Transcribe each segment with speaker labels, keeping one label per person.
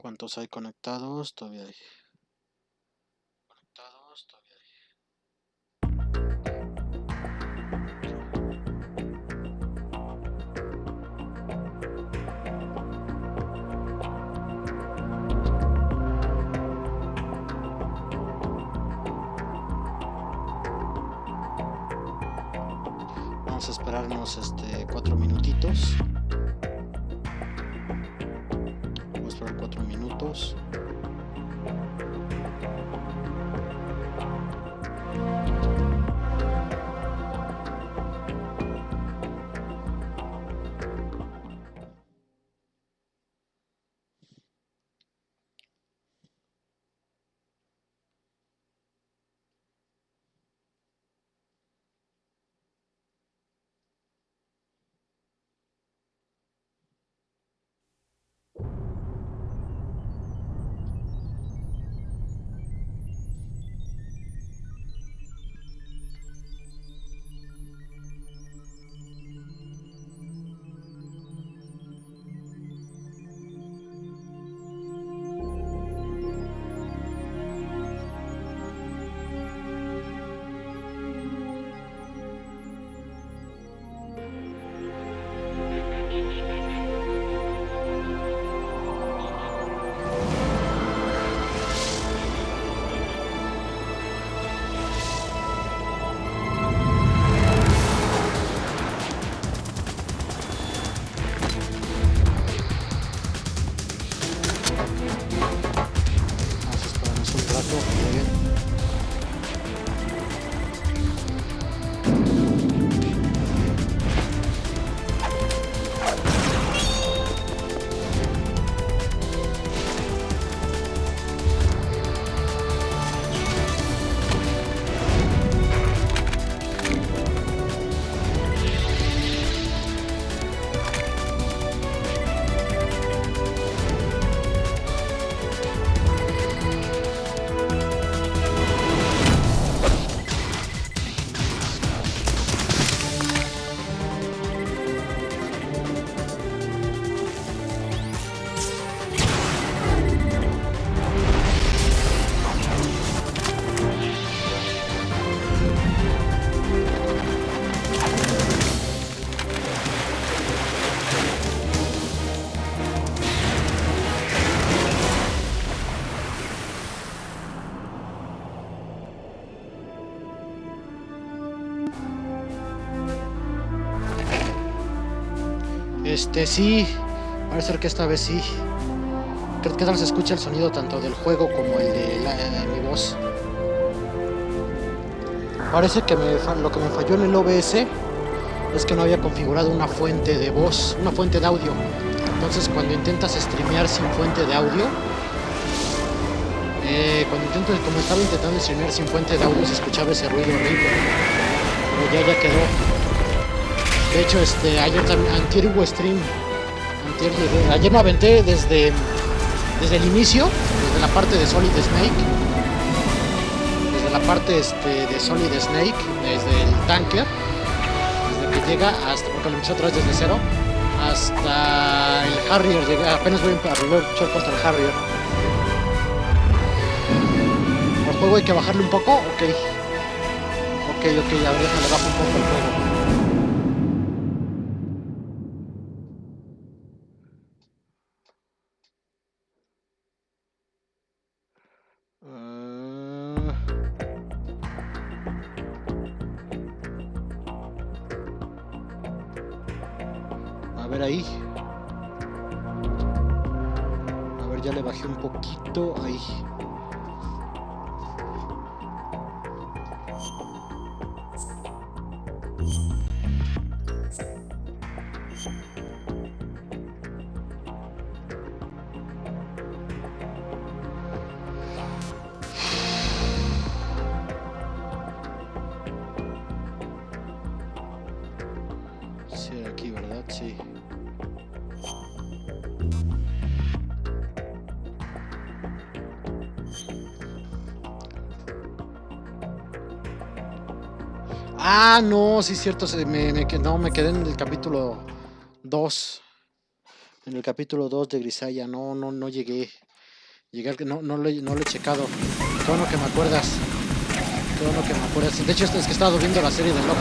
Speaker 1: ¿Cuántos hay conectados? Todavía hay. Conectados, todavía hay. Vamos a esperarnos 4 minutitos. Vamos a esperar 4 minutos. Vamos a esperarnos un rato. Muy bien. Sí, parece ser que esta vez sí. Creo que no se escucha el sonido tanto del juego como el de mi voz. Parece que lo que me falló en el OBS es que no había configurado una fuente de voz, una fuente de audio. Entonces cuando intentas streamear sin fuente de audio, como estaba intentando streamear sin fuente de audio, se escuchaba ese ruido horrible. Pero ya quedó. De hecho, ayer también, antier hubo stream. Ayer me aventé desde el inicio, desde la parte de Solid Snake. Desde la parte de Solid Snake, desde el tanker. Desde que llega hasta, porque lo empecé otra vez desde cero, hasta el Harrier. Apenas voy a luchar contra el Harrier. ¿El juego hay que bajarle un poco? Ok, a ver, déjale bajo un poco el juego. A ver ahí. A ver, ya le bajé un poquito ahí. Sí, aquí, ¿verdad? Sí. Ah, no, sí es cierto, me quedé en el capítulo 2. En el capítulo 2 de Grisaya, no llegué. Llegué al que no lo he checado. Qué bueno que me acuerdas. Qué bueno que me acuerdas. De hecho, es que he estado viendo la serie de Loki.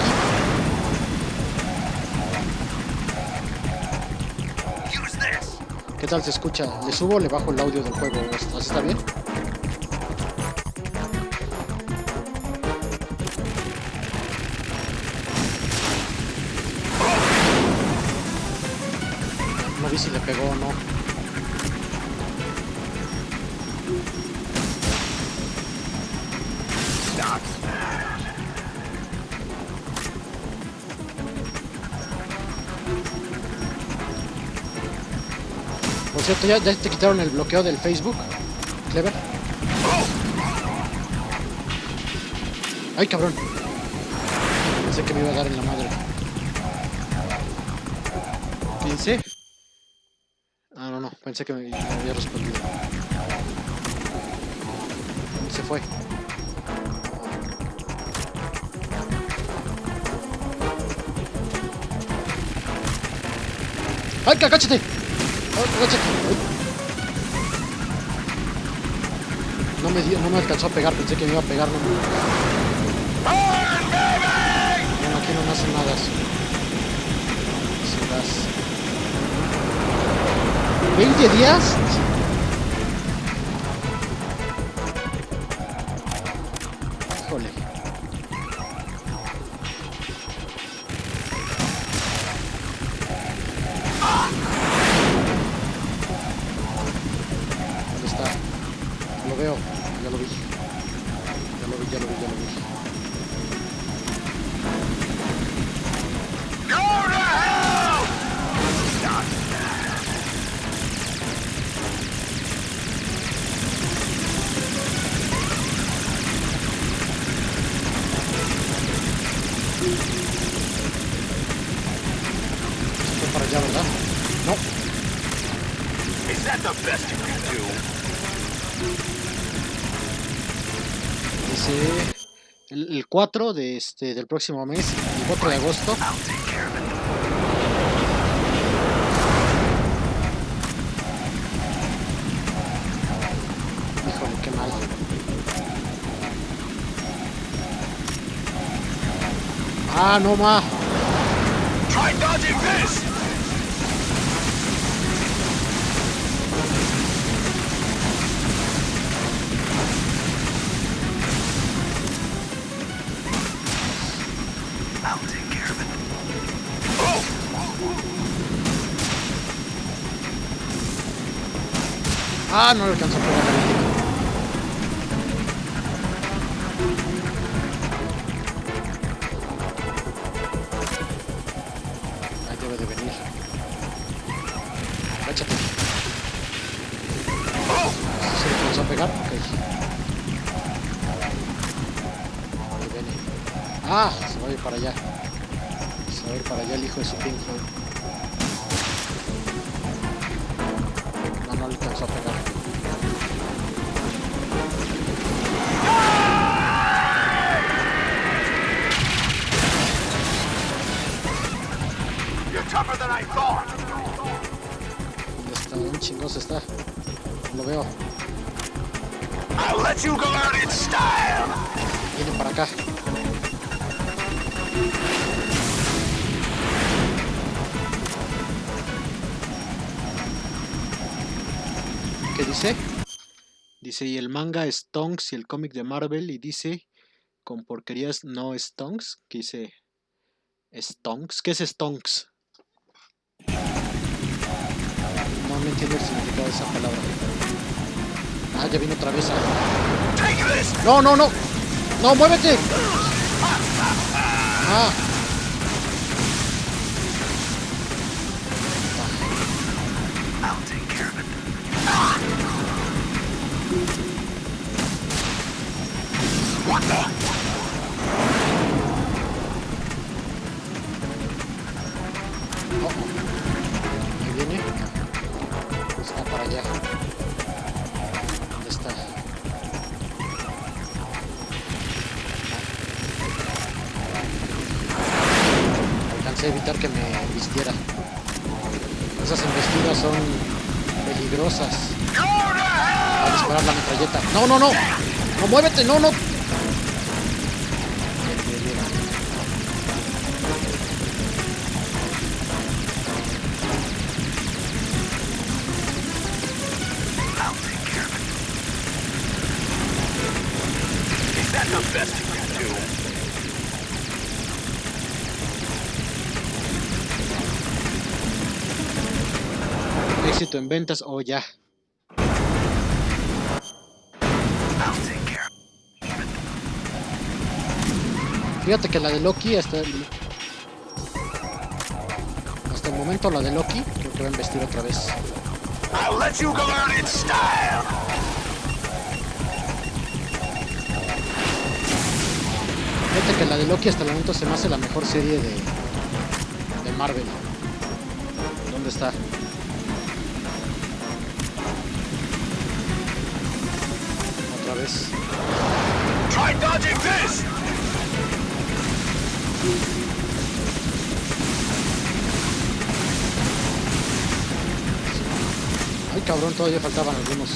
Speaker 1: ¿Qué tal se escucha? ¿Le subo o le bajo el audio del juego? ¿Así está bien? No vi si le pegó o no. Por cierto, ¿ya te quitaron el bloqueo del Facebook, Clever? ¡Ay, cabrón! Pensé que me iba a dar en la madre. 15. Ah, no, pensé que me había respondido. Se fue. ¡Ay, cáchate! ¡Ay, cáchate! No me alcanzó a pegar, pensé que me iba a pegar. No, aquí no me hace nada. Sin gas. ¿20 días? Híjole. ¿Dónde está? Lo veo. Ya lo vi. Ya lo vi. Fue para allá, ¿verdad? No.
Speaker 2: Is that the best you can do?
Speaker 1: Dice el 4 del próximo mes, el 4 de agosto. Híjole, qué mal. Ah, no ma.
Speaker 2: Try dodging this! I'll take care of it. Oh!
Speaker 1: Ah, no le alcanzó a pegar la víctima. Ahí debe de venir. Cáchate. ¿Se le alcanzó a pegar? Ok. Ahí viene. Ah, se va a ir para allá. Se va a ir para allá el hijo de su Pink Floyd. No le alcanzó a pegar.
Speaker 2: Tougher than I thought.
Speaker 1: ¿Dónde está? ¿Dónde chingados está? No lo veo.
Speaker 2: I'll let you go out in style.
Speaker 1: Viene para acá. ¿Qué dice? Dice, y el manga Stonks y el cómic de Marvel, y dice, con porquerías no Stonks, que dice, Stonks, ¿qué es Stonks? No entiendo el significado de esa palabra. Ah, ya vino otra vez. No, no, muévete. Ah.
Speaker 2: I'll take care of it. What the?
Speaker 1: Ahí viene. Está para allá. ¿Dónde está? Alcancé a evitar que me vistiera. Esas embestidas son peligrosas. Ahí Disparar la metralleta. No, no, no. No, muévete, no, no.
Speaker 2: I'll take care of it. Is that the best you can do?
Speaker 1: Éxito en ventas, o ya.
Speaker 2: I'll take care of
Speaker 1: Fíjate que la de Loki hasta el momento la de Loki creo que va a investir otra vez.
Speaker 2: it. I'll let you go out in style.
Speaker 1: Fíjate que la de Loki hasta el momento se me hace la mejor serie de Marvel. ¿Dónde está? Otra vez.
Speaker 2: Try dodging this.
Speaker 1: Ay, cabrón, todavía faltaban algunos.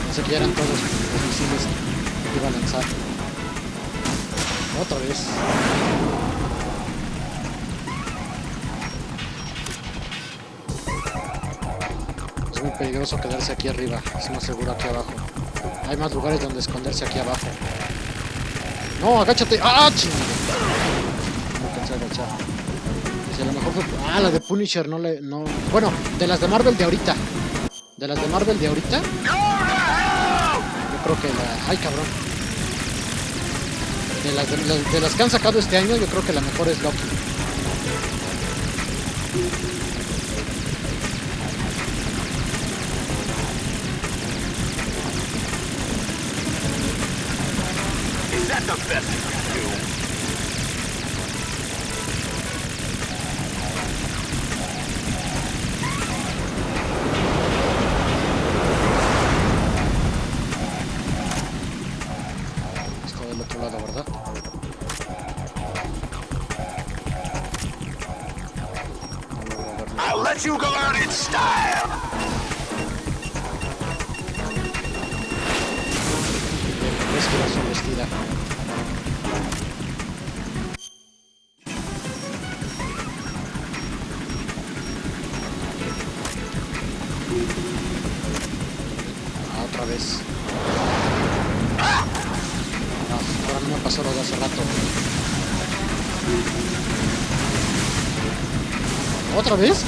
Speaker 1: Pensé que ya eran todos los misiles que iba a lanzar. Otra vez. Es muy peligroso quedarse aquí arriba. Es más seguro aquí abajo. Hay más lugares donde esconderse aquí abajo. No, agáchate. ¡Ah, chingada! No alcancé a agachar. Si a lo mejor fue... Ah, la de Punisher no le... No... Bueno, de las de Marvel de ahorita. De las de Marvel de ahorita.
Speaker 2: Go to hell!
Speaker 1: Yo creo que la... ¡Ay, cabrón! De las que han sacado este año, yo creo que la mejor es Loki.
Speaker 2: Is that the best you can do?
Speaker 1: Está del otro lado, ¿verdad? No logro verlo.
Speaker 2: I'll let you go out in style.
Speaker 1: Es que va su vestida. Ah, otra vez. No, ahora no me pasó lo de hace rato. ¿Otra vez?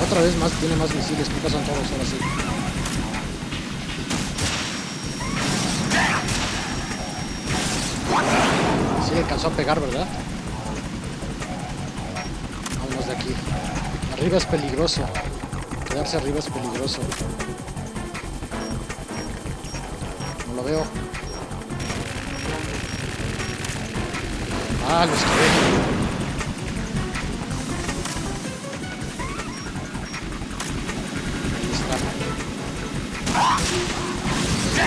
Speaker 1: Otra vez más, tiene más misiles. ¿Qué pasan todos ahora sí? Sí le alcanzó a pegar, ¿verdad? Vámonos de aquí. Arriba es peligroso. Quedarse arriba es peligroso. No lo veo. Ah, los que ahí está.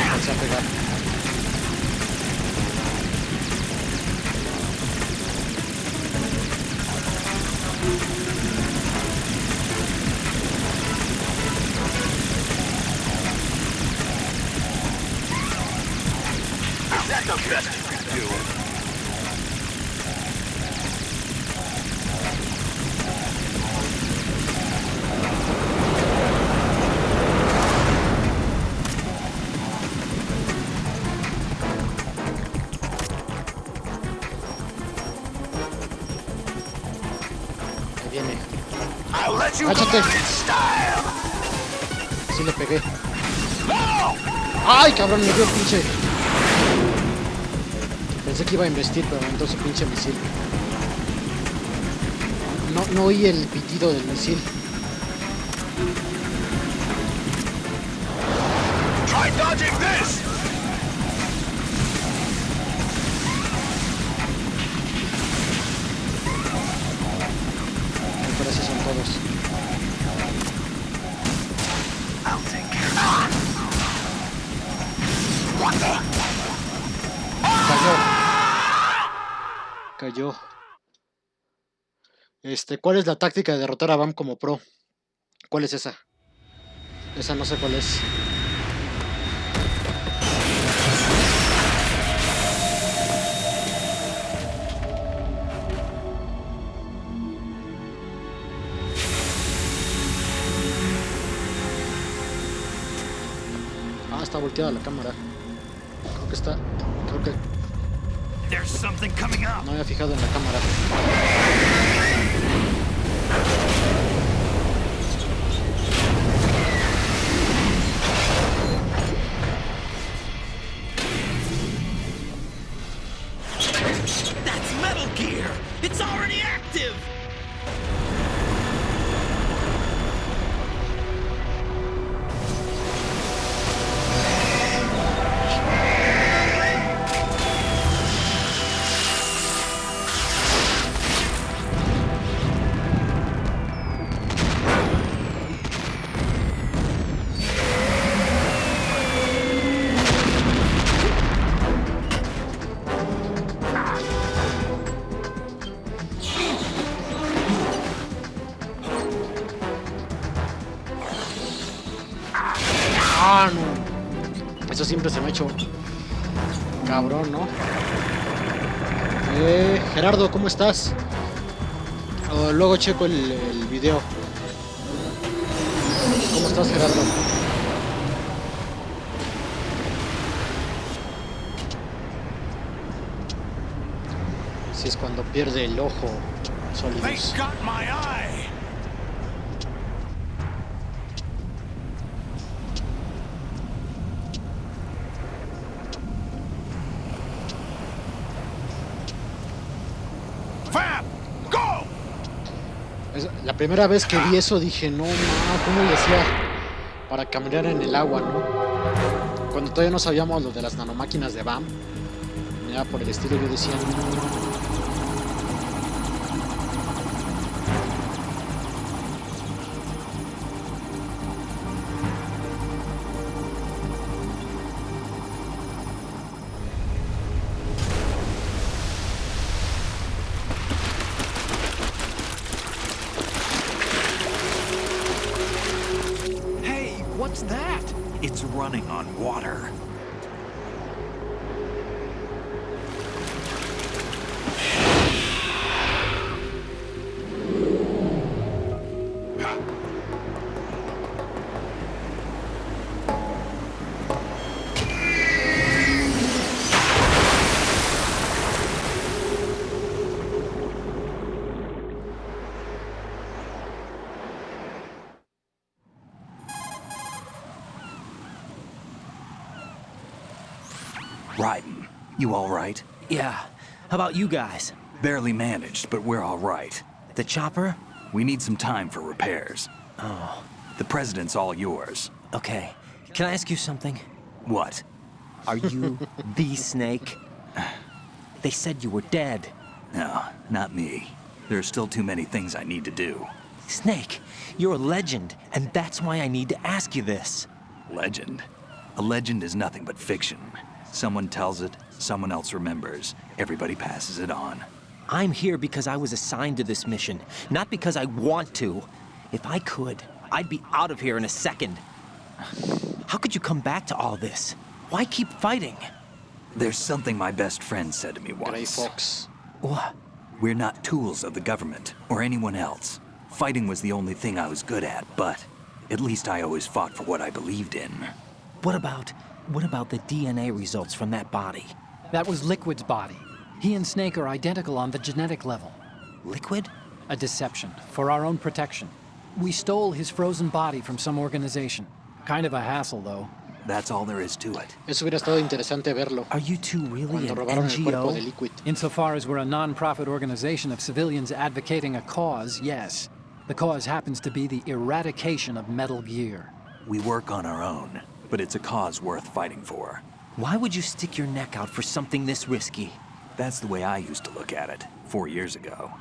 Speaker 1: Alcancé a pegar.
Speaker 2: Is that the best you can do?
Speaker 1: Ahí viene.
Speaker 2: I'll let you go
Speaker 1: Agáchate.
Speaker 2: out in style.
Speaker 1: Sí le pegué.
Speaker 2: No!
Speaker 1: ¡Ay, cabrón! Me dio pinche. Pensé que iba a investir, pero me aventó su pinche misil. No oí el pitido del misil.
Speaker 2: Try dodging this!
Speaker 1: Ay, pero así son todos.
Speaker 2: I'll take care. What the?
Speaker 1: Cayó. ¿Cuál es la táctica de derrotar a Bam como pro? ¿Cuál es esa? Esa no sé cuál es. Ah, está volteada la cámara. Creo que está... Creo que
Speaker 2: There's something coming up.
Speaker 1: no me había fijado en la cámara.
Speaker 2: That's Metal Gear. It's already active.
Speaker 1: Ah, no. Eso siempre se me ha hecho cabrón, ¿no? Gerardo, ¿cómo estás? Luego checo el video. ¿Cómo estás, Gerardo? Si es cuando pierde el ojo
Speaker 2: They
Speaker 1: Solidus.
Speaker 2: got my eye. Fab, go.
Speaker 1: La primera vez que vi eso dije, no, ¿cómo le hacía para caminar en el agua, no? Cuando todavía no sabíamos lo de las nanomáquinas de BAM, ya por el estilo, yo decía, no.
Speaker 2: Hey, what's that? It's running on water.
Speaker 3: Raiden, you all right?
Speaker 4: Yeah. How about you guys?
Speaker 3: Barely managed, but we're all right.
Speaker 4: The chopper?
Speaker 3: We need some time for repairs.
Speaker 4: Oh,
Speaker 3: The president's all yours.
Speaker 4: okay. Can I ask you something?
Speaker 3: What?
Speaker 4: Are you the Snake? They said you were dead.
Speaker 3: No, not me. There are still too many things I need to do.
Speaker 4: Snake, you're a legend, and that's why I need to ask you this.
Speaker 3: Legend? A legend is nothing but fiction. Someone tells it, someone else remembers. Everybody passes it on.
Speaker 4: I'm here because I was assigned to this mission, not because I want to. If I could, I'd be out of here in a second. How could you come back to all this? Why keep fighting?
Speaker 3: There's something my best friend said to me
Speaker 1: Gray
Speaker 3: once.
Speaker 1: Fox.
Speaker 4: What?
Speaker 3: We're not tools of the government or anyone else. Fighting was the only thing I was good at, but at least I always fought for what I believed in.
Speaker 4: What about the DNA results from that body?
Speaker 5: That was Liquid's body. He and Snake are identical on the genetic level.
Speaker 4: Liquid?
Speaker 5: A deception, for our own protection. We stole his frozen body from some organization. Kind of a hassle, though.
Speaker 3: That's all there is to it.
Speaker 1: Eso hubiera estado interesante verlo.
Speaker 4: Are you two really
Speaker 1: Cuando
Speaker 4: an
Speaker 1: robaron el cuerpo de
Speaker 4: NGO?
Speaker 1: Liquid.
Speaker 5: Insofar as we're a non-profit organization of civilians advocating a cause, yes. The cause happens to be the eradication of Metal Gear.
Speaker 3: We work on our own, but it's a cause worth fighting for.
Speaker 4: Why would you stick your neck out for something this risky?
Speaker 3: That's the way I used to look at it 4 years ago.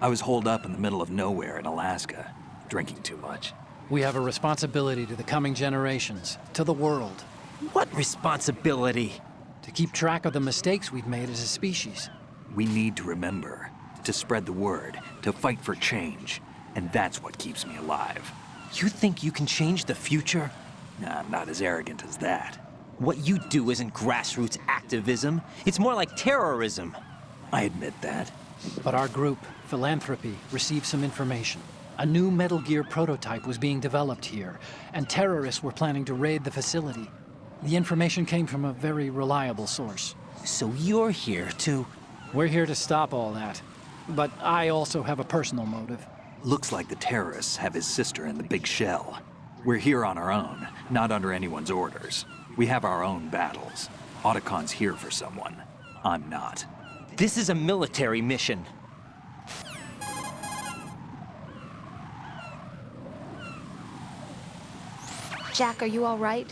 Speaker 3: I was holed up in the middle of nowhere in Alaska, drinking too much.
Speaker 5: We have a responsibility to the coming generations, to the world,
Speaker 4: What responsibility?
Speaker 5: to keep track of the mistakes we've made as a species.
Speaker 3: We need to remember, to spread the word, to fight for change, and that's what keeps me alive.
Speaker 4: You think you can change the future?
Speaker 3: Nah, I'm not as arrogant as that.
Speaker 4: What you do isn't grassroots activism. It's more like terrorism.
Speaker 3: I admit that.
Speaker 5: But our group, Philanthropy, received some information. A new Metal Gear prototype was being developed here, and terrorists were planning to raid the facility. The information came from a very reliable source.
Speaker 4: So you're here to...
Speaker 5: We're here to stop all that. But I also have a personal motive.
Speaker 3: Looks like the terrorists have his sister in the big shell. We're here on our own, not under anyone's orders. We have our own battles. Otacon's here for someone. I'm not.
Speaker 4: This is a military mission.
Speaker 6: Jack, are you all right?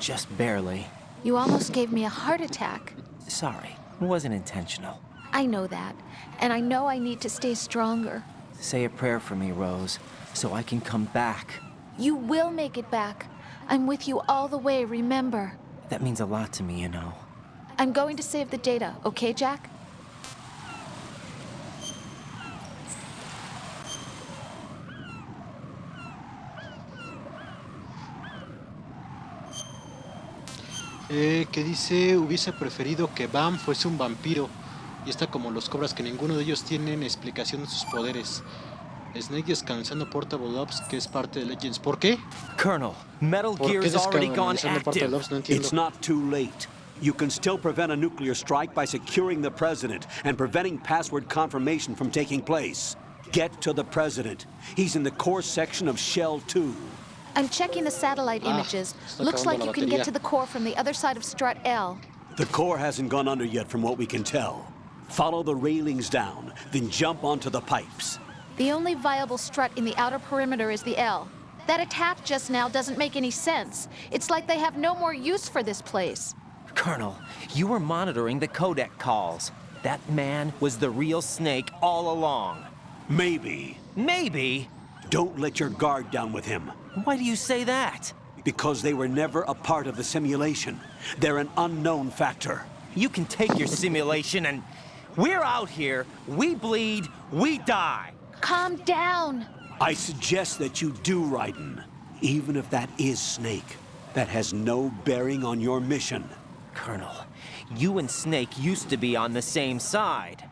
Speaker 4: Just barely.
Speaker 6: You almost gave me a heart attack.
Speaker 4: Sorry, it wasn't intentional.
Speaker 6: I know that, and I know I need to stay stronger.
Speaker 4: Say a prayer for me, Rose, so I can come back.
Speaker 6: You will make it back. I'm with you all the way, remember.
Speaker 4: That means a lot to me, you know.
Speaker 6: I'm going to save the data, okay, Jack?
Speaker 1: Que dice, hubiese preferido que Bam fuese un vampiro. Y está como los cobras, que ninguno de ellos tienen explicación de sus poderes. Snake descansando Portable Ops, que es parte de Legends. ¿Por qué?
Speaker 4: Colonel, Metal
Speaker 1: ¿Por qué
Speaker 4: Gear's already gone
Speaker 1: descansando Portable
Speaker 4: active.
Speaker 1: Ops? No entiendo.
Speaker 7: It's not too late. You can still prevent a nuclear strike by securing the president and preventing password confirmation from taking place. Get to the president. He's in the core section of Shell 2.
Speaker 6: I'm checking the satellite images.
Speaker 1: está
Speaker 6: Looks
Speaker 1: acabando
Speaker 6: like
Speaker 1: la
Speaker 6: you can
Speaker 1: batería.
Speaker 6: get to the core from the other side of Strut L.
Speaker 7: The core hasn't gone under yet from what we can tell. Follow the railings down, then jump onto the pipes.
Speaker 6: The only viable strut in the outer perimeter is the L. That attack just now doesn't make any sense. It's like they have no more use for this place.
Speaker 4: Colonel, you were monitoring the codec calls. That man was the real Snake all along.
Speaker 7: Maybe.
Speaker 4: Maybe?
Speaker 7: Don't let your guard down with him.
Speaker 4: Why do you say that?
Speaker 7: Because they were never a part of the simulation. They're an unknown factor.
Speaker 4: You can take your simulation and... We're out here, we bleed, we die.
Speaker 6: Calm down.
Speaker 7: I suggest that you do, Raiden. Even if that is Snake. That has no bearing on your mission.
Speaker 4: Colonel, you and Snake used to be on the same side.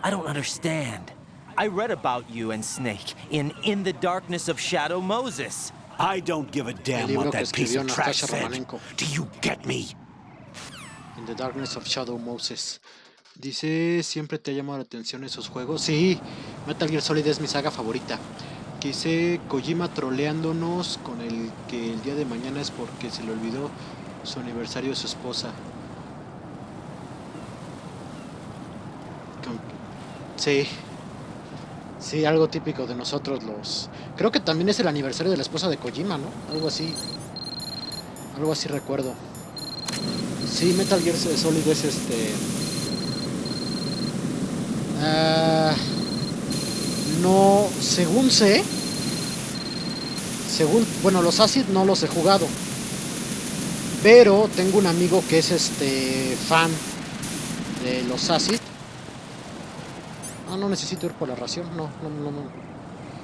Speaker 4: I don't understand. I read about you and Snake in the Darkness of Shadow Moses.
Speaker 7: I don't give a
Speaker 1: El
Speaker 7: damn
Speaker 1: libro
Speaker 7: what
Speaker 1: que
Speaker 7: that piece
Speaker 1: escribió
Speaker 7: of trash
Speaker 1: Natasha
Speaker 7: said.
Speaker 1: Romanenko.
Speaker 7: Do you get me?
Speaker 1: In the Darkness of Shadow Moses. Dice, ¿siempre te ha llamado la atención esos juegos? Sí, Metal Gear Solid es mi saga favorita. Que dice Kojima troleándonos con el que el día de mañana es porque se le olvidó su aniversario de su esposa. Sí. Sí, algo típico de nosotros los... Creo que también es el aniversario de la esposa de Kojima, ¿no? Algo así. Algo así recuerdo. Sí, Metal Gear Solid es no, según sé... Bueno, los Acid no los he jugado. Pero tengo un amigo que es fan de los Acid. No necesito ir por la ración. No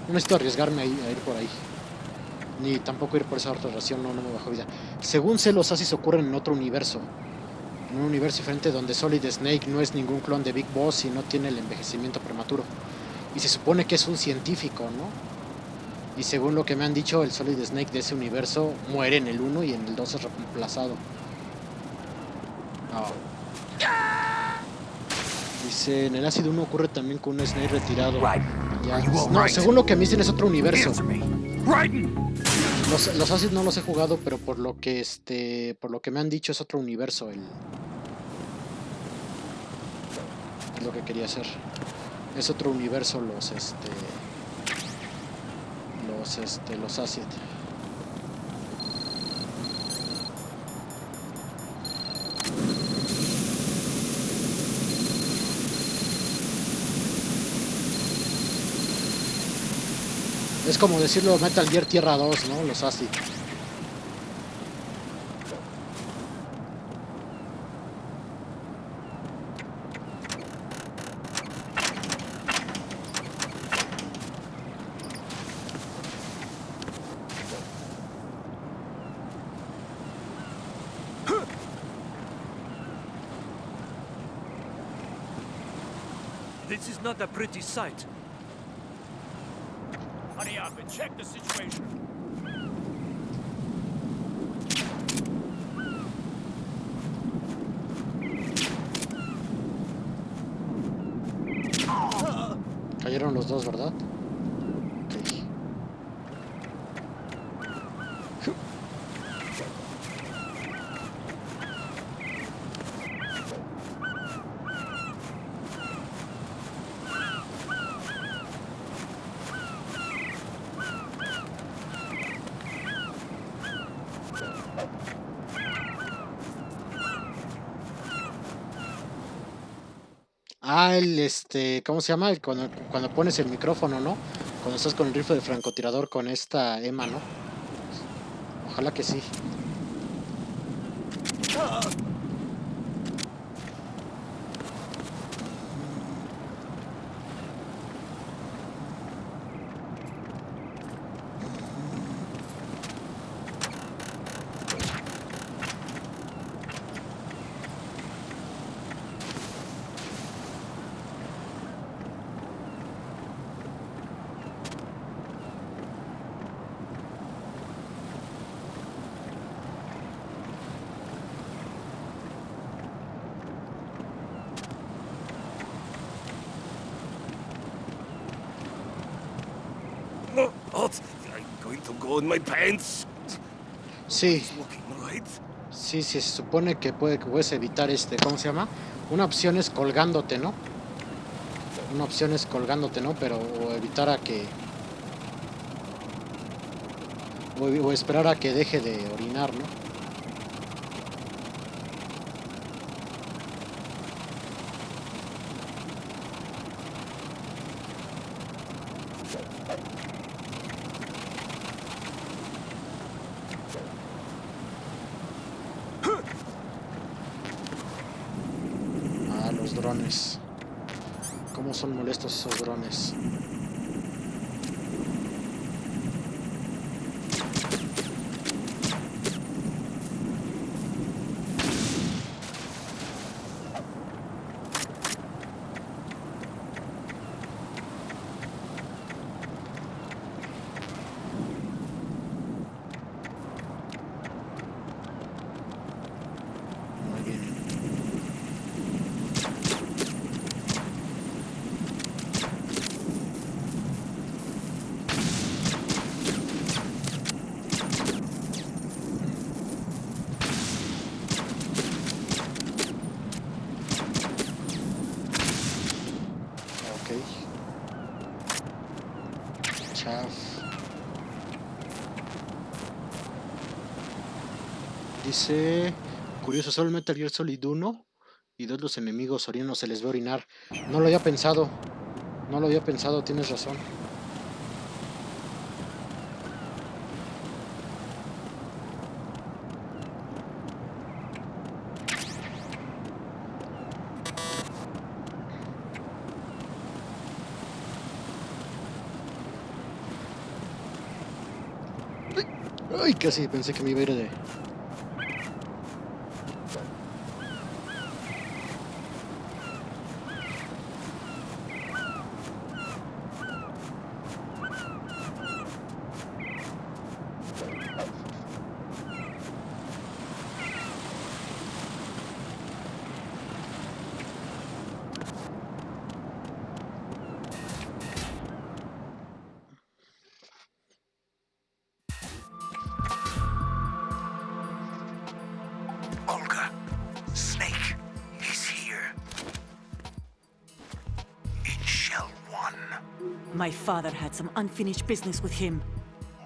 Speaker 1: necesito arriesgarme a ir por ahí. Ni tampoco ir por esa otra ración. No me bajo vida. Según sé, los Acid ocurren en otro universo. En un universo diferente donde Solid Snake no es ningún clon de Big Boss y no tiene el envejecimiento prematuro. Y se supone que es un científico, ¿no? Y según lo que me han dicho, el Solid Snake de ese universo muere en el 1 y en el 2 es reemplazado. Dice, en el Acid 1 ocurre también con un Snake retirado. Ya, no, según lo que me dicen es otro universo. Los Acid no los he jugado, pero por lo que me han dicho es otro universo. Es lo que quería hacer. Es otro universo los Acid. Es como decirlo Metal Gear Tierra 2, ¿no? Los Acid.
Speaker 2: This is not a pretty sight. Hurry up and check the situation.
Speaker 1: otros dos, ¿verdad? Ok. Ah, ¿cómo se llama? Cuando pones el micrófono, ¿no? Cuando estás con el rifle de francotirador con esta Emma, ¿no? Ojalá que sí.
Speaker 2: What? I'm going to go in my pants.
Speaker 1: Sí,
Speaker 2: It's looking right.
Speaker 1: sí, se supone que puedes evitar ¿cómo se llama? Una opción es colgándote, ¿no? Una opción es colgándote, ¿no? Pero o evitar a que... O esperar a que deje de orinar, ¿no? Ah, los drones. ¿Cómo son molestos esos drones? Muy bien. Ok. Chaf. Dice... Curioso, solo el Metal Gear Solid 1 y 2 los enemigos orinos se les ve orinar. No lo había pensado. No lo había pensado, tienes razón. Ay, casi pensé que me iba a ir de...
Speaker 2: Olga, Snake, he's here. In Shell 1.
Speaker 8: My father had some unfinished business with him.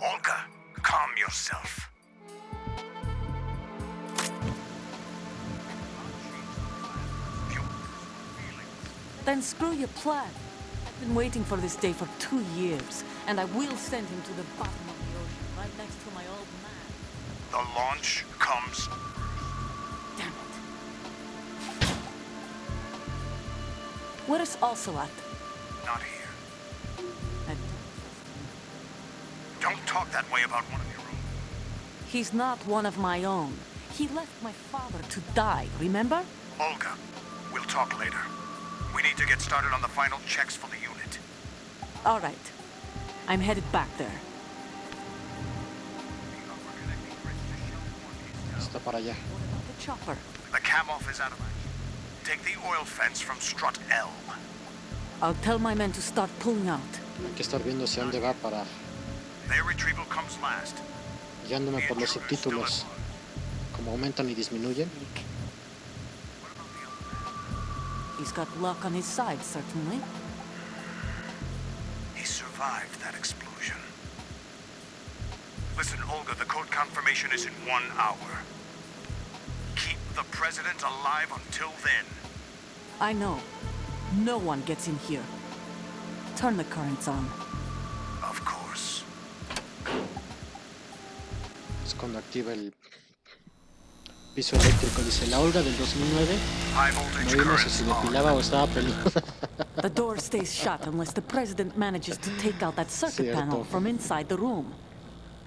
Speaker 2: Olga, calm yourself.
Speaker 8: Then screw your plan. I've been waiting for this day for 2 years, and I will send him to the bottom of the ocean, right next to my old man.
Speaker 2: The launch comes.
Speaker 8: Damn it. Where is Ocelot?
Speaker 2: Not here.
Speaker 8: And
Speaker 2: Don't talk that way about one of your own.
Speaker 8: he's not one of my own. He left my father to die, remember?
Speaker 2: Olga, we'll talk later. We need to get started on the final checks for the unit.
Speaker 8: All right. I'm headed back there.
Speaker 1: Está para allá.
Speaker 8: What about the chopper?
Speaker 2: The cam off is out of action. Take the oil fence from strut L.
Speaker 8: I'll tell my men to start pulling out.
Speaker 1: Hay que estar viendo hacia dónde va para
Speaker 2: Their retrieval comes last.
Speaker 1: guiándome por los subtítulos. Como aumentan y disminuyen.
Speaker 8: He's got luck on his side, certainly.
Speaker 2: He survived that explosion. Listen, Olga, the code confirmation is in 1 hour. Keep the president alive until then.
Speaker 8: I know. No one gets in here. Turn the currents on.
Speaker 2: Of course.
Speaker 1: Es cuando activa el piso eléctrico. Dice, la Olga del 2009.
Speaker 2: High
Speaker 1: No
Speaker 2: voltage
Speaker 1: vimos si
Speaker 2: currents
Speaker 1: se
Speaker 2: on.
Speaker 1: depilaba o estaba peluda.
Speaker 8: The door stays shut unless the president manages to take out that circuit
Speaker 1: Cierto.
Speaker 8: panel from inside the room.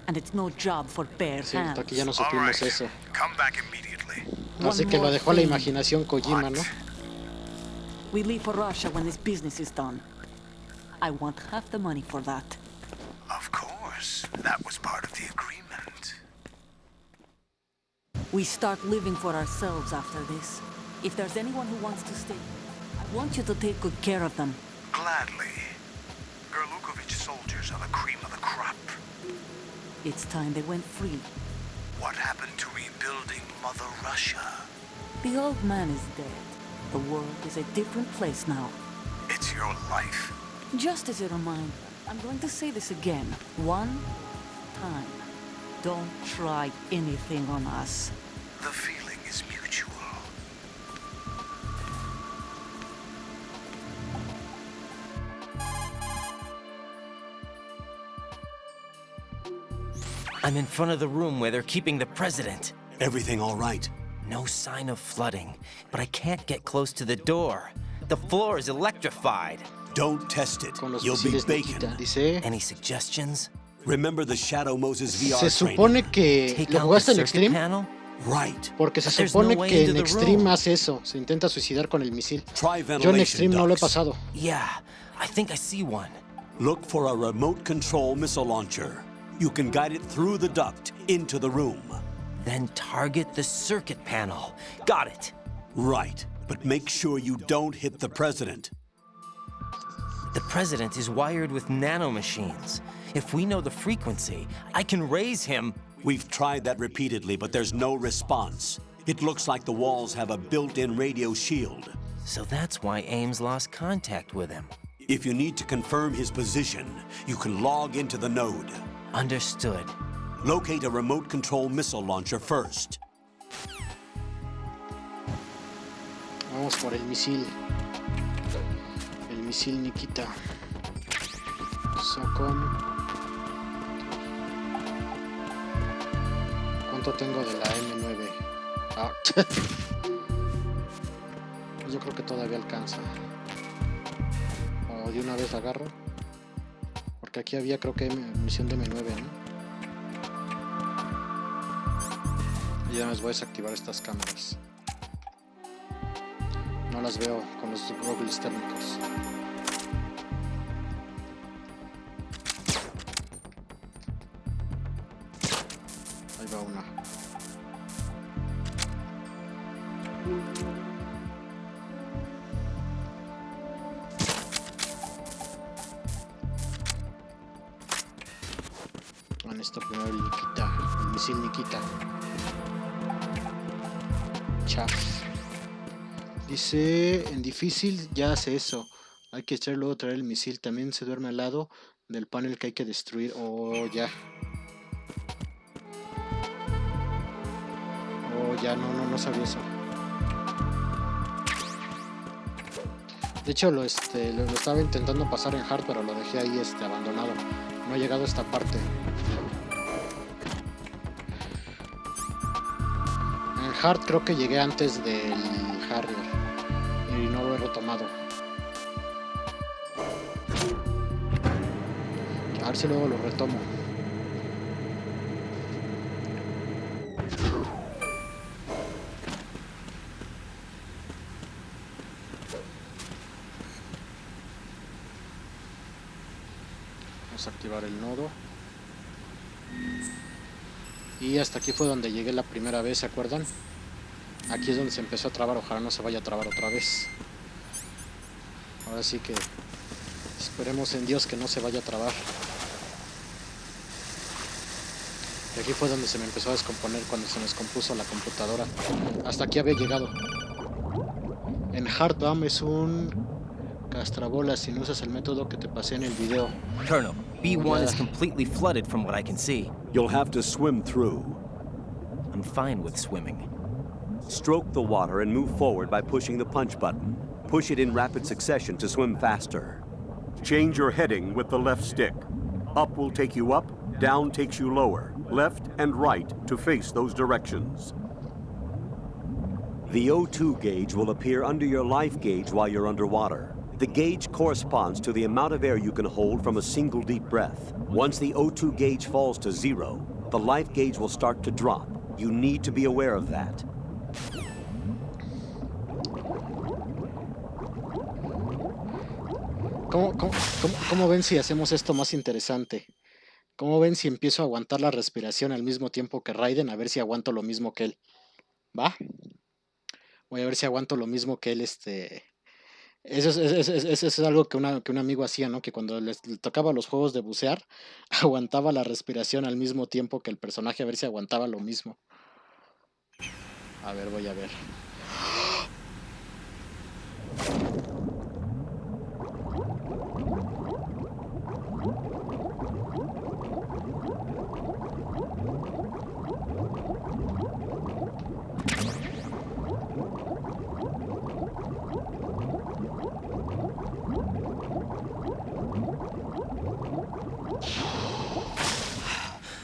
Speaker 8: And it's no job for bare
Speaker 1: Cierto,
Speaker 8: hands.
Speaker 1: aquí ya no
Speaker 2: All
Speaker 1: supimos
Speaker 2: right.
Speaker 1: eso.
Speaker 2: Come back immediately.
Speaker 1: Así
Speaker 8: One
Speaker 1: que lo
Speaker 8: more
Speaker 1: dejó a la
Speaker 8: thing.
Speaker 1: imaginación Kojima, ¿no?
Speaker 2: What?
Speaker 8: We leave for Russia when this business is done. I want half the money for that.
Speaker 2: Of course. That was part of the agreement.
Speaker 8: We start living for ourselves after this. If there's anyone who wants to stay, I want you to take good care of them.
Speaker 2: Gladly. Gerlukovich soldiers are the cream of the crop.
Speaker 8: It's time they went free.
Speaker 2: What happened to rebuilding Mother Russia?
Speaker 8: The old man is dead. The world is a different place now.
Speaker 2: It's your life.
Speaker 8: Just as a reminder, I'm going to say this again, one time. Don't try anything on us.
Speaker 2: The feeling is mutual.
Speaker 4: I'm in front of the room where they're keeping the president.
Speaker 7: Everything all right?
Speaker 4: No sign of flooding, but I can't get close to the door. The floor is electrified.
Speaker 7: Don't test it.
Speaker 1: Con los
Speaker 7: You'll be
Speaker 1: misiles
Speaker 7: bacon.
Speaker 1: Nikita. Dice,
Speaker 4: Any suggestions?
Speaker 7: Remember the Shadow Moses VR
Speaker 1: se supone
Speaker 7: training?
Speaker 1: que
Speaker 4: Take
Speaker 1: lo
Speaker 4: out the
Speaker 1: jugaste en
Speaker 4: circuit
Speaker 1: Extreme
Speaker 4: panel?
Speaker 7: Right.
Speaker 1: porque se
Speaker 4: But there's
Speaker 1: supone
Speaker 4: no way
Speaker 1: que
Speaker 4: into
Speaker 1: en
Speaker 4: the
Speaker 1: Extreme
Speaker 4: room.
Speaker 1: hace eso, se intenta suicidar con el misil.
Speaker 7: Try
Speaker 1: Yo en
Speaker 7: ventilation
Speaker 1: Extreme no lo he
Speaker 7: ducts.
Speaker 1: pasado.
Speaker 4: Yeah, I think I see one.
Speaker 7: Look for a remote control missile launcher. You can guide it through the duct into the room.
Speaker 4: Then target the circuit panel. Got it.
Speaker 7: Right. But make sure you don't hit the president.
Speaker 4: The president is wired with nanomachines. If we know the frequency, I can raise him.
Speaker 7: We've tried that repeatedly, but there's no response. It looks like the walls have a built-in radio shield.
Speaker 4: So that's why Ames lost contact with him.
Speaker 7: If you need to confirm his position, you can log into the node.
Speaker 4: Understood.
Speaker 7: Locate a remote control missile launcher first.
Speaker 1: Vamos por el misil. El misil Nikita. Socom. ¿Cuánto tengo de la M9? Ah. Yo creo que todavía alcanza. O de una vez la agarro. Porque aquí había, creo que munición de M9, ¿no? Y ya les voy a desactivar estas cámaras. No las veo con los goggles térmicos. Ahí va una. Van esto primero el Nikita, el misil Nikita. Chaf. Dice, en difícil ya hace eso. Hay que echar luego traer el misil. También se duerme al lado del panel que hay que destruir. Oh, ya. Oh, ya, no sabía eso. De hecho, lo estaba intentando pasar en hard, pero lo dejé ahí abandonado. No he llegado a esta parte. En hard creo que llegué antes del Harrier. Y no lo he retomado. A ver si luego lo retomo. Vamos a activar el nodo. Y hasta aquí fue donde llegué la primera vez, ¿se acuerdan? Aquí es donde se empezó a trabar, ojalá no se vaya a trabar otra vez. Ahora sí que esperemos en Dios que no se vaya a trabar. Y aquí fue donde se me empezó a descomponer, cuando se me descompuso la computadora. Hasta aquí había llegado. En Hardbam es un castrabolas si no usas el método que te pasé en el video.
Speaker 4: Colonel, B1
Speaker 1: Yeah.
Speaker 4: is completely flooded from what I can see.
Speaker 7: You'll have to swim through.
Speaker 4: I'm fine with swimming.
Speaker 7: Stroke the water and move forward by pushing the punch button. Push it in rapid succession to swim faster.
Speaker 2: Change your heading with the left stick. Up will take you up, down takes you lower, left and right to face those directions.
Speaker 7: The O2 gauge will appear under your life gauge while you're underwater. The gauge corresponds to the amount of air you can hold from a single deep breath. Once the O2 gauge falls to 0, the life gauge will start to drop. You need to be aware of that.
Speaker 1: ¿Cómo ven si hacemos esto más interesante? ¿Cómo ven si empiezo a aguantar la respiración al mismo tiempo que Raiden? A ver si aguanto lo mismo que él. ¿Va? Voy a ver si aguanto lo mismo que él, Eso es algo que un amigo hacía, ¿no? Que cuando le tocaba los juegos de bucear, aguantaba la respiración al mismo tiempo que el personaje, a ver si aguantaba lo mismo. A ver, voy a ver.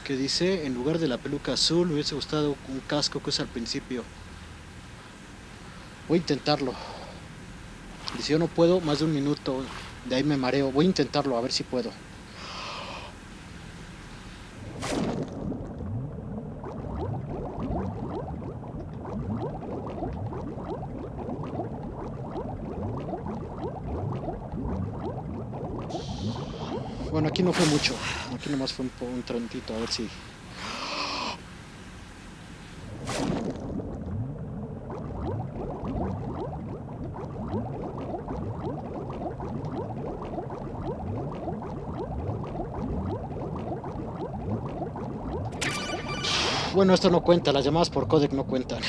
Speaker 1: Que dice, en lugar de la peluca azul, me hubiese gustado un casco que usa al principio. Voy a intentarlo. Dice, yo no puedo más de un minuto, de ahí me mareo. Voy a intentarlo, a ver si puedo. Bueno, aquí no fue mucho. Aquí nomás fue un trentito, a ver si... Bueno, esto no cuenta, las llamadas por codec no cuentan.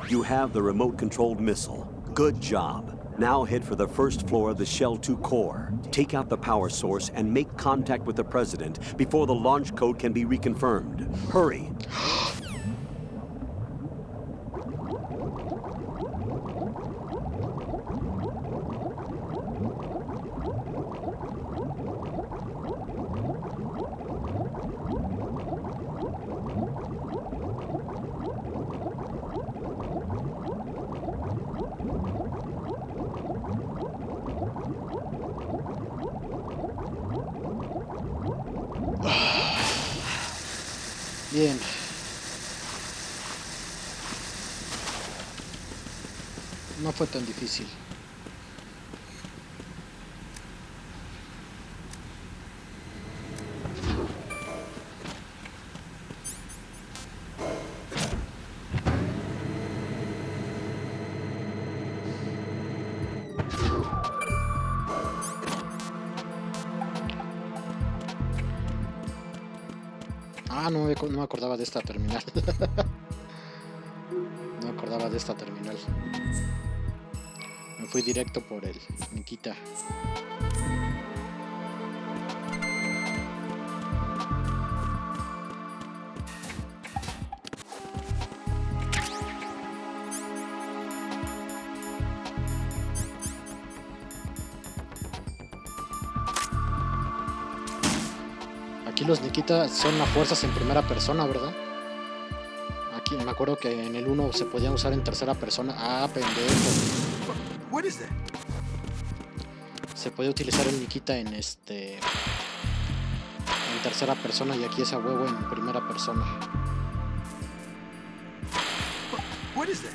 Speaker 7: You have the remote-controlled missile. Good job. Now head for the first floor of the Shell 2 core. Take out the power source and make contact with the President before the launch code can be reconfirmed. Hurry.
Speaker 1: Bien. No fue tan difícil. No me acordaba de esta terminal. No me acordaba de esta terminal. Me fui directo por el Nikita. Aquí los Nikita son las fuerzas en primera persona, ¿verdad? Aquí me acuerdo que en el 1 se podía usar en tercera persona. Ah, pendejo.
Speaker 2: What is that?
Speaker 1: Se puede utilizar el Nikita en tercera persona y aquí es a huevo en primera persona.
Speaker 2: What is that?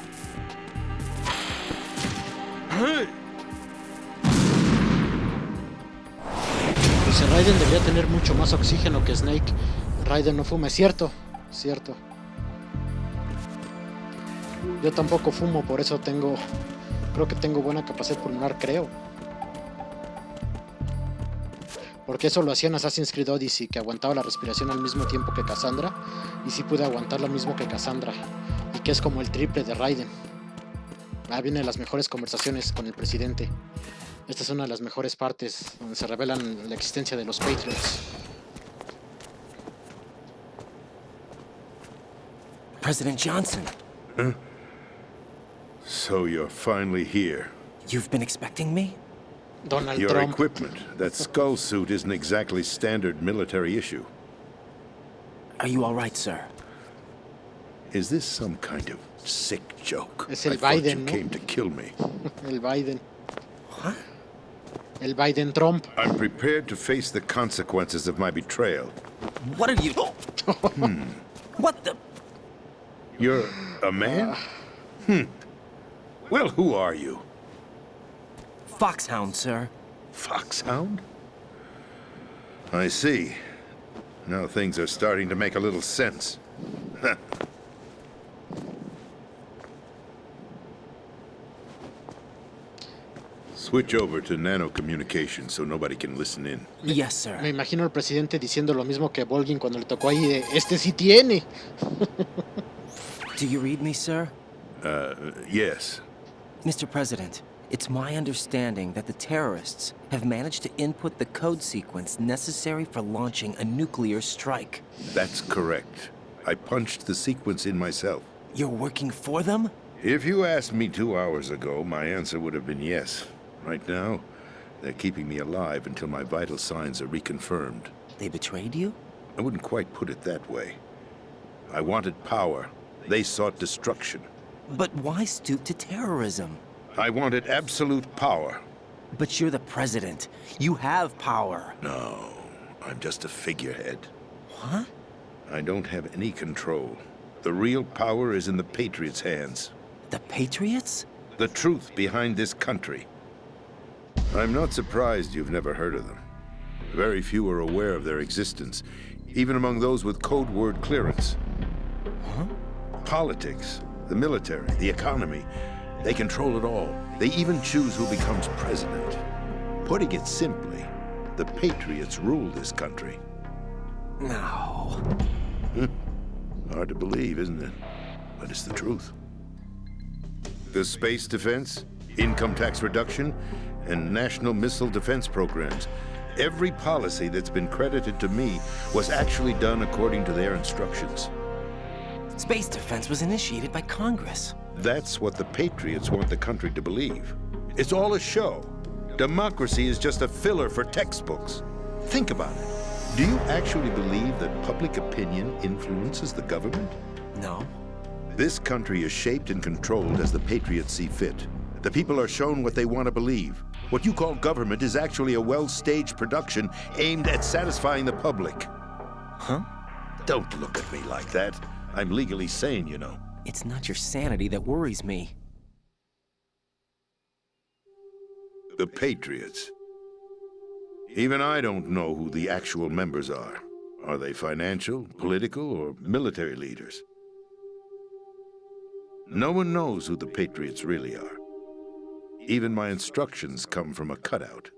Speaker 2: Hey!
Speaker 1: Dice, Raiden debería tener mucho más oxígeno que Snake. Raiden no fuma, es cierto, cierto. Yo tampoco fumo, por eso creo que tengo buena capacidad pulmonar, creo. Porque eso lo hacía en Assassin's Creed Odyssey, que aguantaba la respiración al mismo tiempo que Cassandra, y sí pude aguantar lo mismo que Cassandra, y que es como el triple de Raiden. Vienen las mejores conversaciones con el presidente. Esta es una de las mejores partes, donde se revelan la existencia de los Patriots.
Speaker 4: President Johnson.
Speaker 9: Huh? So you're finally here.
Speaker 4: You've been expecting me?
Speaker 1: Donald
Speaker 9: Your
Speaker 1: Trump.
Speaker 9: equipment, that skull suit isn't exactly standard military issue.
Speaker 4: Are you all right, sir?
Speaker 9: Is this some kind of sick joke?
Speaker 1: Es el
Speaker 9: I thought
Speaker 1: Biden,
Speaker 9: you
Speaker 1: ¿no?
Speaker 9: came to kill me.
Speaker 1: El Biden.
Speaker 4: What?
Speaker 1: El Biden Trump.
Speaker 9: I'm prepared to face the consequences of my betrayal.
Speaker 4: What are you... What the...
Speaker 9: You're a man? Well, who are you?
Speaker 4: Foxhound, sir.
Speaker 9: Foxhound? I see. Now things are starting to make a little sense. Switch over to nano-communication so nobody can listen in.
Speaker 4: Yes, sir.
Speaker 1: Me imagino al presidente diciendo lo mismo que Volgin cuando le tocó ahí de, este sí tiene.
Speaker 4: Do you read me, sir?
Speaker 9: Yes.
Speaker 4: Mr. President, it's my understanding that the terrorists have managed to input the code sequence necessary for launching a nuclear strike.
Speaker 9: That's correct. I punched the sequence in myself.
Speaker 4: You're working for them?
Speaker 9: If you asked me 2 hours ago, my answer would have been yes. Right now, they're keeping me alive until my vital signs are reconfirmed.
Speaker 4: They betrayed you?
Speaker 9: I wouldn't quite put it that way. I wanted power. They sought destruction.
Speaker 4: But why stoop to terrorism?
Speaker 9: I wanted absolute power.
Speaker 4: But you're the president. You have power.
Speaker 9: No, I'm just a figurehead.
Speaker 4: What?
Speaker 9: I don't have any control. The real power is in the Patriots' hands.
Speaker 4: The Patriots?
Speaker 9: The truth behind this country. I'm not surprised you've never heard of them. Very few are aware of their existence, even among those with code word clearance.
Speaker 4: Huh?
Speaker 9: Politics, the military, the economy, they control it all. They even choose who becomes president. Putting it simply, the Patriots rule this country.
Speaker 4: No.
Speaker 9: Hard to believe, isn't it? But it's the truth. The space defense, income tax reduction, and national missile defense programs. Every policy that's been credited to me was actually done according to their instructions.
Speaker 4: Space defense was initiated by Congress.
Speaker 9: That's what the Patriots want the country to believe. It's all a show. Democracy is just a filler for textbooks. Think about it. Do you actually believe that public opinion influences the government?
Speaker 4: No.
Speaker 9: This country is shaped and controlled as the Patriots see fit. The people are shown what they want to believe. What you call government is actually a well-staged production aimed at satisfying the public.
Speaker 4: Huh?
Speaker 9: Don't look at me like that. I'm legally sane, you know.
Speaker 4: It's not your sanity that worries me.
Speaker 9: The Patriots. Even I don't know who the actual members are. Are they financial, political, or military leaders? No one knows who the Patriots really are. Even my instructions come from a cutout.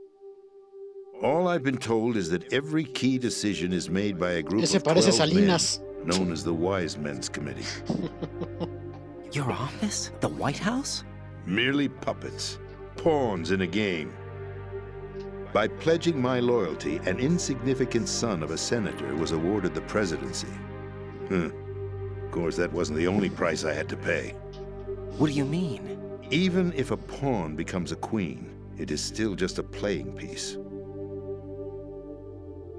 Speaker 9: All I've been told is that every key decision is made by a group
Speaker 1: Ese
Speaker 9: of
Speaker 1: parece
Speaker 9: 12
Speaker 1: Salinas.
Speaker 9: men, known as the Wise Men's Committee.
Speaker 4: Your office? The White House?
Speaker 9: Merely puppets, pawns in a game. By pledging my loyalty, an insignificant son of a senator was awarded the presidency. Of course, that wasn't the only price I had to pay.
Speaker 4: What do you mean?
Speaker 9: Even if a pawn becomes a queen, it is still just a playing piece.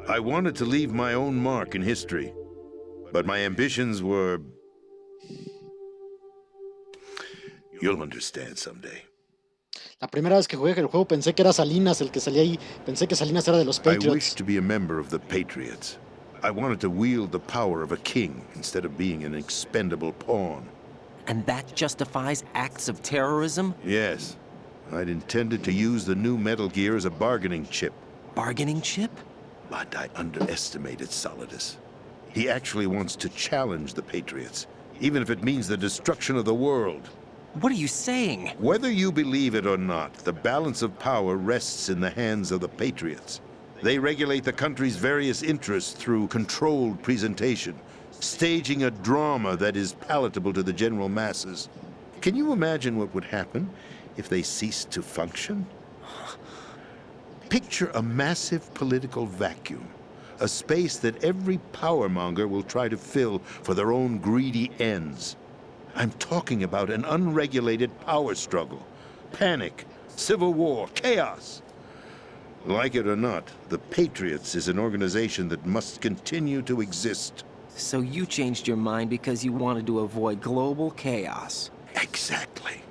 Speaker 9: I wanted to leave my own mark in history, but my ambitions were... You'll understand someday.
Speaker 1: La primera vez que jugué el juego pensé que era Salinas el que salía ahí. Pensé que Salinas era de los
Speaker 9: I
Speaker 1: Patriots.
Speaker 9: wished to be a member of the Patriots. I wanted to wield the power of a king instead of being an expendable pawn.
Speaker 4: And that justifies acts of terrorism?
Speaker 9: Yes, I'd intended to use the new Metal Gear as a bargaining chip.
Speaker 4: Bargaining chip?
Speaker 9: But I underestimated Solidus. He actually wants to challenge the Patriots. even if it means the destruction of the world.
Speaker 4: What are you saying?
Speaker 9: Whether you believe it or not, the balance of power rests in the hands of the Patriots. They regulate the country's various interests through controlled presentation, staging a drama that is palatable to the general masses. Can you imagine what would happen if they ceased to function? Picture a massive political vacuum, a space that every powermonger will try to fill for their own greedy ends. I'm talking about an unregulated power struggle, panic, civil war, chaos. Like it or not, the Patriots is an organization that must continue to exist.
Speaker 4: So you changed your mind because you wanted to avoid global chaos.
Speaker 9: Exactly.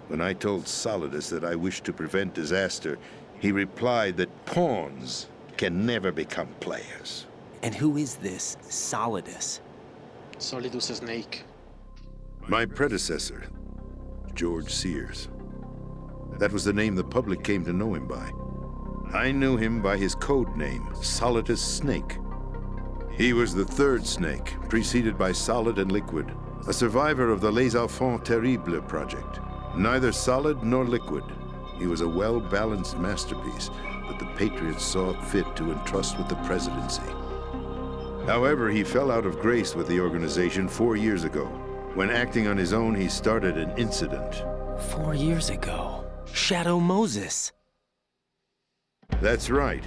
Speaker 9: When I told Solidus that I wished to prevent disaster, he replied that pawns can never become players.
Speaker 4: And who is this Solidus?
Speaker 1: Solidus Snake.
Speaker 9: My predecessor, George Sears. That was the name the public came to know him by. I knew him by his code name, Solidus Snake. He was the third snake, preceded by Solid and Liquid, a survivor of the Les Enfants Terribles project. Neither solid nor liquid, he was a well-balanced masterpiece that the Patriots saw fit to entrust with the presidency. However, he fell out of grace with the organization 4 years ago. When acting on his own, he started an incident.
Speaker 4: 4 years ago. Shadow Moses.
Speaker 9: That's right.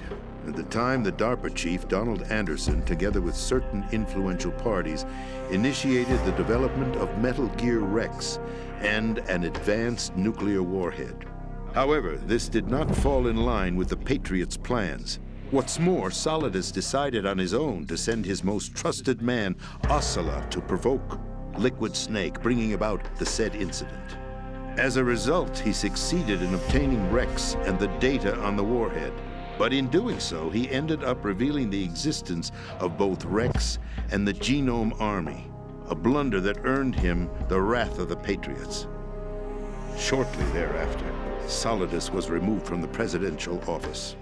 Speaker 9: At the time, the DARPA chief, Donald Anderson, together with certain influential parties, initiated the development of Metal Gear Rex and an advanced nuclear warhead. However, this did not fall in line with the Patriots' plans. What's more, Solidus decided on his own to send his most trusted man, Ocelot, to provoke Liquid Snake, bringing about the said incident. As a result, he succeeded in obtaining Rex and the data on the warhead. But in doing so, he ended up revealing the existence of both Rex and the Genome Army, a blunder that earned him the wrath of the Patriots. Shortly thereafter, Solidus was removed from the presidential office.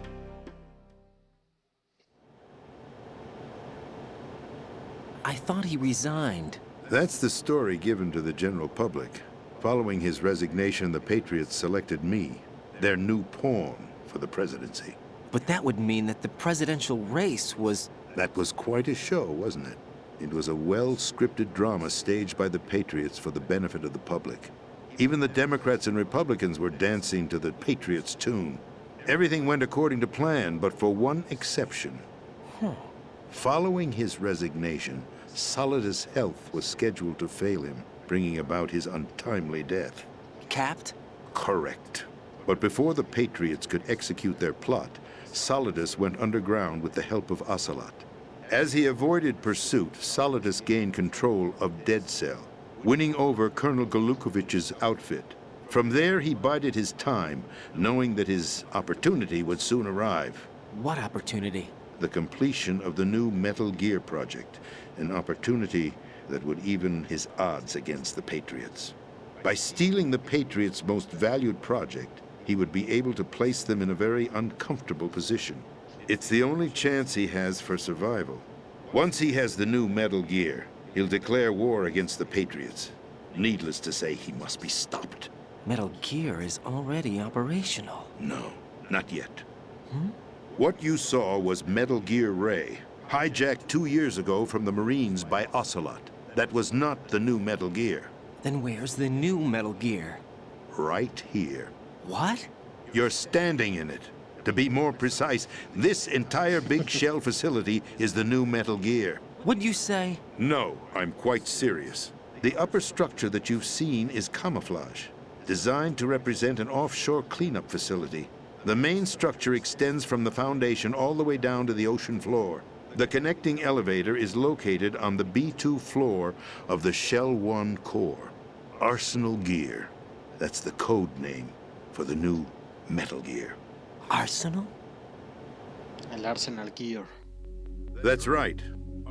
Speaker 4: I thought he resigned.
Speaker 9: That's the story given to the general public. Following his resignation, the Patriots selected me, their new pawn, for the presidency.
Speaker 4: But that would mean that the presidential race was...
Speaker 9: That was quite a show, wasn't it? It was a well-scripted drama staged by the Patriots for the benefit of the public. Even the Democrats and Republicans were dancing to the Patriots' tune. Everything went according to plan, but for one exception. Following his resignation, Solidus' health was scheduled to fail him, bringing about his untimely death.
Speaker 4: Capped?
Speaker 9: Correct. But before the Patriots could execute their plot, Solidus went underground with the help of Ocelot. As he avoided pursuit, Solidus gained control of Dead Cell, winning over Colonel Golukovich's outfit. From there, he bided his time, knowing that his opportunity would soon arrive.
Speaker 4: What opportunity?
Speaker 9: The completion of the new Metal Gear project, an opportunity that would even his odds against the Patriots. By stealing the Patriots' most valued project, he would be able to place them in a very uncomfortable position. It's the only chance he has for survival. Once he has the new Metal Gear, he'll declare war against the Patriots. Needless to say, he must be stopped.
Speaker 4: Metal Gear is already operational.
Speaker 9: No, not yet. What you saw was Metal Gear Ray, hijacked 2 years ago from the Marines by Ocelot. That was not the new Metal Gear.
Speaker 4: Then where's the new Metal Gear?
Speaker 9: Right here.
Speaker 4: What?
Speaker 9: You're standing in it. To be more precise, this entire big shell facility is the new Metal Gear.
Speaker 4: What'd you say?
Speaker 9: No, I'm quite serious. The upper structure that you've seen is camouflage, designed to represent an offshore cleanup facility. The main structure extends from the foundation all the way down to the ocean floor. The connecting elevator is located on the B2 floor of the Shell 1 core. Arsenal Gear. That's the code name for the new Metal Gear.
Speaker 4: Arsenal?
Speaker 1: El Arsenal Gear.
Speaker 9: That's right.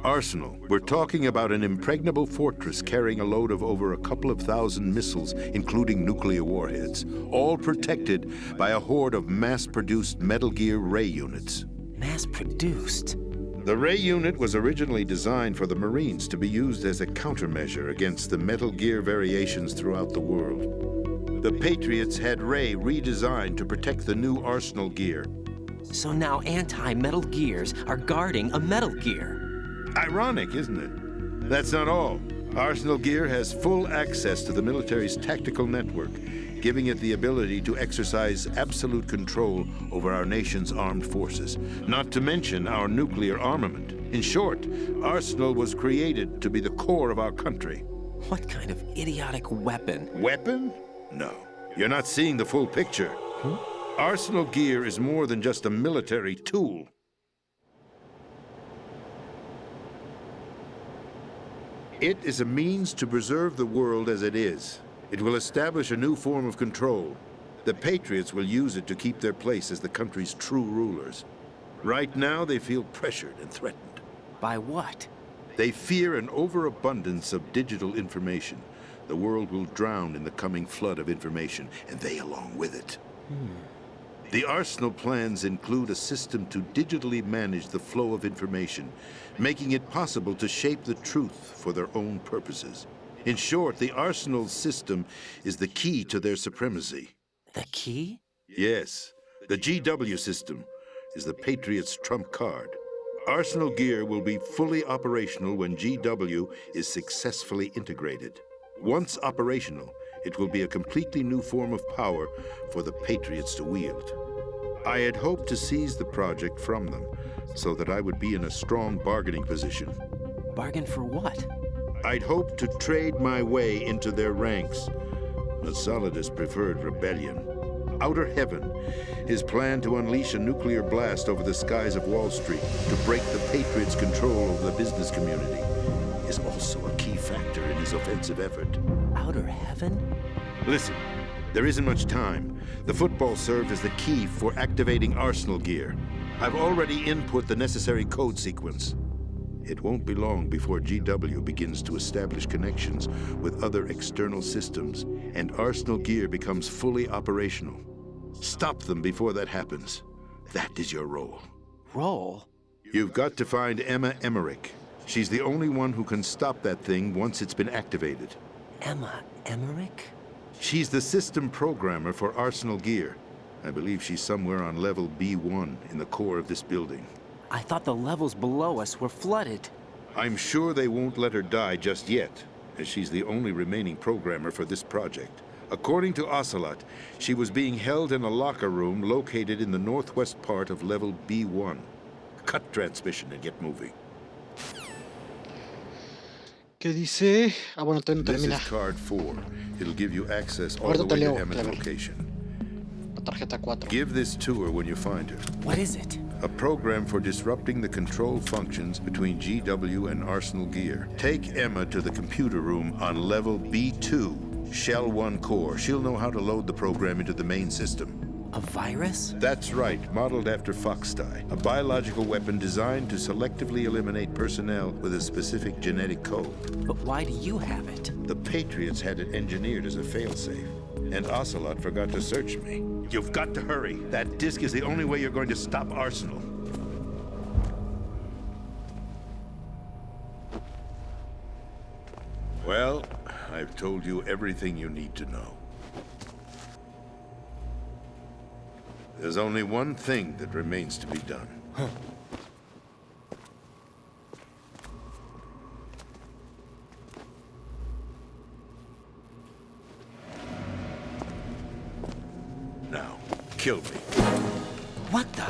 Speaker 9: Arsenal. We're talking about an impregnable fortress carrying a load of over a couple of thousand missiles, including nuclear warheads, all protected by a horde of mass-produced Metal Gear Ray units.
Speaker 4: Mass-produced?
Speaker 9: The Ray unit was originally designed for the Marines to be used as a countermeasure against the Metal Gear variations throughout the world. The Patriots had Ray redesigned to protect the new Arsenal gear.
Speaker 4: So now anti-Metal Gears are guarding a Metal Gear.
Speaker 9: Ironic, isn't it? That's not all. Arsenal Gear has full access to the military's tactical network, giving it the ability to exercise absolute control over our nation's armed forces, not to mention our nuclear armament. In short, Arsenal was created to be the core of our country.
Speaker 4: What kind of idiotic weapon?
Speaker 9: Weapon? No. You're not seeing the full picture. Arsenal Gear is more than just a military tool. It is a means to preserve the world as it is. It will establish a new form of control. The Patriots will use it to keep their place as the country's true rulers. Right now, they feel pressured and threatened.
Speaker 4: By what?
Speaker 9: They fear an overabundance of digital information. The world will drown in the coming flood of information, and they along with it. The Arsenal plans include a system to digitally manage the flow of information, making it possible to shape the truth for their own purposes. In short, the Arsenal system is the key to their supremacy.
Speaker 4: The key?
Speaker 9: Yes, the GW system is the Patriots' trump card. Arsenal Gear will be fully operational when GW is successfully integrated. Once operational, it will be a completely new form of power for the Patriots to wield. I had hoped to seize the project from them so that I would be in a strong bargaining position.
Speaker 4: Bargain for what?
Speaker 9: I'd hoped to trade my way into their ranks. But Solidus preferred rebellion. Outer Heaven, his plan to unleash a nuclear blast over the skies of Wall Street to break the Patriots' control over the business community, is also a key factor in his offensive effort.
Speaker 4: Outer Heaven?
Speaker 9: Listen, there isn't much time. The football served as the key for activating Arsenal Gear. I've already input the necessary code sequence. It won't be long before GW begins to establish connections with other external systems, and Arsenal Gear becomes fully operational. Stop them before that happens. That is your role.
Speaker 4: Role?
Speaker 9: You've got to find Emma Emmerich. She's the only one who can stop that thing once it's been activated.
Speaker 4: Emma Emmerich?
Speaker 9: She's the system programmer for Arsenal Gear. I believe she's somewhere on level B1 in the core of this building.
Speaker 4: I thought the levels below us were flooded.
Speaker 9: I'm sure they won't let her die just yet, as she's the only remaining programmer for this project. According to Ocelot, she was being held in a locker room located in the northwest part of level B1. Cut transmission and get moving.
Speaker 1: ¿Qué dice? Ah, bueno, todavía no
Speaker 9: This
Speaker 1: termina.
Speaker 9: is card 4. It'll give you access all
Speaker 1: Ahorita
Speaker 9: the
Speaker 1: te
Speaker 9: way to
Speaker 1: leo,
Speaker 9: Emma's
Speaker 1: Clever.
Speaker 9: location.
Speaker 1: La tarjeta 4.
Speaker 9: Give this to her when you find her.
Speaker 4: What is it?
Speaker 9: A program for disrupting the control functions between GW and Arsenal Gear. Take Emma to the computer room on level B2, Shell 1 core. She'll know how to load the program into the main system.
Speaker 4: A virus?
Speaker 9: That's right, modeled after Foxdie, a biological weapon designed to selectively eliminate personnel with a specific genetic code.
Speaker 4: But why do you have it?
Speaker 9: The Patriots had it engineered as a failsafe, and Ocelot forgot to search me. You've got to hurry. That disk is the only way you're going to stop Arsenal. Well, I've told you everything you need to know. There's only one thing that remains to be done. Now, kill me.
Speaker 4: What the?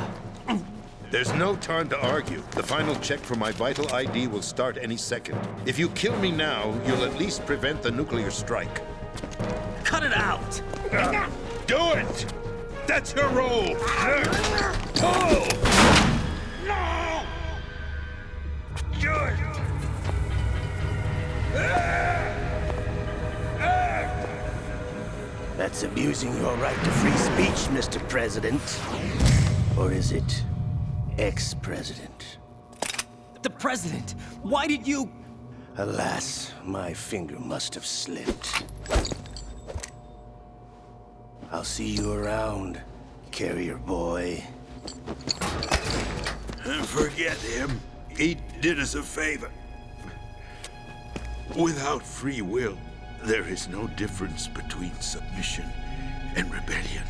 Speaker 9: There's no time to argue. The final check for my vital ID will start any second. If you kill me now, you'll at least prevent the nuclear strike.
Speaker 4: Cut it out!
Speaker 9: Do it! That's your role!
Speaker 4: Oh!
Speaker 9: No! Do it!
Speaker 10: That's abusing your right to free speech, Mr. President. Or is it ex-president?
Speaker 4: The president! Why did you...
Speaker 10: Alas, my finger must have slipped. I'll see you around, carrier boy.
Speaker 9: Forget him. He did us a favor. Without free will, there is no difference between submission and rebellion.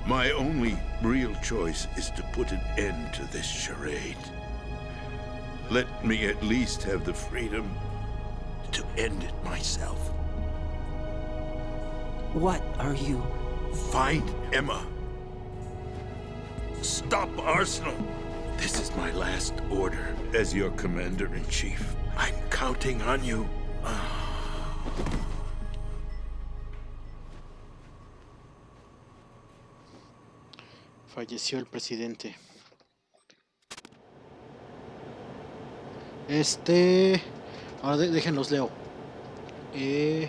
Speaker 9: My only real choice is to put an end to this charade. Let me at least have the freedom to end it myself.
Speaker 4: What are you...
Speaker 9: Find Emma. Stop Arsenal. This is my last order as your commander-in-chief. I'm counting on you.
Speaker 1: Falleció el presidente. Ahora déjenlos leo. Y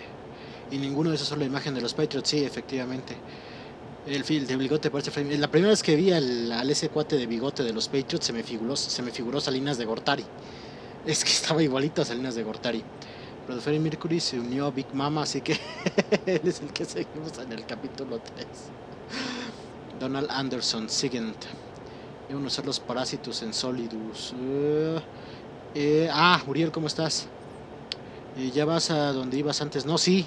Speaker 1: ninguno de esos son la imagen de los Patriots, sí, efectivamente. El de bigote parece frame. La primera vez que vi al ese cuate de bigote de los Patriots se me figuró Salinas de Gortari. Es que estaba igualito a Salinas de Gortari. Pero Freddie Mercury se unió a Big Mama, así que él es el que seguimos en el capítulo 3. Donald Anderson, siguiente. Deben usar los parásitos en Solidus. Uriel, ¿cómo estás? ¿Ya vas a donde ibas antes? No, sí.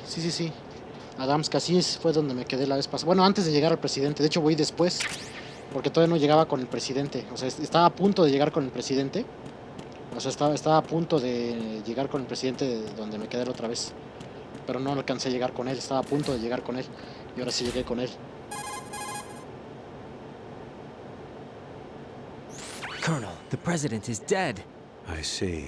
Speaker 1: Adams, casi fue donde me quedé la vez pasada. Bueno, antes de llegar al presidente. De hecho, voy después. Porque todavía no llegaba con el presidente. O sea, estaba a punto de llegar con el presidente. O sea, estaba a punto de llegar con el presidente de donde me quedé la otra vez. Pero no alcancé a llegar con él. Estaba a punto de llegar con él. Y ahora sí llegué con él.
Speaker 4: Colonel, the president is dead.
Speaker 7: I see.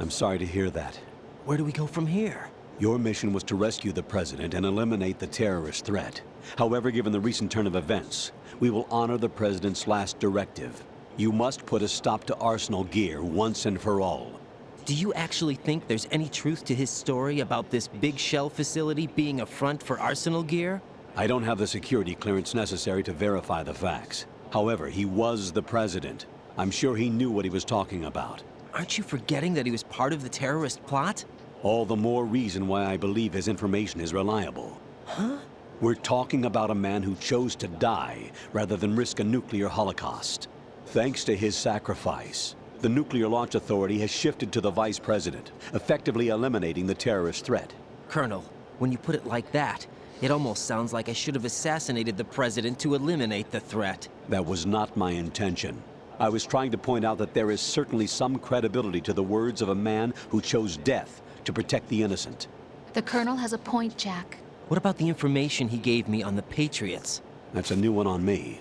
Speaker 7: I'm sorry to hear that.
Speaker 4: Where do we go from here?
Speaker 7: Your mission was to rescue the president and eliminate the terrorist threat. However, given the recent turn of events, we will honor the president's last directive. You must put a stop to Arsenal Gear once and for all.
Speaker 4: Do you actually think there's any truth to his story about this big shell facility being a front for Arsenal Gear?
Speaker 7: I don't have the security clearance necessary to verify the facts. However, he was the president. I'm sure he knew what he was talking about.
Speaker 4: Aren't you forgetting that he was part of the terrorist plot?
Speaker 7: All the more reason why I believe his information is reliable.
Speaker 4: Huh?
Speaker 7: We're talking about a man who chose to die rather than risk a nuclear holocaust. Thanks to his sacrifice, the Nuclear Launch Authority has shifted to the vice president, effectively eliminating the terrorist threat.
Speaker 4: Colonel, when you put it like that, it almost sounds like I should have assassinated the president to eliminate the threat.
Speaker 7: That was not my intention. I was trying to point out that there is certainly some credibility to the words of a man who chose death to protect the innocent.
Speaker 6: The Colonel has a point, Jack.
Speaker 4: What about the information he gave me on the Patriots?
Speaker 7: That's a new one on me.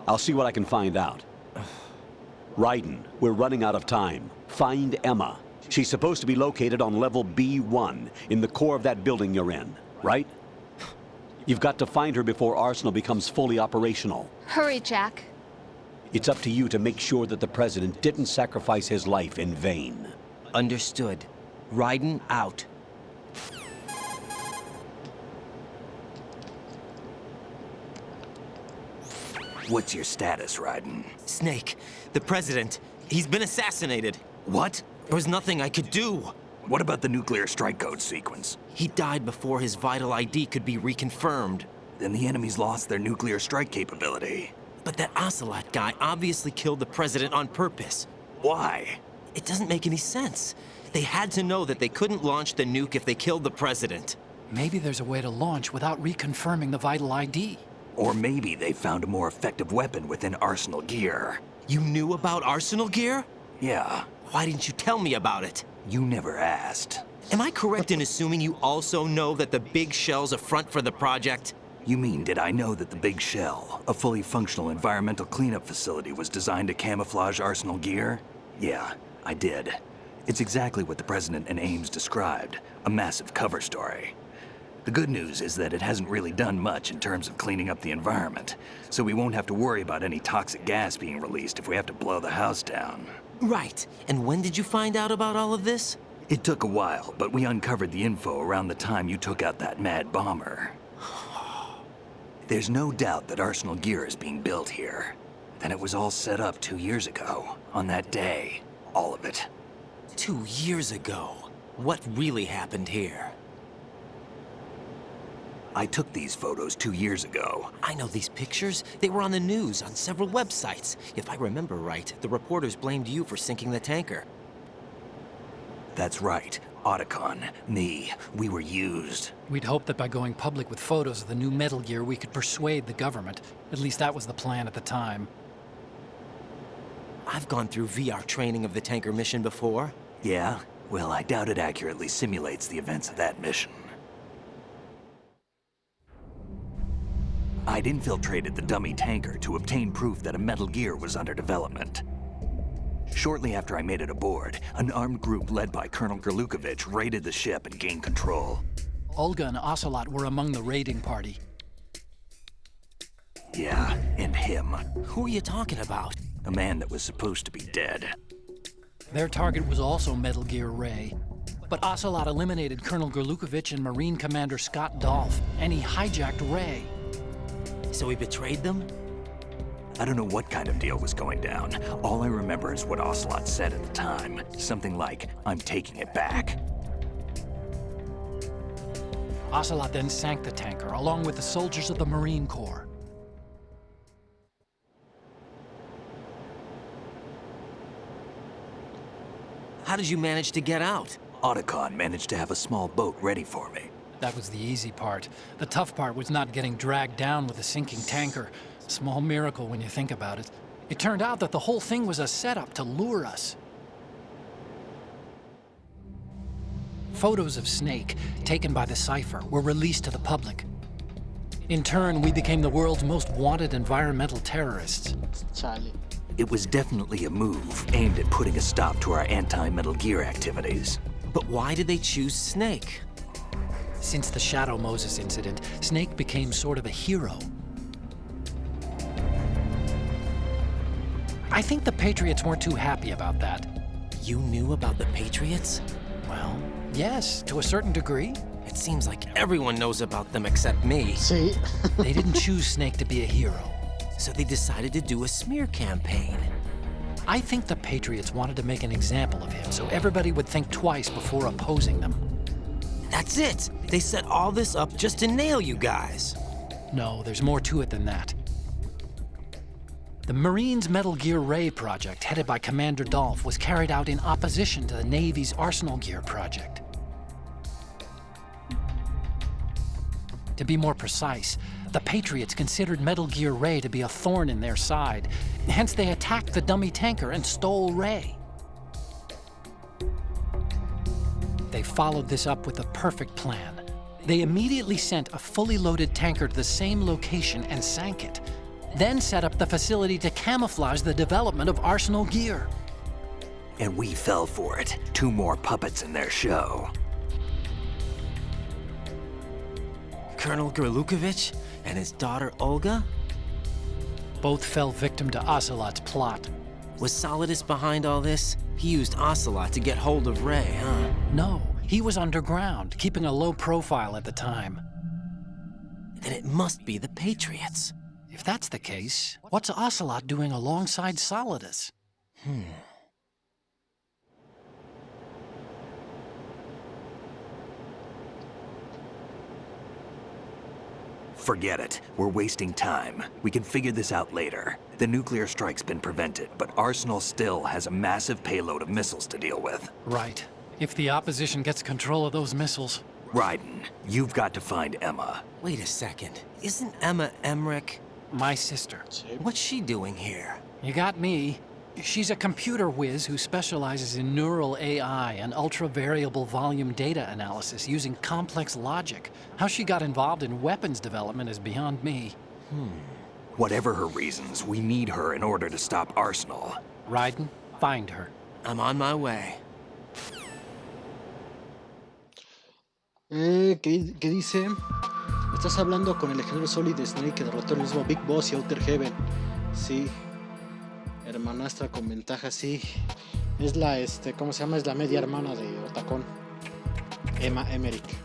Speaker 7: I'll see what I can find out. Raiden, we're running out of time. Find Emma. She's supposed to be located on level B1, in the core of that building you're in, right? You've got to find her before Arsenal becomes fully operational.
Speaker 6: Hurry, Jack.
Speaker 7: It's up to you to make sure that the president didn't sacrifice his life in vain.
Speaker 4: Understood. Raiden out.
Speaker 3: What's your status, Raiden?
Speaker 4: Snake, the president, he's been assassinated.
Speaker 3: What?
Speaker 4: There was nothing I could do.
Speaker 3: What about the nuclear strike code sequence?
Speaker 4: He died before his vital ID could be reconfirmed.
Speaker 3: Then the enemy's lost their nuclear strike capability.
Speaker 4: But that Ocelot guy obviously killed the president on purpose.
Speaker 3: Why?
Speaker 4: It doesn't make any sense. They had to know that they couldn't launch the nuke if they killed the president.
Speaker 5: Maybe there's a way to launch without reconfirming the vital ID.
Speaker 3: Or maybe they found a more effective weapon within Arsenal Gear.
Speaker 4: You knew about Arsenal Gear?
Speaker 3: Yeah.
Speaker 4: Why didn't you tell me about it?
Speaker 3: You never asked.
Speaker 4: Am I correct in assuming you also know that the Big Shell's a front for the project?
Speaker 3: You mean, did I know that the Big Shell, a fully functional environmental cleanup facility, was designed to camouflage Arsenal Gear? Yeah, I did. It's exactly what the President and Ames described, a massive cover story. The good news is that it hasn't really done much in terms of cleaning up the environment, so we won't have to worry about any toxic gas being released if we have to blow the house down.
Speaker 4: Right. And when did you find out about all of this?
Speaker 3: It took a while, but we uncovered the info around the time you took out that mad bomber. There's no doubt that Arsenal Gear is being built here. Then it was all set up 2 years ago, on that day. All of it.
Speaker 4: 2 years ago? What really happened here?
Speaker 3: I took these photos 2 years ago.
Speaker 4: I know these pictures. They were on the news, on several websites. If I remember right, the reporters blamed you for sinking the tanker.
Speaker 3: That's right. Otacon, me, we were used.
Speaker 5: We'd hoped that by going public with photos of the new Metal Gear, we could persuade the government. At least that was the plan at the time.
Speaker 4: I've gone through VR training of the tanker mission before.
Speaker 3: Yeah? Well, I doubt it accurately simulates the events of that mission. I'd infiltrated the dummy tanker to obtain proof that a Metal Gear was under development. Shortly after I made it aboard, an armed group led by Colonel Gerlukovich raided the ship and gained control.
Speaker 5: Olga and Ocelot were among the raiding party.
Speaker 3: Yeah, and him.
Speaker 4: Who are you talking about?
Speaker 3: A man that was supposed to be dead.
Speaker 5: Their target was also Metal Gear Ray. But Ocelot eliminated Colonel Gerlukovich and Marine Commander Scott Dolph, and he hijacked Ray.
Speaker 4: So he betrayed them?
Speaker 3: I don't know what kind of deal was going down. All I remember is what Ocelot said at the time. Something like, "I'm taking it back."
Speaker 5: Ocelot then sank the tanker, along with the soldiers of the Marine Corps.
Speaker 4: How did you manage to get out?
Speaker 3: Otacon managed to have a small boat ready for me.
Speaker 5: That was the easy part. The tough part was not getting dragged down with a sinking tanker. Small miracle when you think about it. It turned out that the whole thing was a setup to lure us. Photos of Snake, taken by the Cypher, were released to the public. In turn, we became the world's most wanted environmental terrorists.
Speaker 1: Chale.
Speaker 3: It was definitely a move aimed at putting a stop to our anti-Metal Gear activities.
Speaker 4: But why did they choose Snake?
Speaker 5: Since the Shadow Moses incident, Snake became sort of a hero. I think the Patriots weren't too happy about that.
Speaker 4: You knew about the Patriots?
Speaker 5: Well, yes, to a certain degree.
Speaker 4: It seems like everyone knows about them except me.
Speaker 1: Sí.
Speaker 5: They didn't choose Snake to be a hero.
Speaker 4: So they decided to do a smear campaign.
Speaker 5: I think the Patriots wanted to make an example of him so everybody would think twice before opposing them.
Speaker 4: That's it! They set all this up just to nail you guys.
Speaker 5: No, there's more to it than that. The Marines' Metal Gear Ray project, headed by Commander Dolph, was carried out in opposition to the Navy's Arsenal Gear project. To be more precise, the Patriots considered Metal Gear Ray to be a thorn in their side. Hence, they attacked the dummy tanker and stole Ray. They followed this up with a perfect plan. They immediately sent a fully loaded tanker to the same location and sank it, then set up the facility to camouflage the development of Arsenal Gear.
Speaker 3: And we fell for it. 2 more puppets in their show.
Speaker 4: Colonel Gerlukovich and his daughter Olga?
Speaker 5: Both fell victim to Ocelot's plot.
Speaker 4: Was Solidus behind all this? He used Ocelot to get hold of Ray, huh?
Speaker 5: No, he was underground, keeping a low profile at the time.
Speaker 4: Then it must be the Patriots.
Speaker 5: If that's the case, what's Ocelot doing alongside Solidus?
Speaker 3: Forget it. We're wasting time. We can figure this out later. The nuclear strike's been prevented, but Arsenal still has a massive payload of missiles to deal with.
Speaker 5: Right. If the opposition gets control of those missiles.
Speaker 3: Raiden, you've got to find Emma.
Speaker 4: Wait a second. Isn't Emma Emmerich?
Speaker 5: My sister.
Speaker 4: What's she doing here?
Speaker 5: You got me. She's a computer whiz who specializes in neural AI and ultra-variable volume data analysis using complex logic. How she got involved in weapons development is beyond me.
Speaker 3: Whatever her reasons, we need her in order to stop Arsenal.
Speaker 5: Raiden, find her.
Speaker 4: I'm on my way.
Speaker 1: ¿Qué dice? Estás hablando con el ingeniero Solid Snake que derrotó el mismo Big Boss y Outer Heaven. Sí. Hermanastra con ventaja, sí. Es la, ¿cómo se llama? Es la media hermana de Otacon. Emma Emmerich.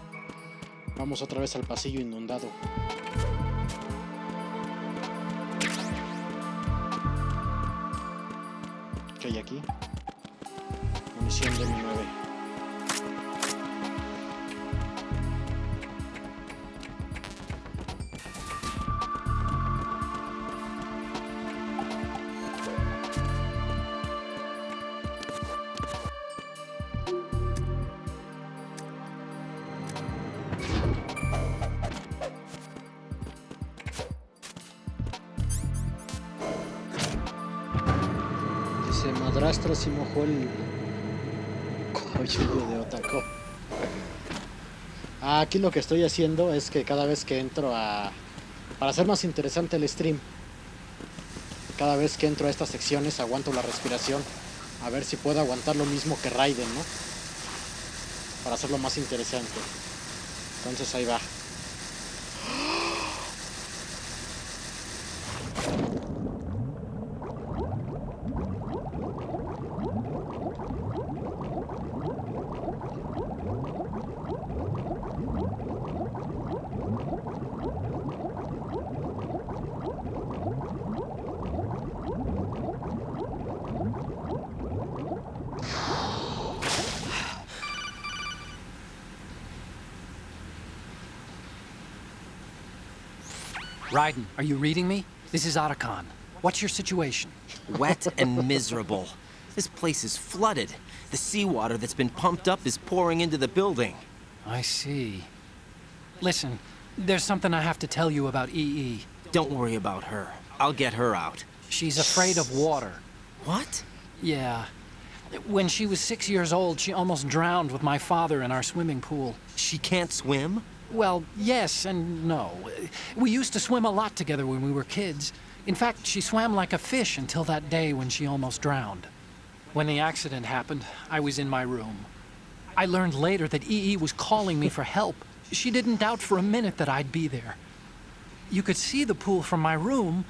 Speaker 1: Vamos otra vez al pasillo inundado. ¿Qué hay aquí? Munición de M9. padrastro sí mojó el cuello de Otako. Aquí lo que estoy haciendo es que cada vez que entro a... Para hacer más interesante el stream, cada vez que entro a estas secciones aguanto la respiración. A ver si puedo aguantar lo mismo que Raiden, ¿no? Para hacerlo más interesante. Entonces ahí va.
Speaker 5: Raiden, are you reading me? This is Otacon. What's your situation?
Speaker 4: Wet and miserable. This place is flooded. The seawater that's been pumped up is pouring into the building.
Speaker 5: I see. Listen, there's something I have to tell you about EE.
Speaker 4: Don't worry about her. I'll get her out.
Speaker 5: She's afraid of water.
Speaker 4: What?
Speaker 5: Yeah. When she was 6 years old, she almost drowned with my father in our swimming pool.
Speaker 4: She can't swim?
Speaker 5: Well, yes and no. We used to swim a lot together when we were kids. In fact, she swam like a fish until that day when she almost drowned. When the accident happened, I was in my room. I learned later that EE was calling me for help. She didn't doubt for a minute that I'd be there. You could see the pool from my room,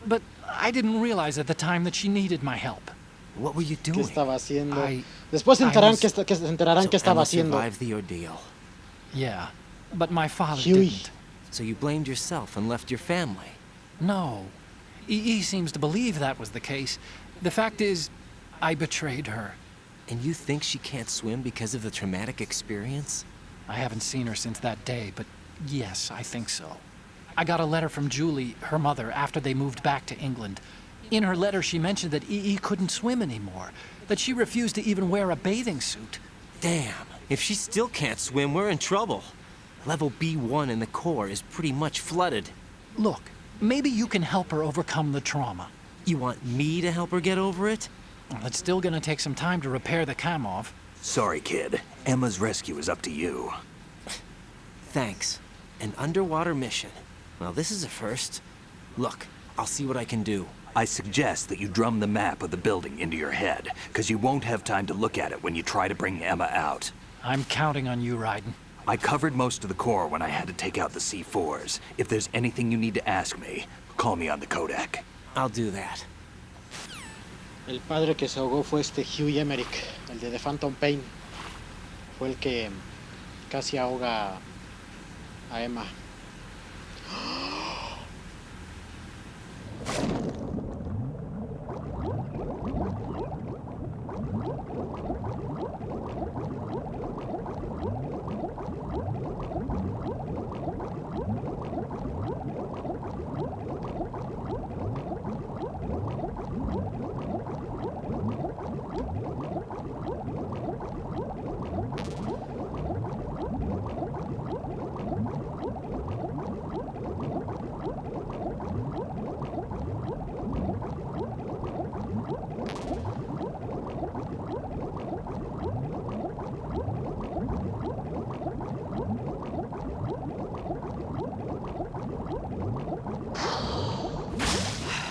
Speaker 5: but I didn't realize at the time that she needed my help.
Speaker 4: What were you
Speaker 1: ¿Qué
Speaker 4: doing?
Speaker 1: estaba haciendo?
Speaker 5: I-
Speaker 1: Después se
Speaker 5: I
Speaker 1: enterarán,
Speaker 5: was-
Speaker 1: se enterarán qué estaba
Speaker 4: Emma
Speaker 1: haciendo.
Speaker 4: survived the ordeal.
Speaker 5: Yeah, but my father
Speaker 1: Huey.
Speaker 5: didn't.
Speaker 4: So you blamed yourself and left your family.
Speaker 5: No. EE seems to believe that was the case. The fact is, I betrayed her.
Speaker 4: And you think she can't swim because of the traumatic experience?
Speaker 5: I haven't seen her since that day, but yes, I think so. I got a letter from Julie, her mother, after they moved back to England. In her letter, she mentioned that EE couldn't swim anymore, that she refused to even wear a bathing suit.
Speaker 4: Damn, if she still can't swim, we're in trouble. Level B1 in the core is pretty much flooded.
Speaker 5: Look, maybe you can help her overcome the trauma.
Speaker 4: You want me to help her get over it?
Speaker 5: Well, it's still gonna take some time to repair the Kamov.
Speaker 3: Sorry, kid. Emma's rescue is up to you.
Speaker 4: Thanks. An underwater mission. Well, this is a first. Look, I'll see what I can do.
Speaker 3: I suggest that you drum the map of the building into your head, because you won't have time to look at it when you try to bring Emma out.
Speaker 5: I'm counting on you, Raiden.
Speaker 3: I covered most of the core when I had to take out the C4s. If there's anything you need to ask me, call me on the codec.
Speaker 4: I'll do that.
Speaker 1: El padre que se ahogó fue Huey Emmerich, el de The Phantom Pain. Fue el que casi ahoga a Emma.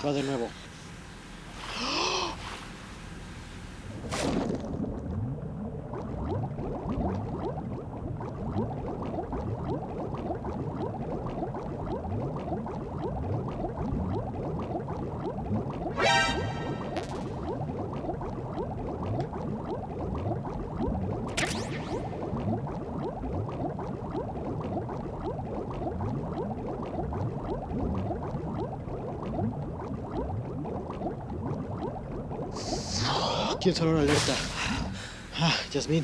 Speaker 1: Va de nuevo. ¿Quién sonó una alerta? Ah, Yasmín.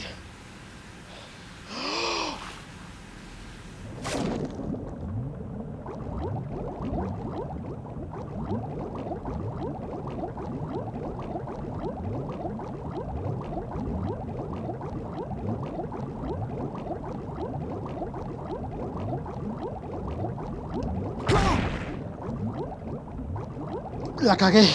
Speaker 1: La cagué.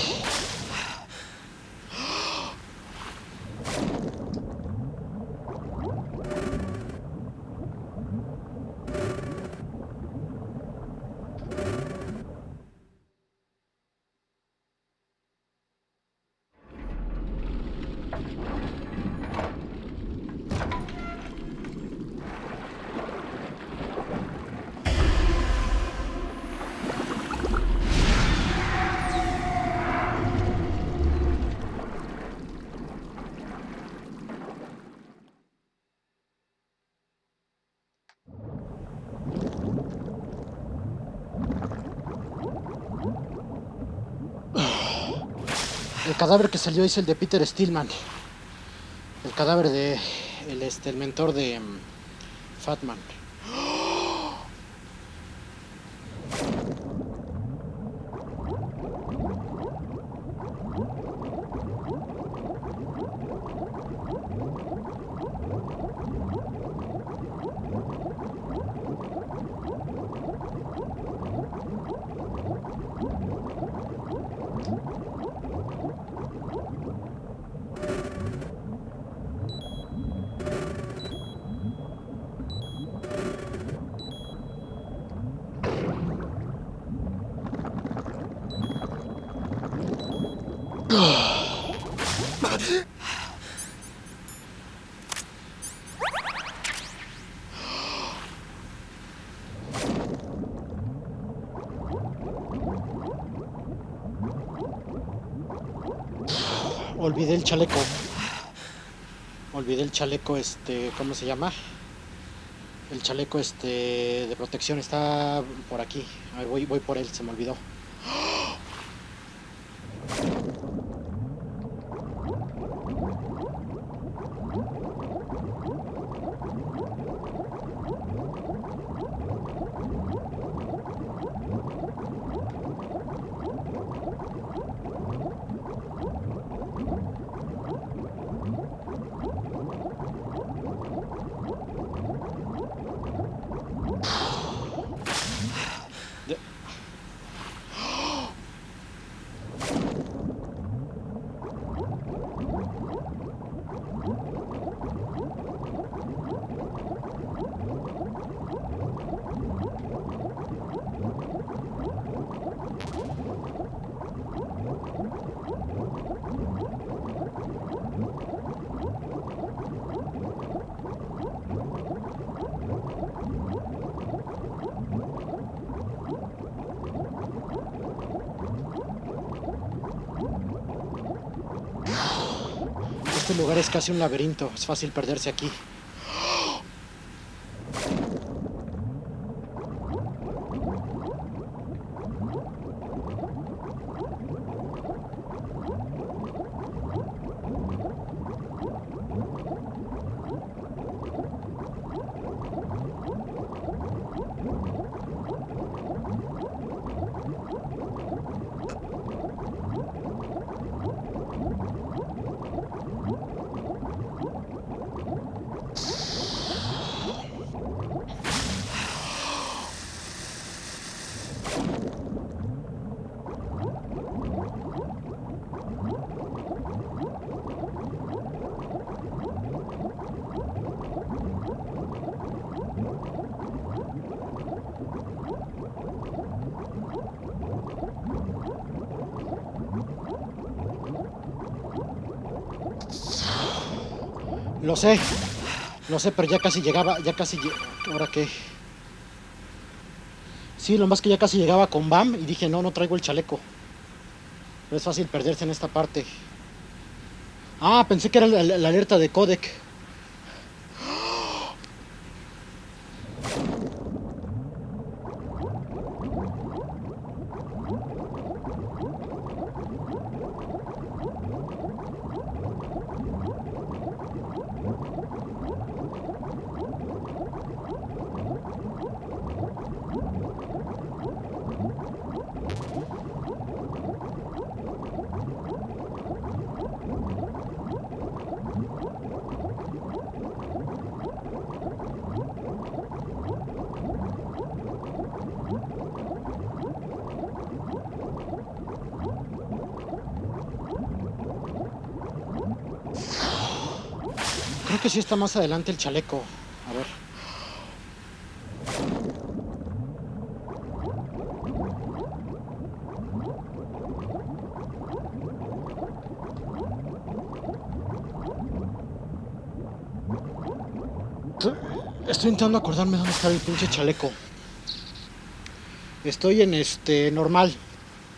Speaker 1: El cadáver que salió es el de Peter Stillman. El cadáver de el mentor de Fatman. Olvidé el chaleco. Olvidé el chaleco, ¿cómo se llama? El chaleco, de protección está por aquí. A ver, voy por él, se me olvidó. Este lugar es casi un laberinto, es fácil perderse aquí. Lo sé, pero ya casi llegaba, ¿ahora qué? Sí, lo más que ya casi llegaba con Bam y dije, no traigo el chaleco. Pero es fácil perderse en esta parte. Ah, pensé que era la alerta de codec. Creo que sí está más adelante el chaleco. A ver. Estoy intentando acordarme dónde está el pinche chaleco. Estoy en normal.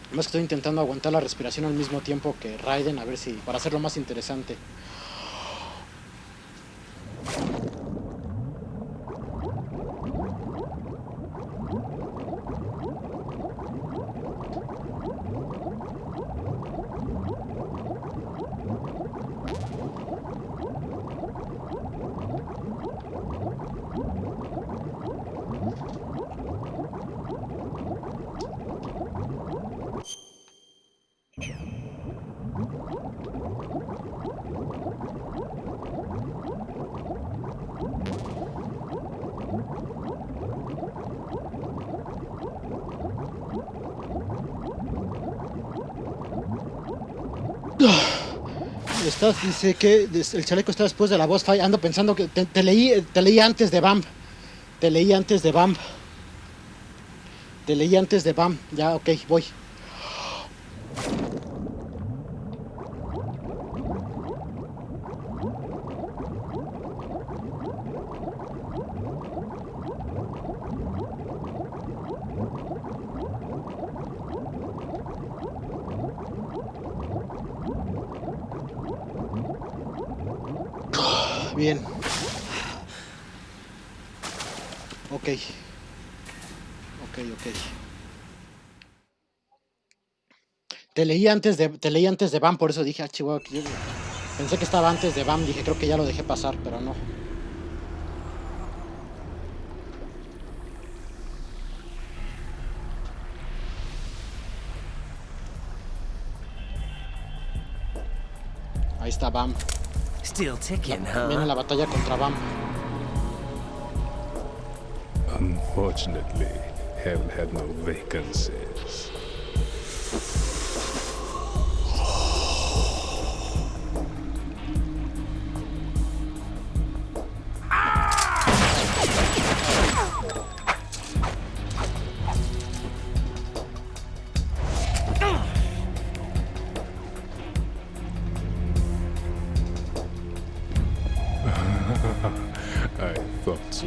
Speaker 1: Además que estoy intentando aguantar la respiración al mismo tiempo que Raiden, a ver si, para hacerlo más interesante. Dice que el chaleco está después de la boss fight. Ando pensando que te leí antes de Bam. Te leí antes de Bam. Ya, ok, voy. Bien. Ok. Te leí antes de Bam, por eso dije, chihuahua, pensé que estaba antes de Bam, dije, creo que ya lo dejé pasar, pero no. Ahí está Bam.
Speaker 4: Still ticking,
Speaker 1: Viene la batalla contra Bam.
Speaker 11: Unfortunately, hell had no vacancies. I thought so.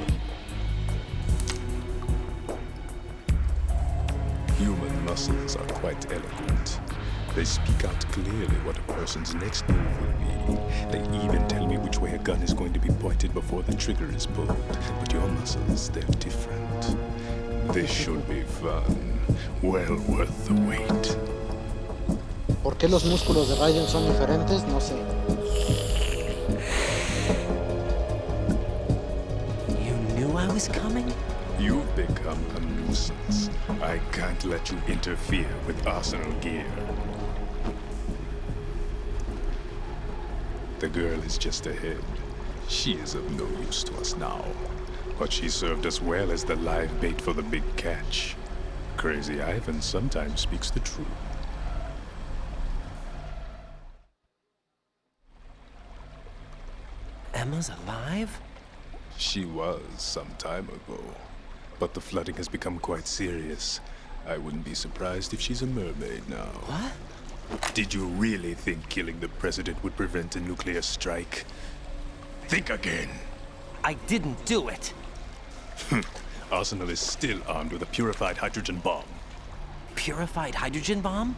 Speaker 11: Human muscles are quite eloquent. They speak out clearly what a person's next move will be. They even tell me which way a gun is going to be pointed before the trigger is pulled. But your muscles, they're different. This should be fun. Well worth the wait.
Speaker 1: ¿Por qué los músculos de Raiden son diferentes? No sé.
Speaker 4: You knew I was coming?
Speaker 11: You've become a nuisance. I can't let you interfere with Arsenal gear. The girl is just ahead. She is of no use to us now. But she served us well as the live bait for the big catch. Crazy Ivan sometimes speaks the truth.
Speaker 4: Emma's alive?
Speaker 11: She was some time ago. But the flooding has become quite serious. I wouldn't be surprised if she's a mermaid now.
Speaker 4: What?
Speaker 11: Did you really think killing the president would prevent a nuclear strike? Think again.
Speaker 4: I didn't do it.
Speaker 11: Arsenal is still armed with a purified hydrogen bomb.
Speaker 4: Purified hydrogen bomb?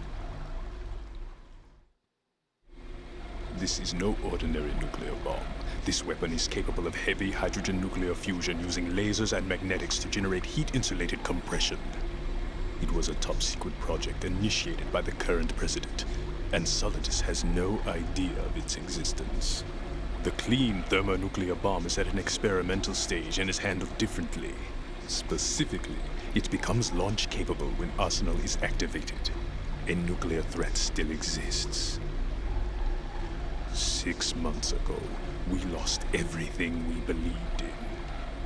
Speaker 11: This is no ordinary nuclear bomb. This weapon is capable of heavy hydrogen nuclear fusion using lasers and magnetics to generate heat-insulated compression. It was a top-secret project initiated by the current president, and Solidus has no idea of its existence. The clean thermonuclear bomb is at an experimental stage and is handled differently. Specifically, it becomes launch-capable when Arsenal is activated. A nuclear threat still exists. 6 months ago, we lost everything we believed in.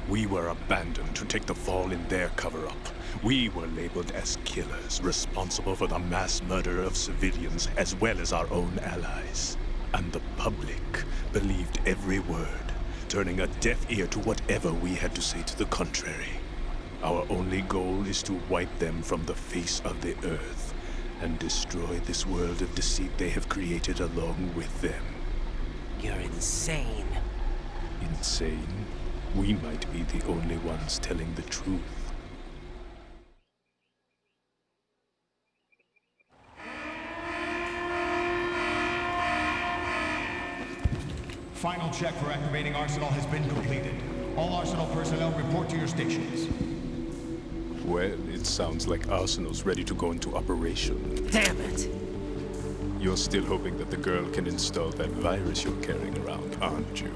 Speaker 11: We were abandoned to take the fall in their cover-up. We were labeled as killers, responsible for the mass murder of civilians as well as our own allies. And the public believed every word, turning a deaf ear to whatever we had to say to the contrary. Our only goal is to wipe them from the face of the earth and destroy this world of deceit they have created along with them.
Speaker 4: You're insane.
Speaker 11: Insane? We might be the only ones telling the truth.
Speaker 12: Final check for activating Arsenal has been completed. All Arsenal personnel report to your stations.
Speaker 11: Well, it sounds like Arsenal's ready to go into operation.
Speaker 4: Damn it!
Speaker 11: You're still hoping that the girl can install that virus you're carrying around, aren't you?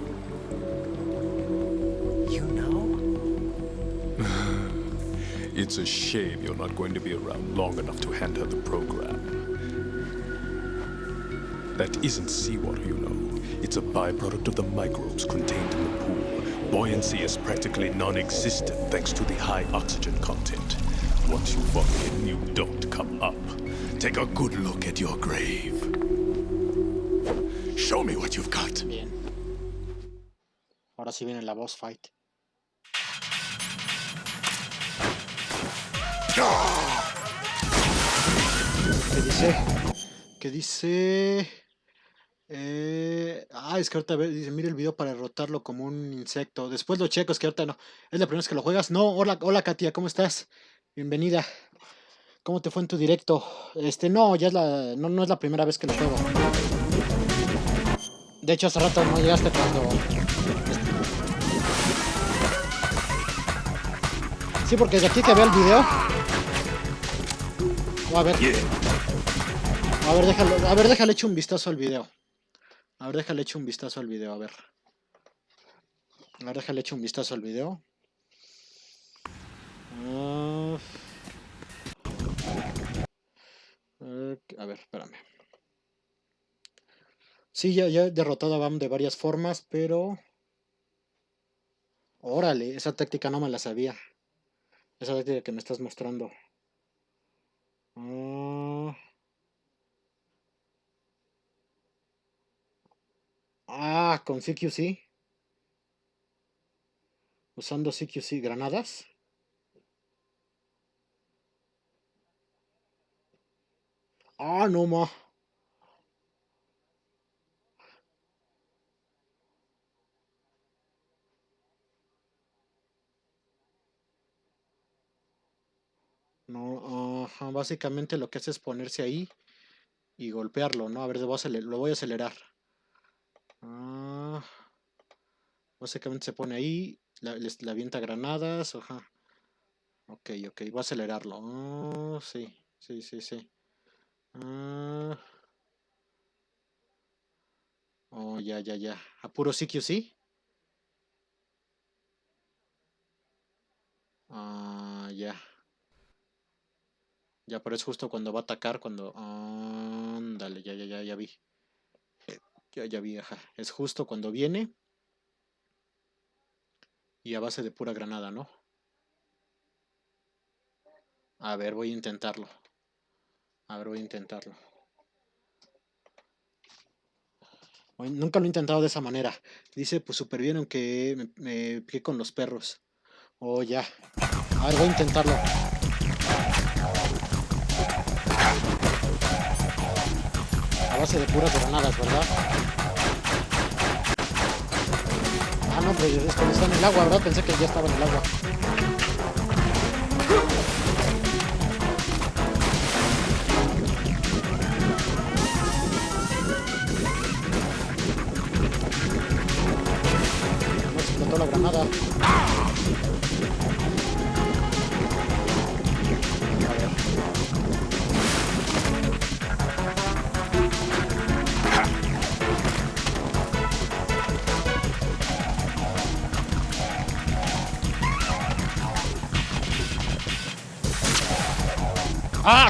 Speaker 4: You know?
Speaker 11: It's a shame you're not going to be around long enough to hand her the program. That isn't seawater, you know. It's a byproduct of the microbes contained in the pool. Buoyancy is practically non-existent thanks to the high oxygen content. Once you fall in, you don't come up. Take a good look at your grave. Show me what you've got.
Speaker 1: Bien. Ahora sí viene la boss fight. ¿Qué dice? ¿Qué dice? Es que ahorita dice, mira el video para derrotarlo como un insecto. Después lo checo, es que ahorita no. ¿Es la primera vez que lo juegas? No, hola Katia, ¿cómo estás? Bienvenida. ¿Cómo te fue en tu directo? No, ya es no es la primera vez que lo juego. De hecho, hace rato no llegaste cuando... Sí, porque de aquí que veo el video... A ver, déjale echo un vistazo al video. A ver, déjale echo un vistazo al video, a ver. Déjale echo un vistazo al video. A ver, espérame. Sí, ya he derrotado a Bam de varias formas, pero... Órale, esa táctica no me la sabía. Esa táctica que me estás mostrando. Con CQC. Usando CQC granadas. No ma. No, básicamente lo que hace es ponerse ahí y golpearlo, ¿no? A ver, lo voy a acelerar. Básicamente se pone ahí, le avienta granadas, ajá. Ok, voy a acelerarlo. Sí. Ya. ¿A puro CQC? Ya. Ya, pero es justo cuando va a atacar, cuando... Ándale, ya vi. Ya vi, ajá. Es justo cuando viene. Y a base de pura granada, ¿no? A ver, voy a intentarlo. Nunca lo he intentado de esa manera. Dice, pues súper bien, aunque me piqué con los perros. Ya. A ver, voy a intentarlo. A base de puras granadas, ¿verdad? No, pero es cuando está en el agua, ¿verdad? Pensé que ya estaba en el agua. No explotó la granada.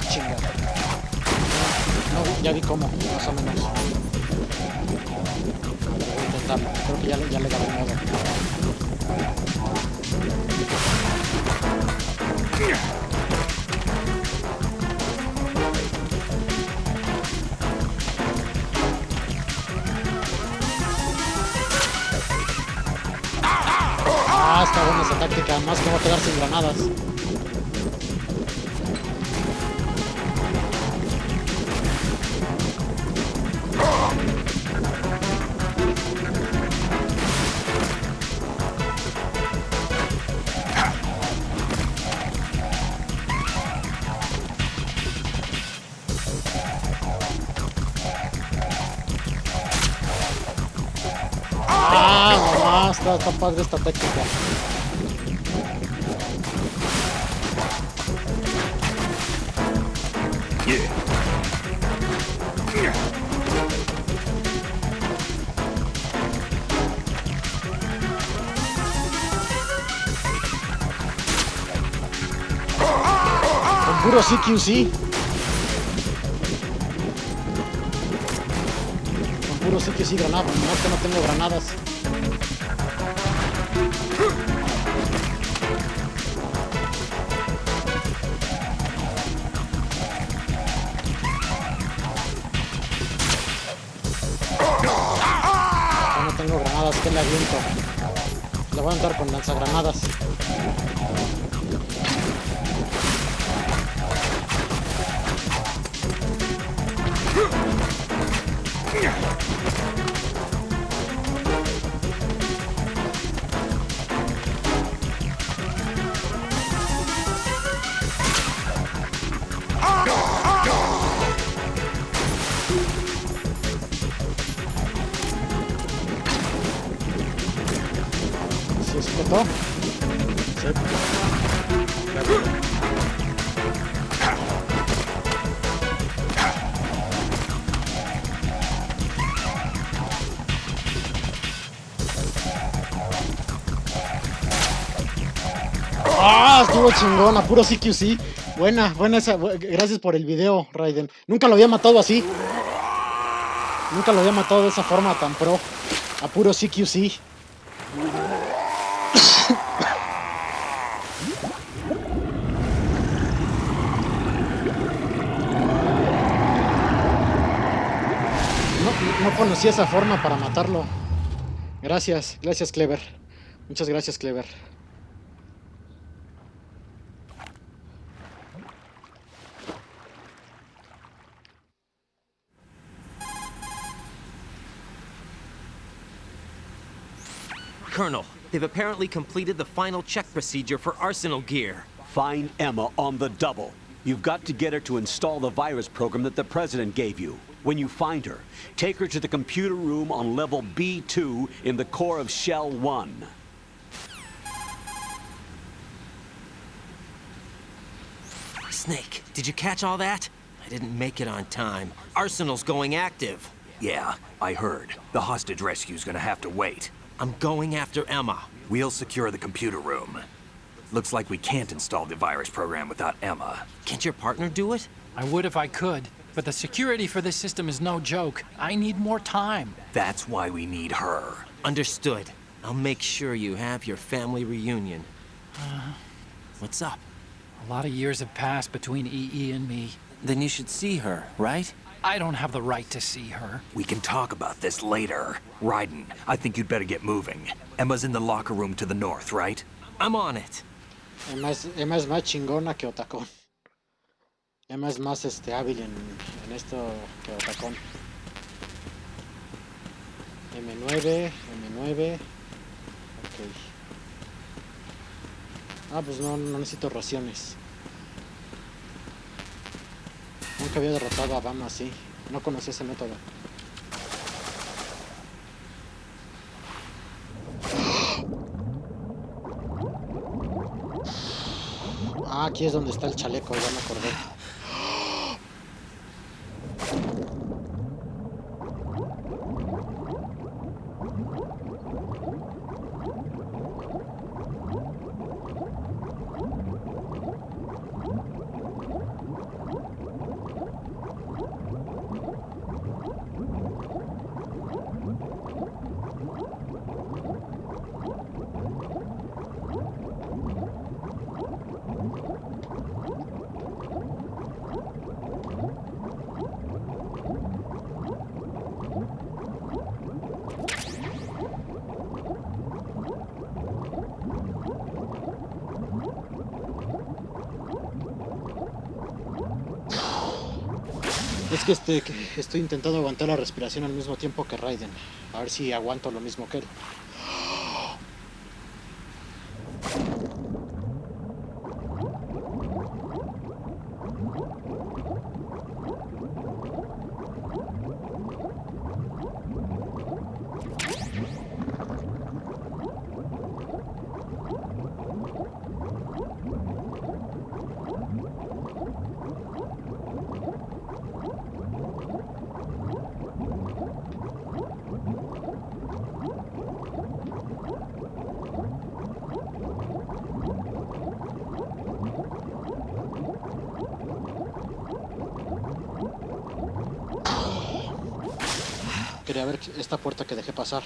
Speaker 1: Chinga. No, ya vi cómo, más o menos. A ver, voy a intentarlo. Creo que ya le agarré el modo. Está buena esa táctica, más que va a quedar sin granadas. Está padre esta técnica. Con puro CQC. Con puro CQC granada. No es que no tengo granadas. ¿Qué le aviento? Le voy a andar con lanzagranadas. ¿Se explotó? Sí. ¡Ah! Estuvo chingona, puro CQC. Buena esa. Gracias por el video, Raiden. Nunca lo había matado así. Nunca lo había matado de esa forma tan pro. A puro CQC. No conocía esa forma para matarlo. Gracias, Clever. Muchas gracias, Clever.
Speaker 4: Colonel, they've apparently completed the final check procedure for arsenal gear.
Speaker 7: Find Emma on the double. You've got to get her to install the virus program that the President gave you. When you find her, take her to the computer room on level B2 in the core of Shell 1.
Speaker 4: Snake, did you catch all that? I didn't make it on time. Arsenal's going active.
Speaker 3: Yeah, I heard. The hostage rescue's gonna have to wait.
Speaker 4: I'm going after Emma.
Speaker 3: We'll secure the computer room. Looks like we can't install the virus program without Emma.
Speaker 4: Can't your partner do it?
Speaker 5: I would if I could, but the security for this system is no joke. I need more time.
Speaker 3: That's why we need her.
Speaker 4: Understood. I'll make sure you have your family reunion. What's up?
Speaker 5: A lot of years have passed between EE and me.
Speaker 4: Then you should see her, right?
Speaker 5: I don't have the right to see her.
Speaker 3: We can talk about this later. Raiden, I think you'd better get moving. Emma's in the locker room to the north, right?
Speaker 4: I'm on it.
Speaker 1: Emma es más chingona que Otacón. Emma es más hábil en esto que Otacón. M9. Ok. Ah, pues no necesito raciones. Nunca había derrotado a Bama así. No conocía ese método. Ah, aquí es donde está el chaleco, ya me acordé. Es que estoy intentando aguantar la respiración al mismo tiempo que Raiden. A ver si aguanto lo mismo que él. Quería ver esta puerta que dejé pasar.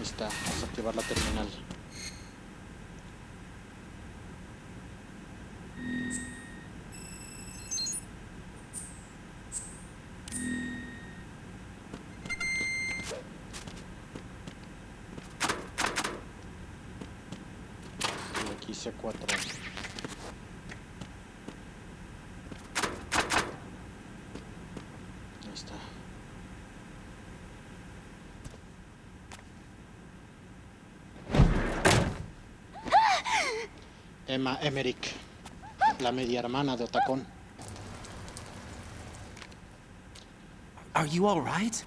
Speaker 1: Ahí está, vamos a activar la terminal. Y aquí C4. Ahí está. Emma Emmerich, la media hermana de Otacón.
Speaker 4: Are you all right?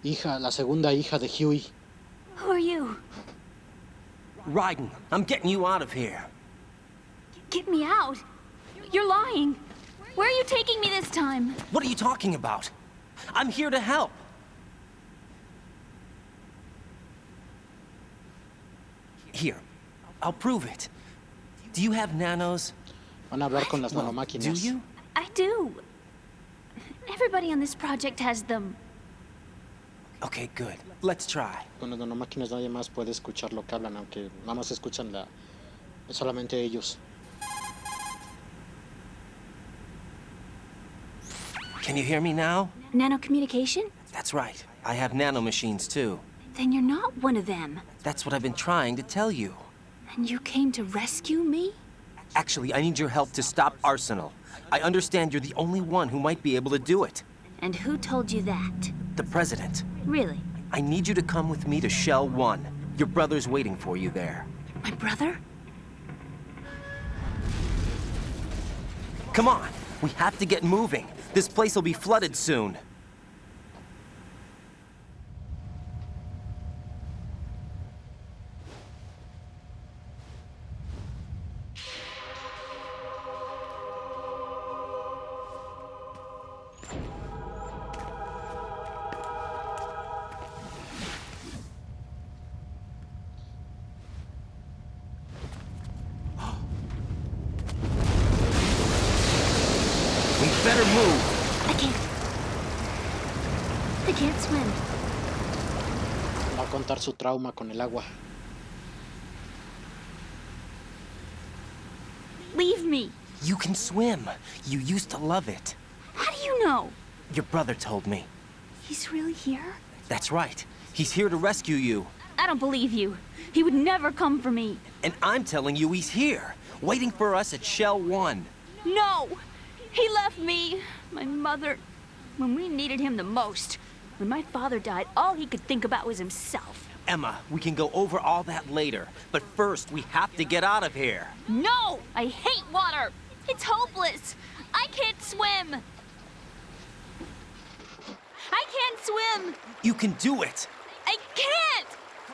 Speaker 1: Hija, la segunda hija de Huey.
Speaker 13: Who are you?
Speaker 4: Raiden, I'm getting you out of here.
Speaker 13: Get me out. You're lying. Where are you taking me this time?
Speaker 4: What are you talking about? I'm here to help. Here, I'll prove it. Do you have nanos?
Speaker 1: Van a hablar con las
Speaker 4: Well,
Speaker 1: nanomáquinas.
Speaker 4: do you?
Speaker 13: I do. Everybody on this project has them.
Speaker 4: Okay, good. Let's try.
Speaker 1: Con las nanomáquinas nadie más puede escuchar lo que hablan, aunque nada más escuchan solamente ellos.
Speaker 4: Can you hear me now?
Speaker 13: Nanocommunication?
Speaker 4: That's right. I have nanomachines too.
Speaker 13: Then you're not one of them.
Speaker 4: That's what I've been trying to tell you.
Speaker 13: And you came to rescue me?
Speaker 4: Actually, I need your help to stop Arsenal. I understand you're the only one who might be able to do it.
Speaker 13: And who told you that?
Speaker 4: The President.
Speaker 13: Really?
Speaker 4: I need you to come with me to Shell 1. Your brother's waiting for you there.
Speaker 13: My brother?
Speaker 4: Come on! We have to get moving. This place will be flooded soon. We better move.
Speaker 13: I can't swim.
Speaker 1: Va a contar su trauma con el agua.
Speaker 13: Leave me.
Speaker 4: You can swim. You used to love it.
Speaker 13: How do you know?
Speaker 4: Your brother told me.
Speaker 13: He's really here?
Speaker 4: That's right. He's here to rescue you.
Speaker 13: I don't believe you. He would never come for me.
Speaker 4: And I'm telling you he's here, waiting for us at Shell 1.
Speaker 13: No! He left me, my mother, when we needed him the most. When my father died, all he could think about was himself.
Speaker 4: Emma, we can go over all that later, but first we have to get out of here.
Speaker 13: No! I hate water! It's hopeless! I can't swim! I can't swim!
Speaker 4: You can do it.
Speaker 13: I can't!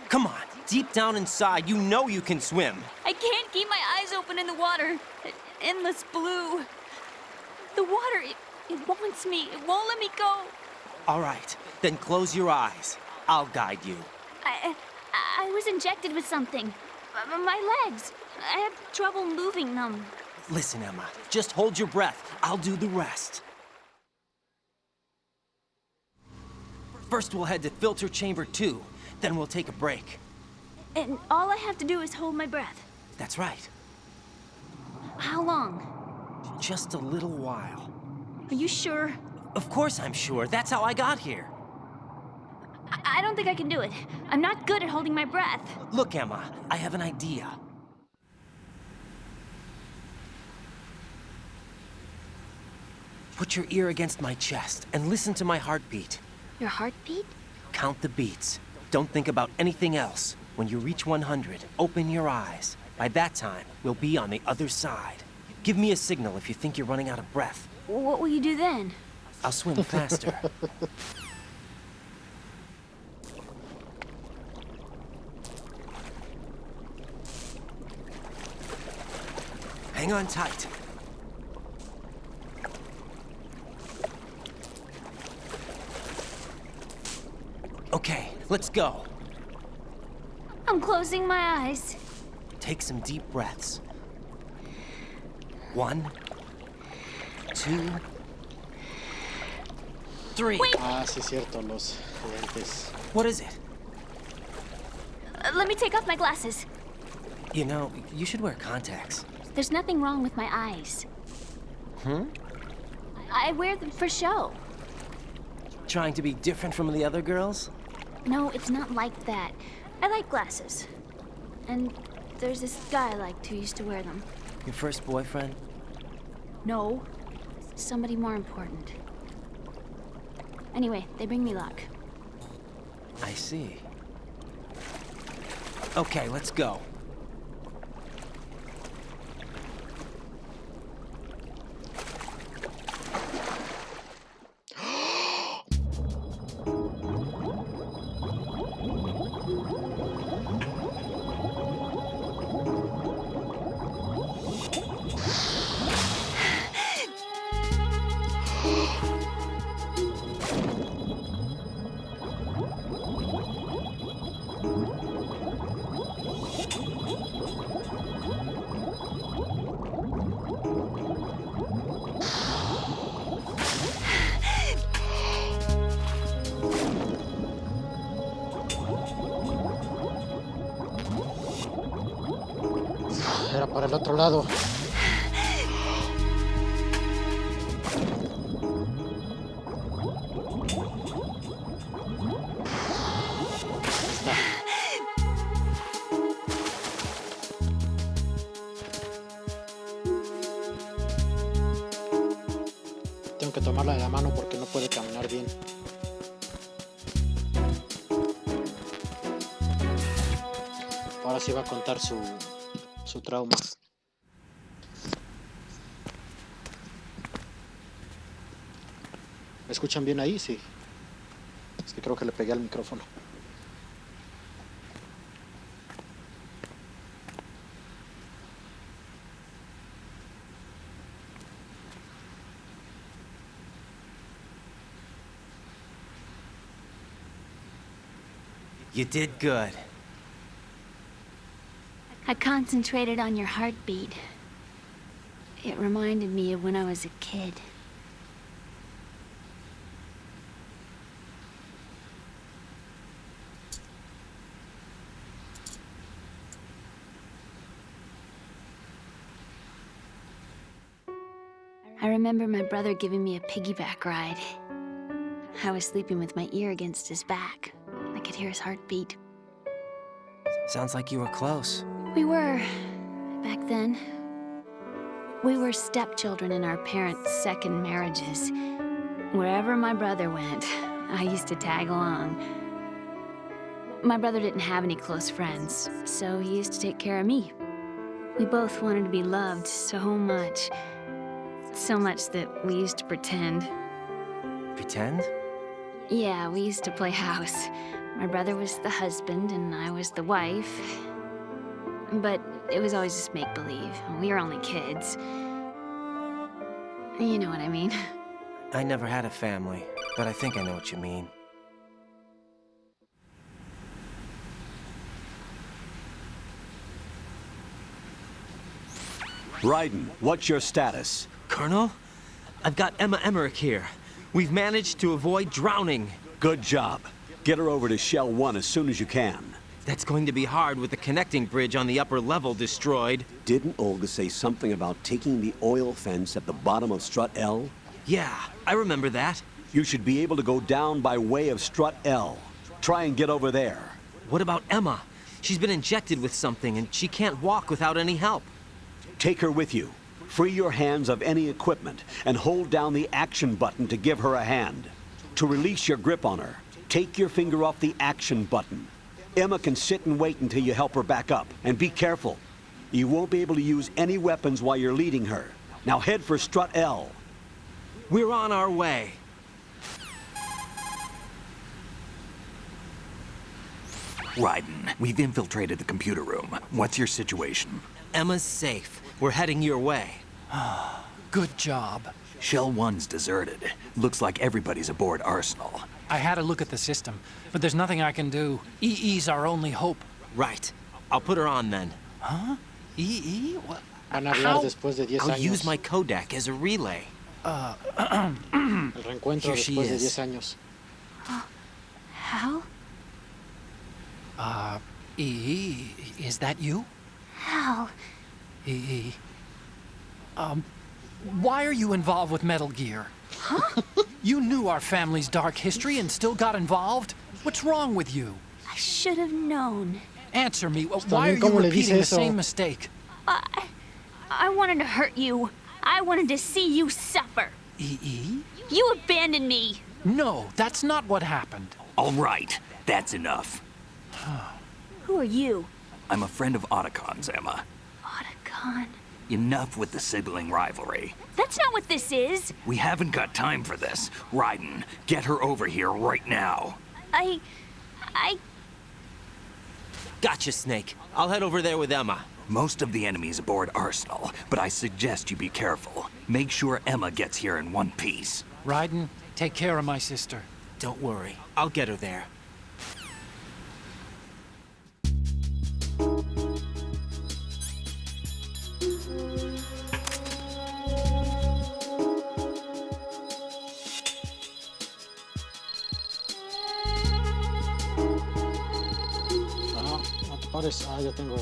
Speaker 4: Come on, deep down inside, you know you can swim.
Speaker 13: I can't keep my eyes open in the water. Endless blue. The water, it wants me. It won't let me go.
Speaker 4: All right, then close your eyes. I'll guide you.
Speaker 13: I was injected with something. My legs. I have trouble moving them.
Speaker 4: Listen, Emma, just hold your breath. I'll do the rest. First, we'll head to filter chamber 2. Then we'll take a break.
Speaker 13: And all I have to do is hold my breath.
Speaker 4: That's right.
Speaker 13: How long?
Speaker 4: Just a little while.
Speaker 13: Are you sure?
Speaker 4: Of course I'm sure. That's how I got here.
Speaker 13: I don't think I can do it. I'm not good at holding my breath.
Speaker 4: Look, Emma, I have an idea. Put your ear against my chest and listen to my heartbeat.
Speaker 13: Your heartbeat?
Speaker 4: Count the beats. Don't think about anything else. When you reach 100, open your eyes. By that time, we'll be on the other side. Give me a signal if you think you're running out of breath.
Speaker 13: What will you do then?
Speaker 4: I'll swim faster. Hang on tight. Okay, let's go.
Speaker 13: I'm closing my eyes.
Speaker 4: Take some deep breaths. 1, 2, 3.
Speaker 1: Ah, sí, cierto, los Lentes.
Speaker 4: What is it?
Speaker 13: Let me take off my glasses.
Speaker 4: You know, you should wear contacts.
Speaker 13: There's nothing wrong with my eyes. I wear them for show.
Speaker 4: Trying to be different from the other girls?
Speaker 13: No, it's not like that. I like glasses. And there's this guy I liked who used to wear them.
Speaker 4: Your first boyfriend?
Speaker 13: No. Somebody more important. Anyway, they bring me luck.
Speaker 4: I see. Okay, let's go.
Speaker 1: Era para el otro lado. Tengo que tomarla de la mano porque no puede caminar bien. Ahora sí va a contar su trauma. ¿Me escuchan bien ahí? Sí. Es que creo que le pegué al micrófono.
Speaker 4: You did good.
Speaker 13: I concentrated on your heartbeat. It reminded me of when I was a kid. I remember my brother giving me a piggyback ride. I was sleeping with my ear against his back. I could hear his heartbeat.
Speaker 4: Sounds like you were close.
Speaker 13: We were, back then. We were stepchildren in our parents' second marriages. Wherever my brother went, I used to tag along. My brother didn't have any close friends, so he used to take care of me. We both wanted to be loved so much. So much that we used to pretend.
Speaker 4: Pretend?
Speaker 13: Yeah, we used to play house. My brother was the husband and I was the wife. But it was always just make-believe. We were only kids. You know what I mean.
Speaker 4: I never had a family, but I think I know what you mean.
Speaker 7: Raiden, what's your status?
Speaker 4: Colonel, I've got Emma Emmerich here. We've managed to avoid drowning.
Speaker 7: Good job. Get her over to Shell 1 as soon as you can.
Speaker 4: That's going to be hard with the connecting bridge on the upper level destroyed.
Speaker 7: Didn't Olga say something about taking the oil fence at the bottom of Strut L?
Speaker 4: Yeah, I remember that.
Speaker 7: You should be able to go down by way of Strut L. Try and get over there.
Speaker 4: What about Emma? She's been injected with something and she can't walk without any help.
Speaker 7: Take her with you. Free your hands of any equipment and hold down the action button to give her a hand. To release your grip on her, take your finger off the action button. Emma can sit and wait until you help her back up. And be careful. You won't be able to use any weapons while you're leading her. Now head for Strut L.
Speaker 4: We're on our way.
Speaker 3: Raiden, we've infiltrated the computer room. What's your situation?
Speaker 4: Emma's safe. We're heading your way.
Speaker 5: Good job.
Speaker 3: Shell 1's deserted. Looks like everybody's aboard Arsenal.
Speaker 5: I had a look at the system, but there's nothing I can do. EE's our only hope.
Speaker 4: Right. I'll put her on then.
Speaker 5: Huh? EE? What?
Speaker 1: Van a hablar después de 10
Speaker 4: I'll
Speaker 1: años.
Speaker 4: use my Kodak as a relay.
Speaker 1: El reencuentro
Speaker 4: Here she
Speaker 1: después de
Speaker 4: is.
Speaker 1: 10 años.
Speaker 13: Hal?
Speaker 5: Is that you?
Speaker 13: Hal.
Speaker 5: Why are you involved with Metal Gear?
Speaker 13: Huh?
Speaker 5: You knew our family's dark history and still got involved? What's wrong with you?
Speaker 13: I should have known.
Speaker 5: Answer me. Why are you repeating the same mistake?
Speaker 13: I wanted to hurt you. I wanted to see you suffer. You abandoned me.
Speaker 5: No, that's not what happened.
Speaker 3: All right, that's enough.
Speaker 13: Who are you?
Speaker 3: I'm a friend of Otacon's, Emma.
Speaker 13: Otacon?
Speaker 3: Enough with the sibling rivalry.
Speaker 13: That's not what this is.
Speaker 3: We haven't got time for this. Raiden, get her over here right now.
Speaker 13: I...
Speaker 4: Gotcha, Snake. I'll head over there with Emma.
Speaker 3: Most of the enemy's aboard Arsenal, but I suggest you be careful. Make sure Emma gets here in one piece.
Speaker 5: Raiden, take care of my sister.
Speaker 4: Don't worry. I'll get her there.
Speaker 1: ¿No te pares? Ya tengo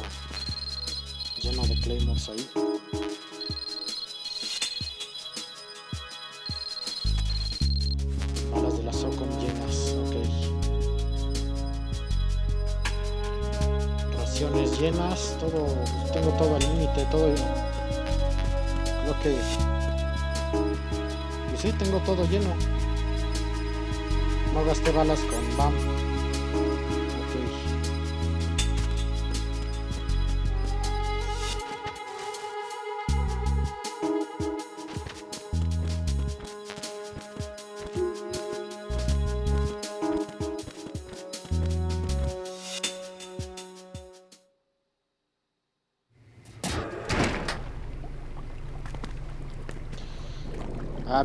Speaker 1: lleno de claymores ahí. Balas de la Socom llenas, ok. Raciones llenas, todo, tengo todo al límite, todo. Creo que... Pues sí, tengo todo lleno. No gasté balas con BAM.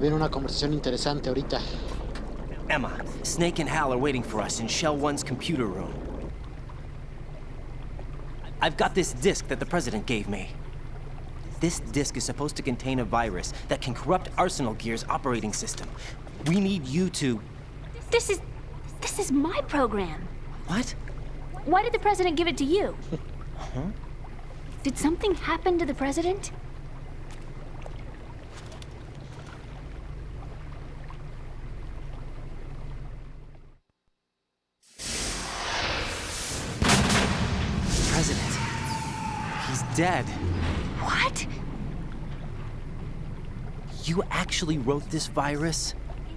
Speaker 1: Viene una conversación interesante ahorita.
Speaker 4: Emma, Snake and Hal are waiting for us in Shell 1's computer room. I've got this disk that the President gave me. This disk is supposed to contain a virus that can corrupt Arsenal Gear's operating system. We need you to...
Speaker 13: This is my program.
Speaker 4: What?
Speaker 13: Why did the President give it to you?
Speaker 4: Huh?
Speaker 13: Did something happen to the President?
Speaker 4: President. He's dead.
Speaker 13: What?
Speaker 4: You actually wrote this virus?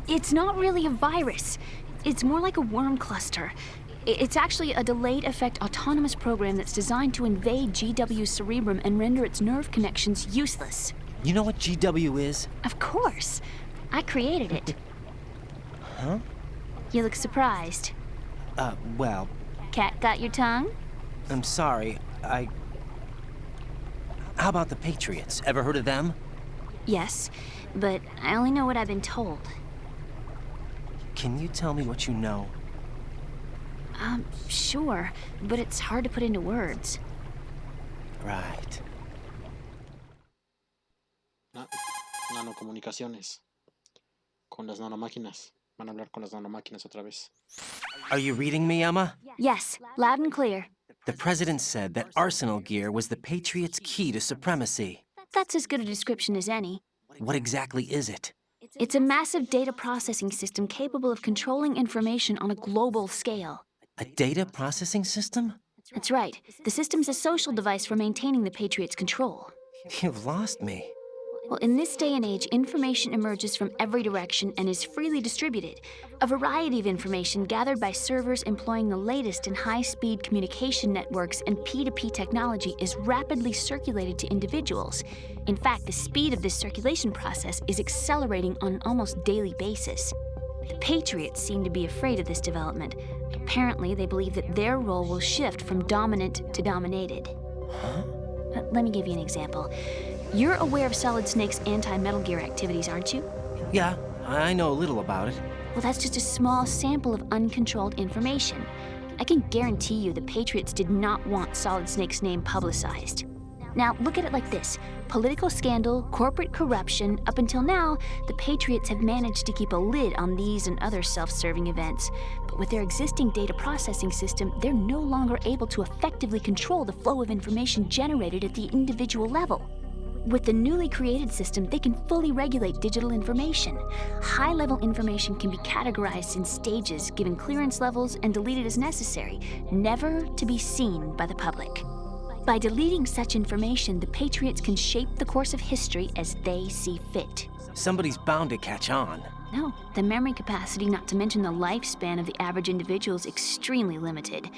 Speaker 13: It's not really a virus. It's more like a worm cluster. It's actually a delayed effect autonomous program that's designed to invade GW's cerebrum and render its nerve connections useless.
Speaker 4: You know what GW is?
Speaker 13: Of course. I created it.
Speaker 4: Huh?
Speaker 13: You look surprised.
Speaker 4: Well...
Speaker 13: Cat got your tongue?
Speaker 4: I'm sorry, How about the Patriots? Ever heard of them?
Speaker 13: Yes, but I only know what I've been told.
Speaker 4: Can you tell me what you know?
Speaker 13: Sure, but it's hard to put into words.
Speaker 4: Right.
Speaker 1: Nanocomunicaciones. Con las nanomáquinas. Van a hablar con las nanomáquinas otra vez.
Speaker 4: Are you reading me, Emma?
Speaker 13: Yes, loud and clear.
Speaker 4: The President said that Arsenal Gear was the Patriots' key to supremacy.
Speaker 13: That's as good a description as any.
Speaker 4: What exactly is it?
Speaker 13: It's a massive data processing system capable of controlling information on a global scale.
Speaker 4: A data processing system?
Speaker 13: That's right. The system's a social device for maintaining the Patriots' control.
Speaker 4: You've lost me.
Speaker 13: Well, in this day and age, information emerges from every direction and is freely distributed. A variety of information gathered by servers employing the latest in high-speed communication networks and P2P technology is rapidly circulated to individuals. In fact, the speed of this circulation process is accelerating on an almost daily basis. The Patriots seem to be afraid of this development. Apparently, they believe that their role will shift from dominant to dominated.
Speaker 4: Huh?
Speaker 13: Let me give you an example. You're aware of Solid Snake's anti-Metal Gear activities, aren't you?
Speaker 4: Yeah, I know a little about it.
Speaker 13: Well, that's just a small sample of uncontrolled information. I can guarantee you the Patriots did not want Solid Snake's name publicized. Now, look at it like this. Political scandal, corporate corruption, up until now, the Patriots have managed to keep a lid on these and other self-serving events. But with their existing data processing system, they're no longer able to effectively control the flow of information generated at the individual level. With the newly created system, they can fully regulate digital information. High-level information can be categorized in stages, given clearance levels, and deleted as necessary, never to be seen by the public. By deleting such information, the Patriots can shape the course of history as they see fit.
Speaker 4: Somebody's bound to catch on.
Speaker 13: No, the memory capacity, not to mention the lifespan of the average individual, is extremely limited.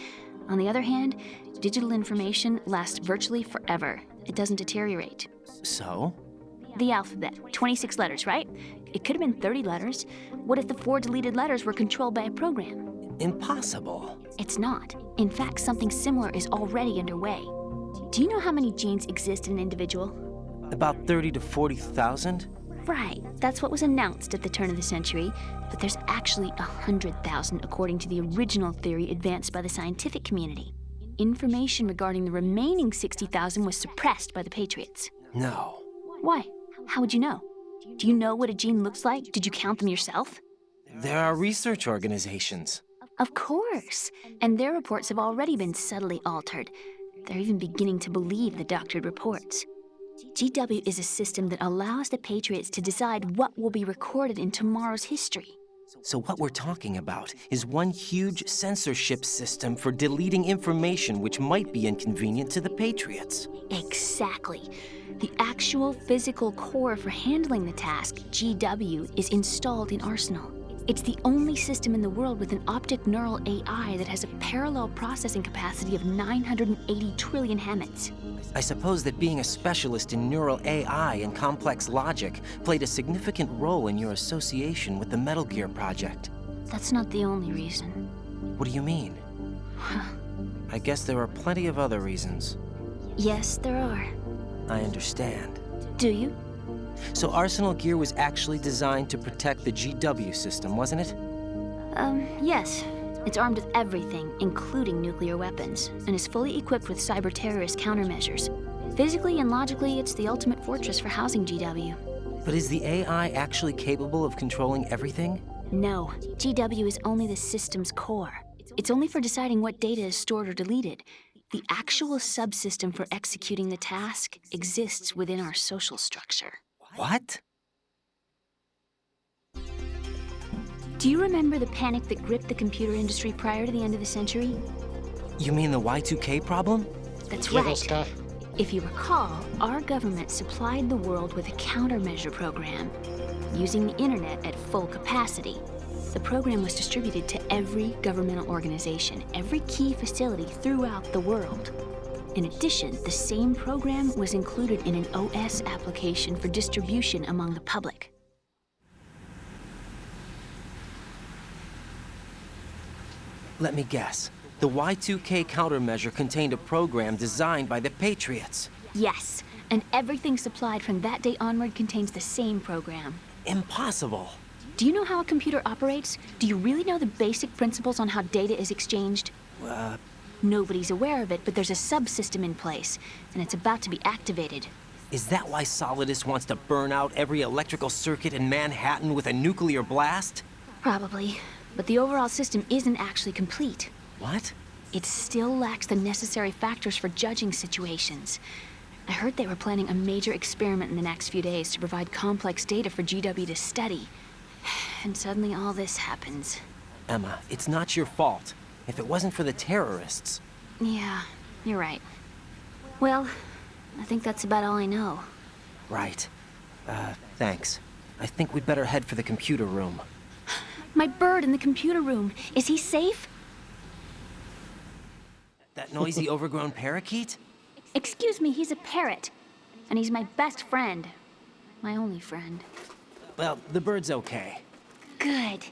Speaker 13: On the other hand, digital information lasts virtually forever. It doesn't deteriorate.
Speaker 4: So?
Speaker 13: The alphabet, 26 letters, right? It could have been 30 letters. What if the 4 deleted letters were controlled by a program?
Speaker 4: Impossible.
Speaker 13: It's not. In fact, something similar is already underway. Do you know how many genes exist in an individual?
Speaker 4: About 30 to 40,000?
Speaker 13: Right, that's what was announced at the turn of the century, but there's actually 100,000 according to the original theory advanced by the scientific community. Information regarding the remaining 60,000 was suppressed by the Patriots.
Speaker 4: No.
Speaker 13: Why? How would you know? Do you know what a gene looks like? Did you count them yourself?
Speaker 4: There are research organizations.
Speaker 13: Of course, and their reports have already been subtly altered. They're even beginning to believe the doctored reports. GW is a system that allows the Patriots to decide what will be recorded in tomorrow's history.
Speaker 4: So what we're talking about is one huge censorship system for deleting information which might be inconvenient to the Patriots.
Speaker 13: Exactly. The actual physical core for handling the task, GW, is installed in Arsenal. It's the only system in the world with an optic neural AI that has a parallel processing capacity of 980 trillion Hammets.
Speaker 4: I suppose that being a specialist in neural AI and complex logic played a significant role in your association with the Metal Gear project.
Speaker 13: That's not the only reason.
Speaker 4: What do you mean? I guess there are plenty of other reasons.
Speaker 13: Yes, there are.
Speaker 4: I understand.
Speaker 13: Do you?
Speaker 4: So Arsenal Gear was actually designed to protect the GW system, wasn't it?
Speaker 13: Yes. It's armed with everything, including nuclear weapons, and is fully equipped with cyber-terrorist countermeasures. Physically and logically, it's the ultimate fortress for housing GW.
Speaker 4: But is the AI actually capable of controlling everything?
Speaker 13: No. GW is only the system's core. It's only for deciding what data is stored or deleted. The actual subsystem for executing the task exists within our social structure.
Speaker 4: What?
Speaker 13: Do you remember the panic that gripped the computer industry prior to the end of the century?
Speaker 4: You mean the Y2K problem?
Speaker 13: That's right. If you recall, our government supplied the world with a countermeasure program, using the internet at full capacity. The program was distributed to every governmental organization, every key facility throughout the world. In addition, the same program was included in an OS application for distribution among the public.
Speaker 4: Let me guess. The Y2K countermeasure contained a program designed by the Patriots.
Speaker 13: Yes, and everything supplied from that day onward contains the same program.
Speaker 4: Impossible.
Speaker 13: Do you know how a computer operates? Do you really know the basic principles on how data is exchanged? Nobody's aware of it, but there's a subsystem in place, and it's about to be activated.
Speaker 4: Is that why Solidus wants to burn out every electrical circuit in Manhattan with a nuclear blast?
Speaker 13: Probably, but the overall system isn't actually complete.
Speaker 4: What?
Speaker 13: It still lacks the necessary factors for judging situations. I heard they were planning a major experiment in the next few days to provide complex data for GW to study. And suddenly all this happens.
Speaker 4: Emma, it's not your fault. If it wasn't for the terrorists...
Speaker 13: Yeah, you're right. Well, I think that's about all I know.
Speaker 4: Right. Thanks. I think we'd better head for the computer room.
Speaker 13: My bird in the computer room. Is he safe?
Speaker 4: That noisy, overgrown parakeet?
Speaker 13: Excuse me, he's a parrot. And he's my best friend. My only friend.
Speaker 4: Well, the bird's okay.
Speaker 13: Good.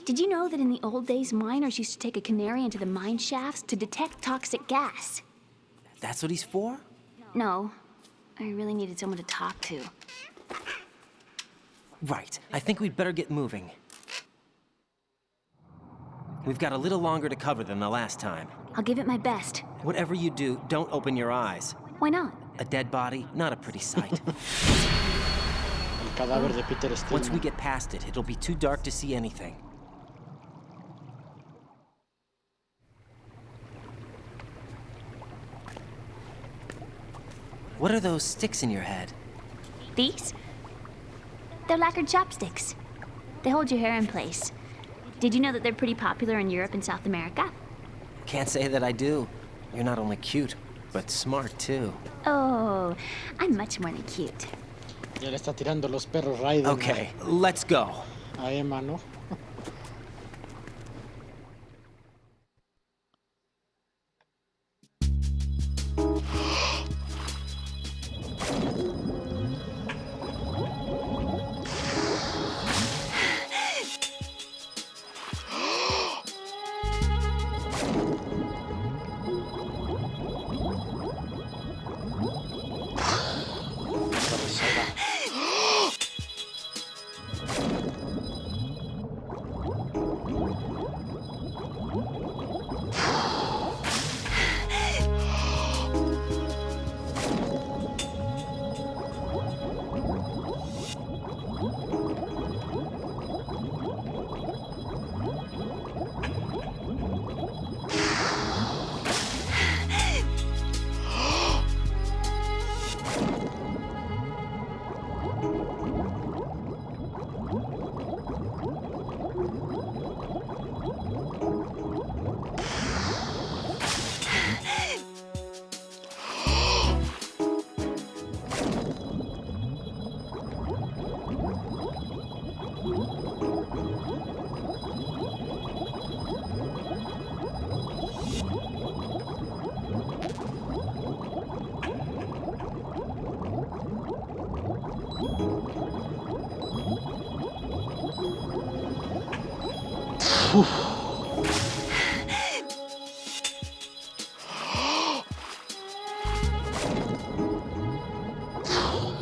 Speaker 13: Did you know that in the old days, miners used to take a canary into the mine shafts to detect toxic gas?
Speaker 4: That's what he's for?
Speaker 13: No. I really needed someone to talk to.
Speaker 4: Right. I think we'd better get moving. We've got a little longer to cover than the last time.
Speaker 13: I'll give it my best.
Speaker 4: Whatever you do, don't open your eyes.
Speaker 13: Why not?
Speaker 4: A dead body, not a pretty sight.
Speaker 1: El cadáver de Peter Stillman.
Speaker 4: Once we get past it, it'll be too dark to see anything. What are those sticks in your head?
Speaker 13: These? They're lacquered chopsticks. They hold your hair in place. Did you know that they're pretty popular in Europe and South America?
Speaker 4: Can't say that I do. You're not only cute, but smart too.
Speaker 13: Oh, I'm much more than cute.
Speaker 1: Ya le está tirando los perros Raiden.
Speaker 4: Okay, let's go.
Speaker 1: A Emma, ¿no?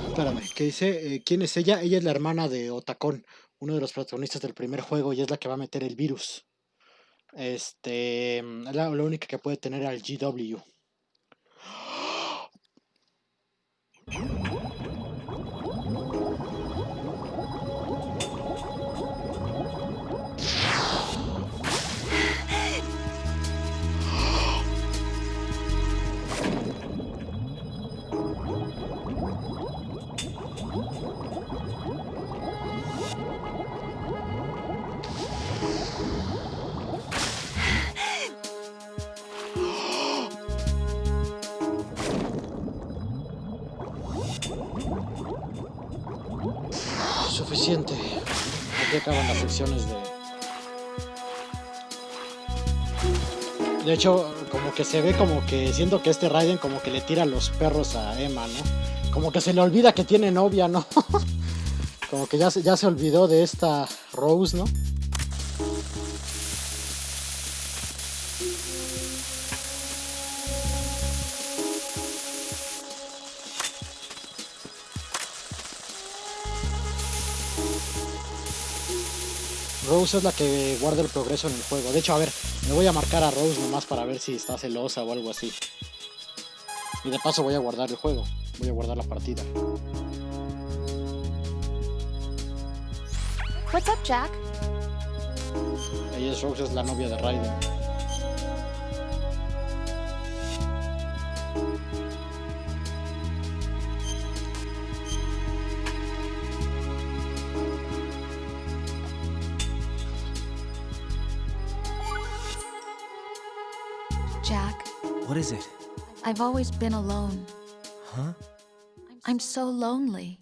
Speaker 1: Espérame, ¿qué dice? ¿Quién es ella? Ella es la hermana de Otacón, uno de los protagonistas del primer juego, y es la que va a meter el virus. Es la única que puede tener al GW. Suficiente. Aquí acaban las secciones de... De hecho, como que se ve como que siento que este Raiden como que le tira los perros a Emma, ¿no? Como que se le olvida que tiene novia, ¿no? Como que ya se olvidó de esta Rose, ¿no? Rose es la que guarda el progreso en el juego. De hecho, a ver, me voy a marcar a Rose nomás para ver si está celosa o algo así. Y de paso voy a guardar el juego. Voy a guardar la partida.
Speaker 6: What's up, Jack?
Speaker 1: Ella es Rose, es la novia de Raiden.
Speaker 6: Jack,
Speaker 4: What is it?
Speaker 6: I've always been alone.
Speaker 4: Huh?
Speaker 6: I'm so lonely.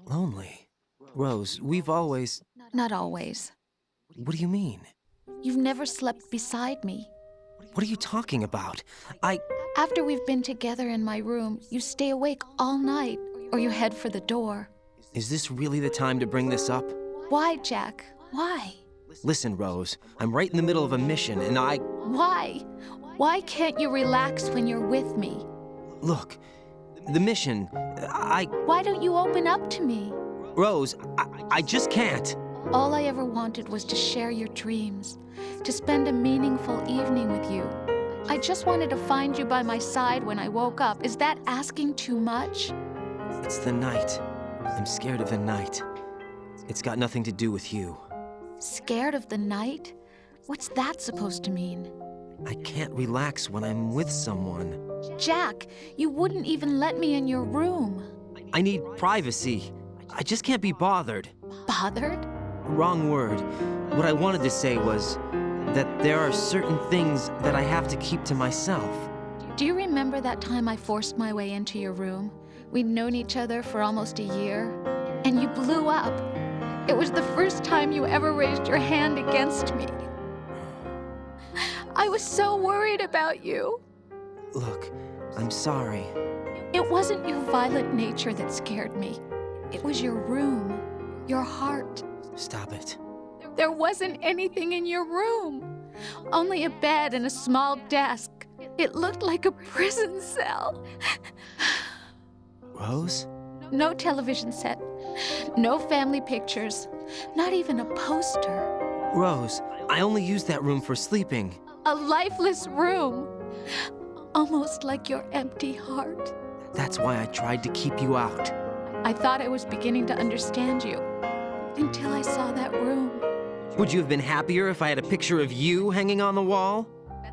Speaker 4: Lonely? Rose, we've always...
Speaker 6: Not always.
Speaker 4: What do you mean?
Speaker 6: You've never slept beside me.
Speaker 4: What are you talking about?
Speaker 6: After we've been together in my room, you stay awake all night, or you head for the door.
Speaker 4: Is this really the time to bring this up?
Speaker 6: Why, Jack? Why?
Speaker 4: Listen, Rose, I'm right in the middle of a mission, and
Speaker 6: Why? Why can't you relax when you're with me?
Speaker 4: Look, the mission,
Speaker 6: Why don't you open up to me?
Speaker 4: Rose, I just can't.
Speaker 6: All I ever wanted was to share your dreams, to spend a meaningful evening with you. I just wanted to find you by my side when I woke up. Is that asking too much?
Speaker 4: It's the night. I'm scared of the night. It's got nothing to do with you.
Speaker 6: Scared of the night? What's that supposed to mean?
Speaker 4: I can't relax when I'm with someone.
Speaker 6: Jack, you wouldn't even let me in your room.
Speaker 4: I need privacy. I just can't be bothered.
Speaker 6: Bothered?
Speaker 4: Wrong word. What I wanted to say was that there are certain things that I have to keep to myself.
Speaker 6: Do you remember that time I forced my way into your room? We'd known each other for almost a year, and you blew up. It was the first time you ever raised your hand against me. I was so worried about you.
Speaker 4: Look, I'm sorry.
Speaker 6: It wasn't your violent nature that scared me. It was your room, your heart.
Speaker 4: Stop it.
Speaker 6: There wasn't anything in your room. Only a bed and a small desk. It looked like a prison cell.
Speaker 4: Rose?
Speaker 6: No television set. No family pictures. Not even a poster.
Speaker 4: Rose, I only use that room for sleeping.
Speaker 6: A lifeless room. Almost like your empty heart.
Speaker 4: That's why I tried to keep you out.
Speaker 6: I thought I was beginning to understand you. Until I saw that room.
Speaker 4: Would you have been happier if I had a picture of you hanging on the wall?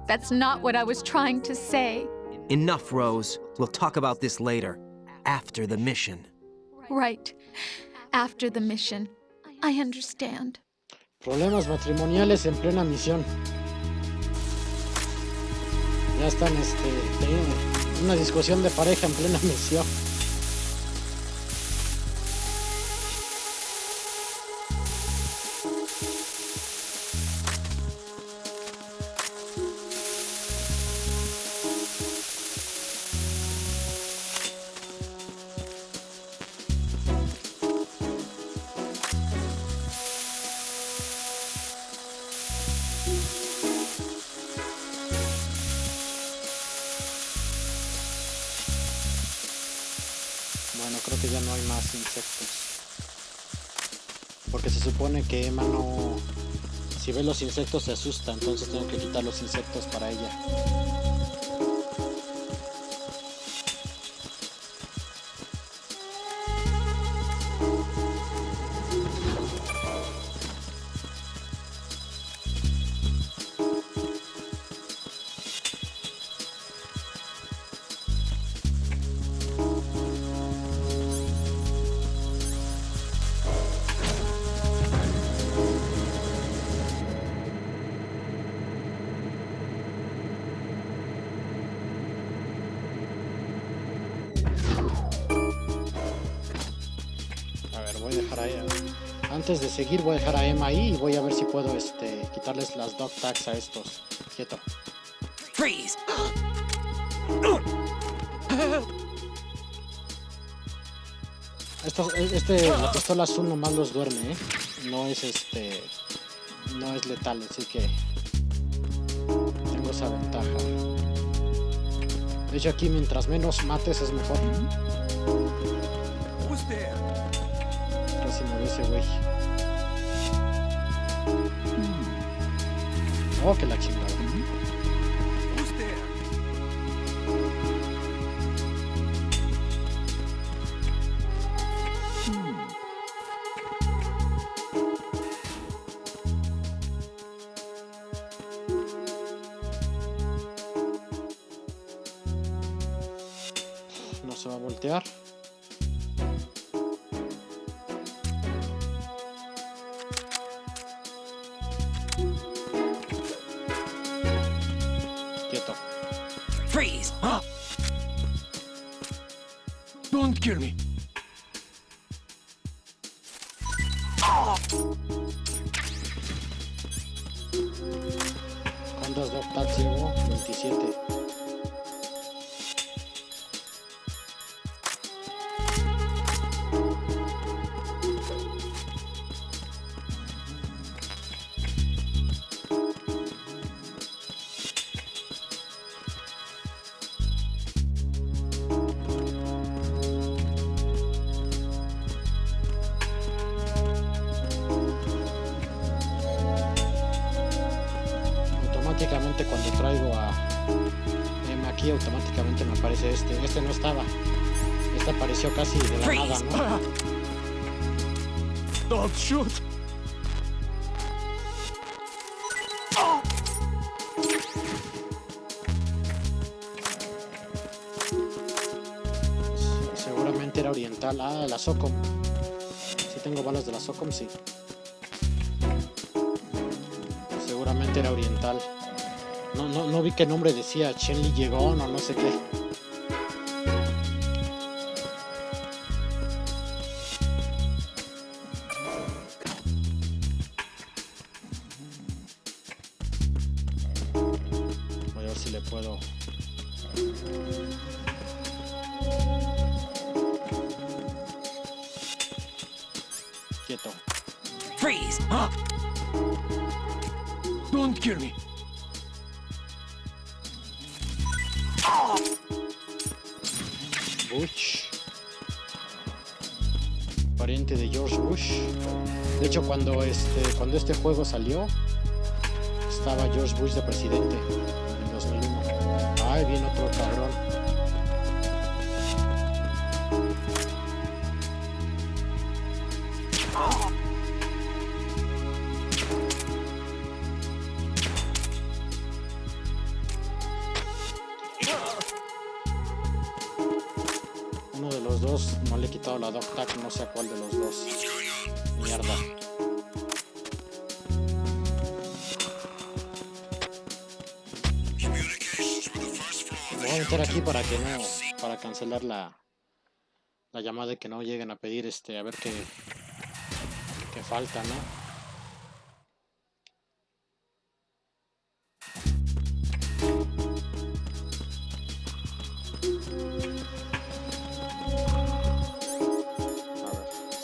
Speaker 6: That's not what I was trying to say.
Speaker 4: Enough, Rose. We'll talk about this later. After the mission.
Speaker 6: Right. After the mission. I understand.
Speaker 1: Problemas matrimoniales en plena misión. Ya están teniendo una discusión de pareja en plena misión. Bueno, creo que ya no hay más insectos. Porque se supone que Emma no... Si ve los insectos se asusta, entonces tengo que quitar los insectos para ella. Antes de seguir voy a dejar a Emma ahí y voy a ver si puedo quitarles las dog tags a estos. Quieto.
Speaker 4: Freeze.
Speaker 1: La pistola azul nomás los duerme, ¿eh? No es no es letal, así que tengo esa ventaja. De hecho aquí mientras menos mates es mejor. Casi me ve ese güey. Oh, que la chingada. No se va a voltear.
Speaker 4: Freeze! Huh? Don't kill me.
Speaker 1: ¿Cuántas dog tags llevo? 27. Automáticamente cuando traigo a Aquí automáticamente me aparece este. Este no estaba. Este apareció casi de la nada, ¿no?
Speaker 11: Don't shoot!
Speaker 1: Seguramente era oriental. Ah, la SOCOM. Si tengo balas de la SOCOM, sí. Seguramente era oriental. No vi qué nombre decía. Chen-Li llegó, no sé qué. Voy a ver si le puedo. Quieto.
Speaker 4: Freeze!
Speaker 11: Don't kill me!
Speaker 1: Bush, pariente de George Bush. De hecho, cuando este juego salió, estaba George Bush de presidente en 2001. Ay, viene otro cabrón. Uno de los dos no le he quitado la Doc Tac, no sé a cuál de los dos. Mierda. Me voy a meter aquí para que no, para cancelar la llamada y que no lleguen a pedir a ver qué falta, ¿no?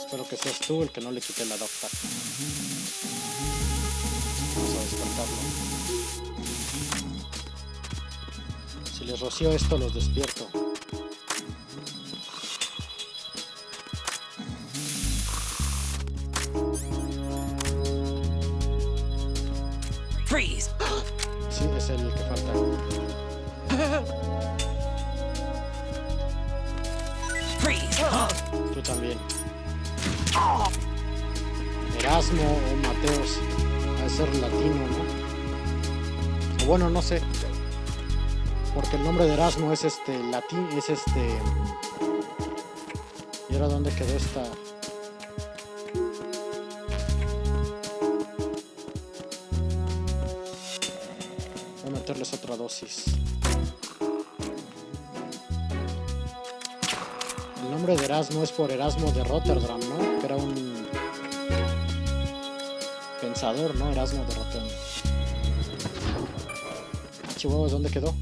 Speaker 1: Espero que seas tú el que no le quite la docta. Vamos a despertarlo. Si les rocío esto, los despierto.
Speaker 4: Freeze!
Speaker 1: Sí, es el que falta.
Speaker 4: Freeze!
Speaker 1: Tú también. Erasmo o Mateos. Ha de ser latino, ¿no? O bueno, no sé. Porque el nombre de Erasmo es latín, es ¿Y ahora dónde quedó esta? Voy a meterles otra dosis. El nombre de Erasmo es por Erasmo de Rotterdam, ¿no? Que era un pensador, ¿no? Erasmo de Rotterdam. Chihuahuas, ¿dónde quedó?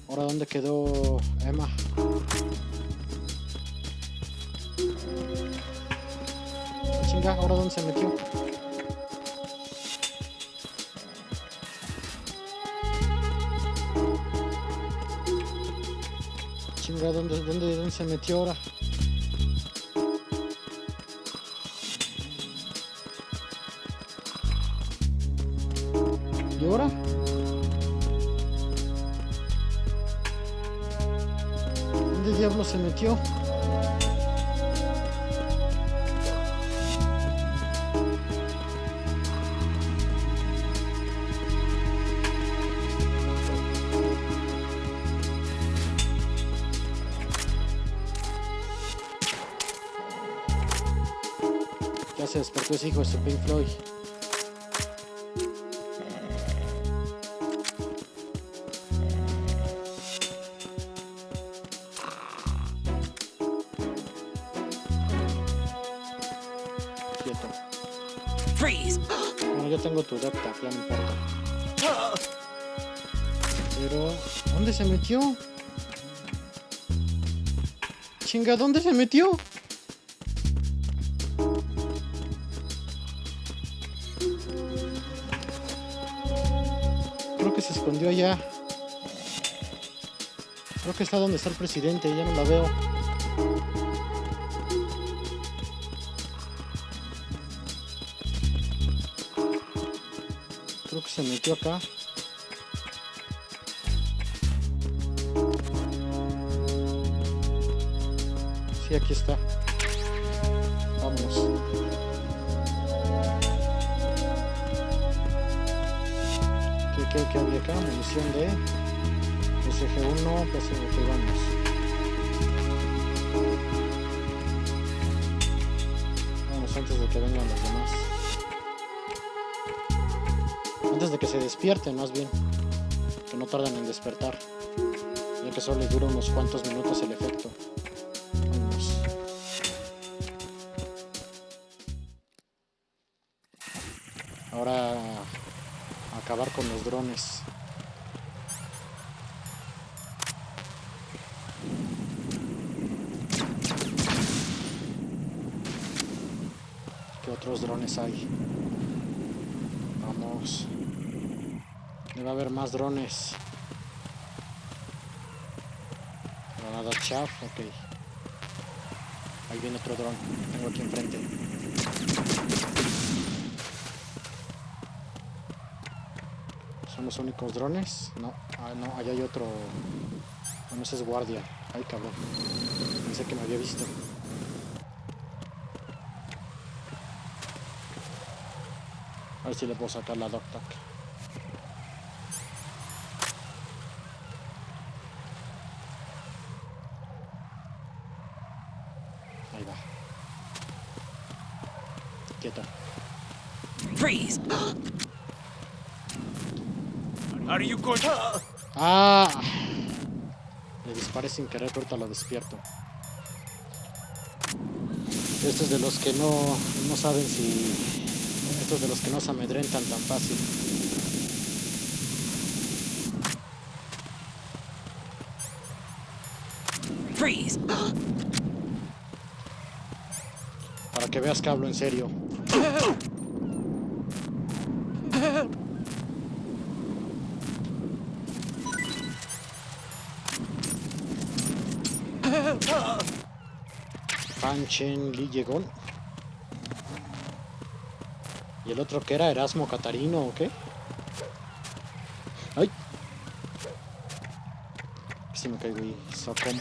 Speaker 1: Ahora, ¿dónde quedó Emma? Chinga, ¿ahora dónde se metió? Chinga, ¿dónde se metió ahora? ¿Y ahora? ¿Dónde diablo se metió? Ya se despertó ese hijo de su Pink Floyd. Quieto.
Speaker 4: Freeze!
Speaker 1: Bueno, ya tengo tu docta, ya no importa. Pero, ¿dónde se metió? Chinga, ¿dónde se metió? Creo que se escondió allá. Creo que está donde está el presidente, ya no la veo. Creo que se metió acá. Sí, aquí está. Vámonos. ¿Qué había acá? Munición de SG-1, PSG, vamos. Vamos antes de que vengan los demás. Antes de que se despierten, más bien. Que no tardan en despertar. Ya que solo les dura unos cuantos minutos el efecto. Vamos. Ahora a acabar con los drones. ¿Qué otros drones hay? Vamos. Debe haber más drones. Granada chaff, ok. Ahí viene otro dron. Tengo aquí enfrente. ¿Son los únicos drones? No, no, allá hay otro. Bueno, ese es guardia. Ay, cabrón. Pensé que me había visto. A ver si le puedo sacar la dog-tag. Ahí va. Quieto.
Speaker 4: Freeze!
Speaker 11: Are you going?
Speaker 1: ¡Ah! Le disparé sin querer, pero ahorita lo despierto. Estos de los que no saben si... Estos de los que no se amedrentan tan fácil.
Speaker 4: Freeze!
Speaker 1: Para que veas que hablo en serio. Panchen Li llegó. ¿Y el otro que era? ¿Erasmo Catarino o qué? ¡Ay! Si me caigo y socom.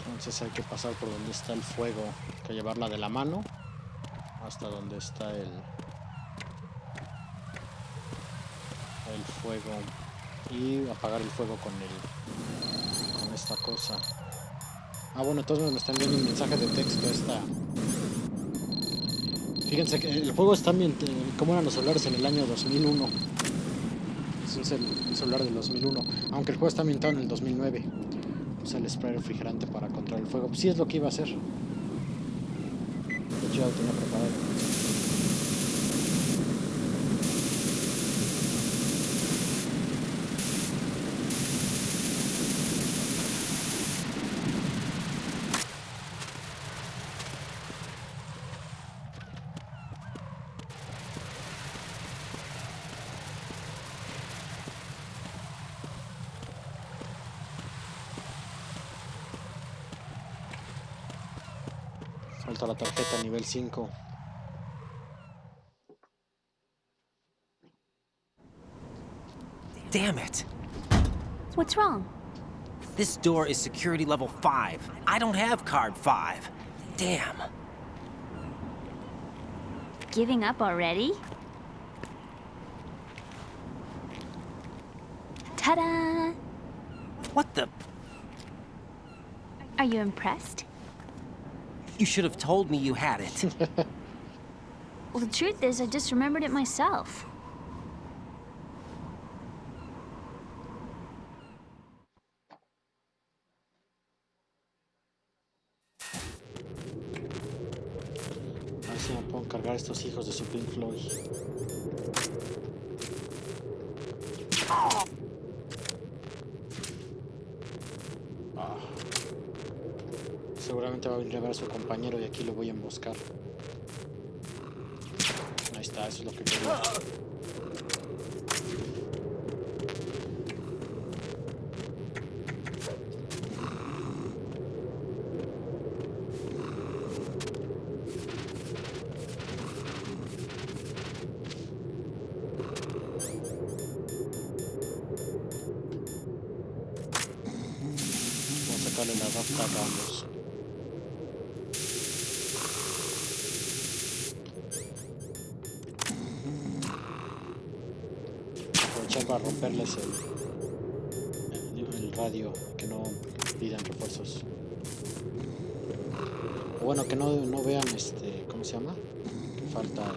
Speaker 1: Entonces hay que pasar por donde está el fuego, hay que llevarla de la mano hasta donde está el fuego y apagar el fuego con esta cosa. Ah, bueno, entonces me están viendo un mensaje de texto esta. Fíjense que el juego está ambientado como eran los celulares en el año 2001. Es un celular del 2001, aunque el juego está ambientado en el 2009. Usa el spray refrigerante para controlar el fuego. Pues sí, es lo que iba a hacer. De hecho, ya lo tenía preparado. Falta la tarjeta nivel 5.
Speaker 4: Damn it!
Speaker 13: What's wrong?
Speaker 4: This door is security level 5. I don't have card 5. Damn.
Speaker 13: Giving up already? Ta-da!
Speaker 4: What the?
Speaker 13: Are you impressed?
Speaker 4: You should have told me you had it.
Speaker 13: Well, the truth is, I just remembered it myself.
Speaker 1: ver si me puedo cargar estos hijos de su Pink Floyd. Seguramente va a venir a ver a su compañero y aquí lo voy a emboscar. Ahí está, eso es lo que quería. Vamos a sacarle la rafta a ambos. Aprovechar para romperles el radio, que no pidan refuerzos. O bueno, que no vean ¿cómo se llama? Que falta.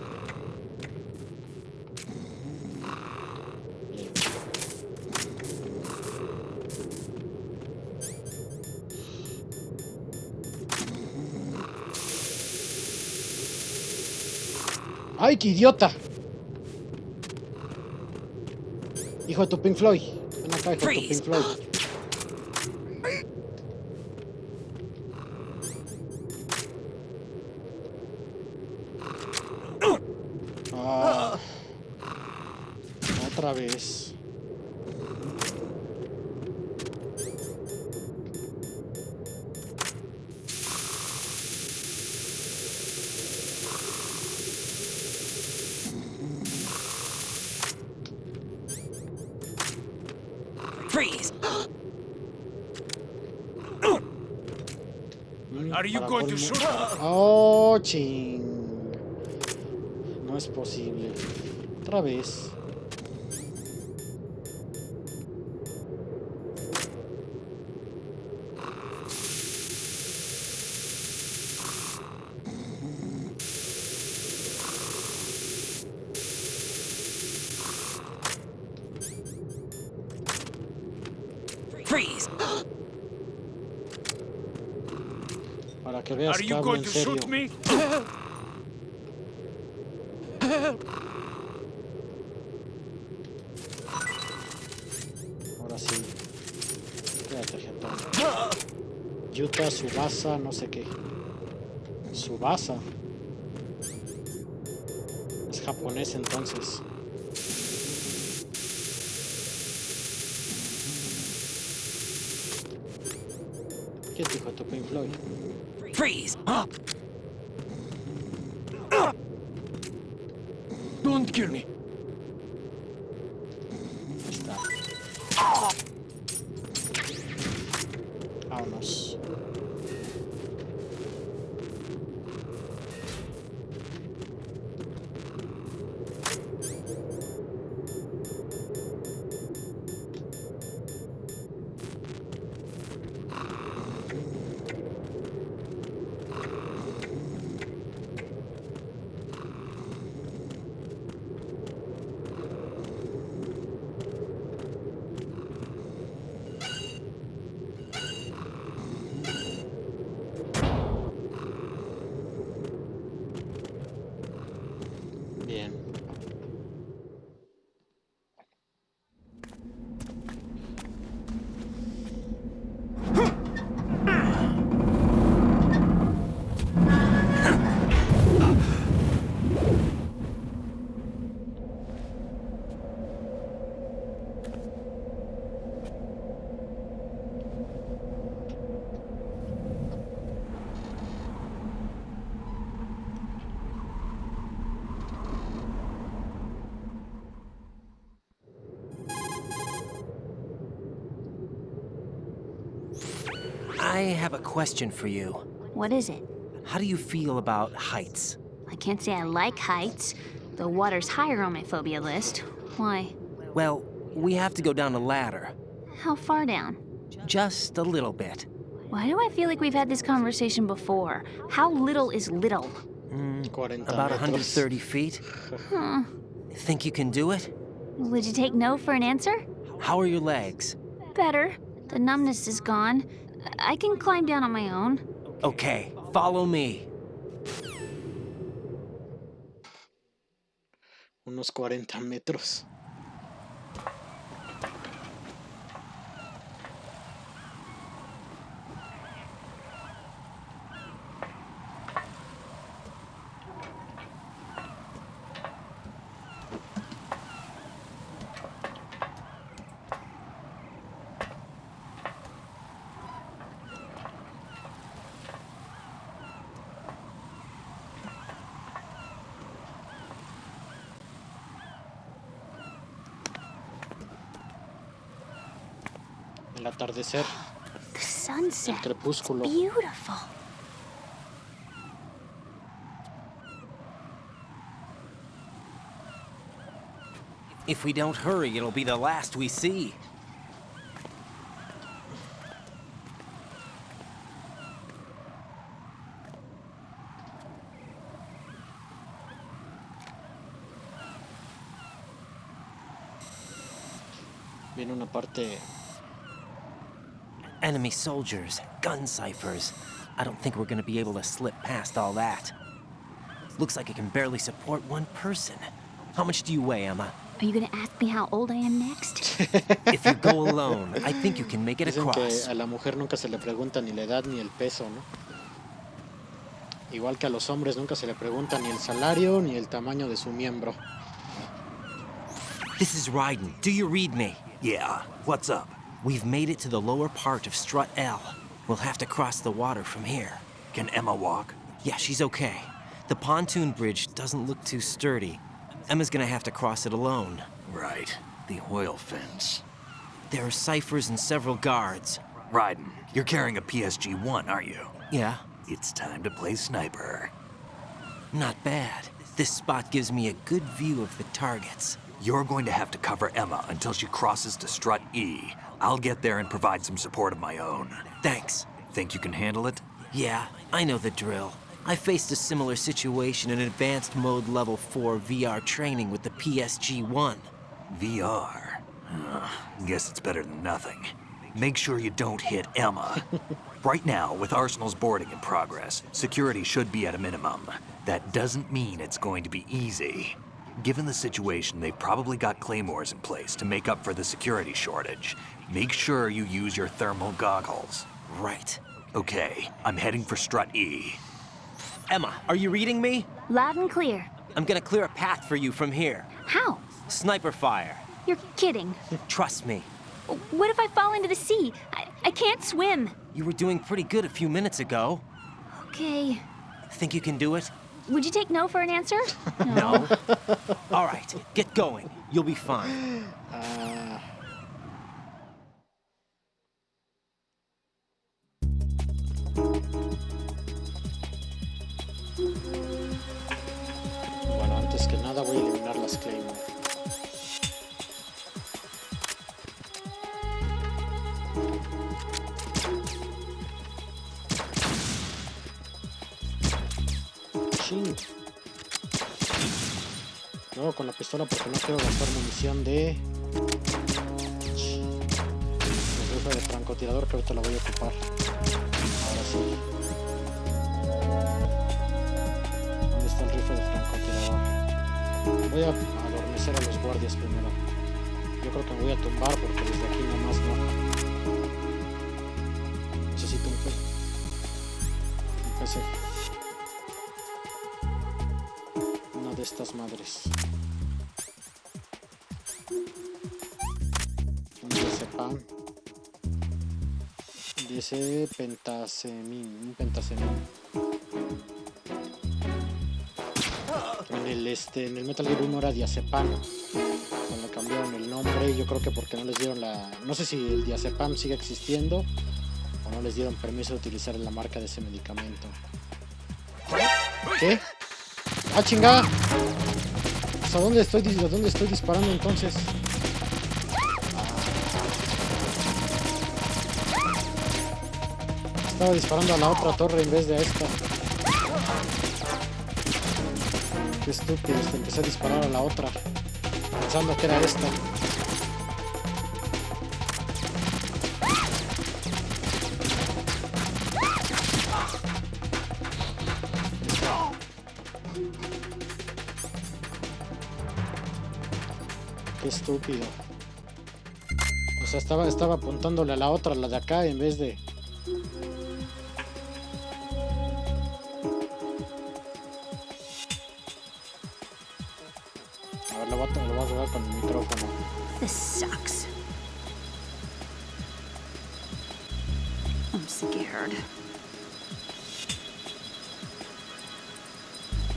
Speaker 1: Bien. ¡Ay, qué idiota! Hijo de tu Pink Floyd. Ven acá, hijo de tu Pink Floyd. Ah, otra vez.
Speaker 4: Freeze!
Speaker 11: Are you going to shoot?
Speaker 1: Oh, ching. No es posible. Otra vez.
Speaker 4: Freeze!
Speaker 1: Para que veas
Speaker 11: Are
Speaker 1: que
Speaker 11: you
Speaker 1: hablo
Speaker 11: going
Speaker 1: en
Speaker 11: to
Speaker 1: serio.
Speaker 11: shoot me?
Speaker 1: Ahora sí. Quédate, jetón. Yuta, Subasa, no sé qué. Subasa. Es japonés entonces. ¿Qué dijo tu Pink Floyd?
Speaker 4: Freeze!
Speaker 11: Don't kill me.
Speaker 1: Ahí está. Vámonos. Bien.
Speaker 4: I have a question for you.
Speaker 13: What is it?
Speaker 4: How do you feel about heights?
Speaker 13: I can't say I like heights. The water's higher on my phobia list. Why?
Speaker 4: Well, we have to go down a ladder.
Speaker 13: How far down?
Speaker 4: Just a little bit.
Speaker 13: Why do I feel like we've had this conversation before? How little is little?
Speaker 1: 40
Speaker 4: About
Speaker 1: metros.
Speaker 4: 130 feet.
Speaker 13: Huh.
Speaker 4: Think you can do it?
Speaker 13: Would you take no for an answer?
Speaker 4: How are your legs?
Speaker 13: Better. The numbness is gone. I can climb down on my own.
Speaker 4: Okay, follow me.
Speaker 1: Unos 40 metros. El atardecer.
Speaker 13: The sunset.
Speaker 1: El crepúsculo.
Speaker 13: It's beautiful.
Speaker 4: If we don't hurry, it'll be the last we see.
Speaker 1: Viene una parte.
Speaker 4: Enemy soldiers, gun ciphers. I don't think we're gonna be able to slip past all that. Looks like it can barely support one person. How much do you weigh, Emma?
Speaker 13: Are you gonna ask me how old I am next?
Speaker 4: If you go alone, I think you can make it
Speaker 1: Dicen
Speaker 4: across.
Speaker 1: que a la mujer nunca se le pregunta ni la edad ni el peso, ¿no? Igual que a los hombres nunca se le pregunta ni el salario ni el tamaño de su miembro.
Speaker 4: This is Ryden. Do you read me?
Speaker 3: Yeah, what's up?
Speaker 4: We've made it to the lower part of Strut L. We'll have to cross the water from here.
Speaker 3: Can Emma walk?
Speaker 4: Yeah, she's okay. The pontoon bridge doesn't look too sturdy. Emma's gonna have to cross it alone.
Speaker 3: Right, the oil fence.
Speaker 4: There are ciphers and several guards.
Speaker 3: Ryden, you're carrying a PSG-1, aren't you?
Speaker 4: Yeah,
Speaker 3: It's time to play sniper.
Speaker 4: not bad. This spot gives me a good view of the targets.
Speaker 3: You're going to have to cover Emma until she crosses to Strut E. I'll get there and provide some support of my own.
Speaker 4: Thanks.
Speaker 3: Think you can handle it?
Speaker 4: Yeah, I know the drill. I faced a similar situation in advanced mode level 4 VR training with the PSG-1.
Speaker 3: VR? Guess it's better than nothing. Make sure you don't hit Emma. Right now, with Arsenal's boarding in progress, security should be at a minimum. That doesn't mean it's going to be easy. Given the situation, they've probably got claymores in place to make up for the security shortage. Make sure you use your thermal goggles.
Speaker 4: Right.
Speaker 3: Okay, I'm heading for Strut E.
Speaker 4: Emma, are you reading me?
Speaker 13: Loud and clear.
Speaker 4: I'm gonna clear a path for you from here.
Speaker 13: How?
Speaker 4: Sniper fire.
Speaker 13: You're kidding.
Speaker 4: Trust me.
Speaker 13: What if I fall into the sea? I can't swim.
Speaker 4: You were doing pretty good a few minutes ago.
Speaker 13: Okay.
Speaker 4: Think you can do it?
Speaker 13: Would you take no for an answer?
Speaker 4: No. All right, get going. You'll be fine.
Speaker 1: Bueno, antes que nada voy a eliminar las Claymore. Chin. Luego con la pistola porque no quiero gastar munición de... El rifle de francotirador que ahorita la voy a ocupar. Ahora sí. ¿Dónde está el rifle de francotirador? Voy a adormecer a los guardias primero. Yo creo que me voy a tumbar porque desde aquí nomás no. Necesito un PC. Una de estas madres. Un diazepam. Dice pentasemín. Un pentasemín. En el Metal Gear 1 era diazepam. Cuando cambiaron el nombre, yo creo que porque no les dieron la... No sé si el diazepam sigue existiendo o no les dieron permiso de utilizar la marca de ese medicamento. ¿Qué? ¡Ah, chingada! ¿A dónde estoy disparando entonces? Estaba disparando a la otra torre en vez de a esta. Qué estúpido, empecé a disparar a la otra pensando que era esta. Qué estúpido. O sea, estaba apuntándole a la otra, la de acá, en vez de... A ver, lo voy a jugar con el micrófono.
Speaker 13: This sucks. I'm scared.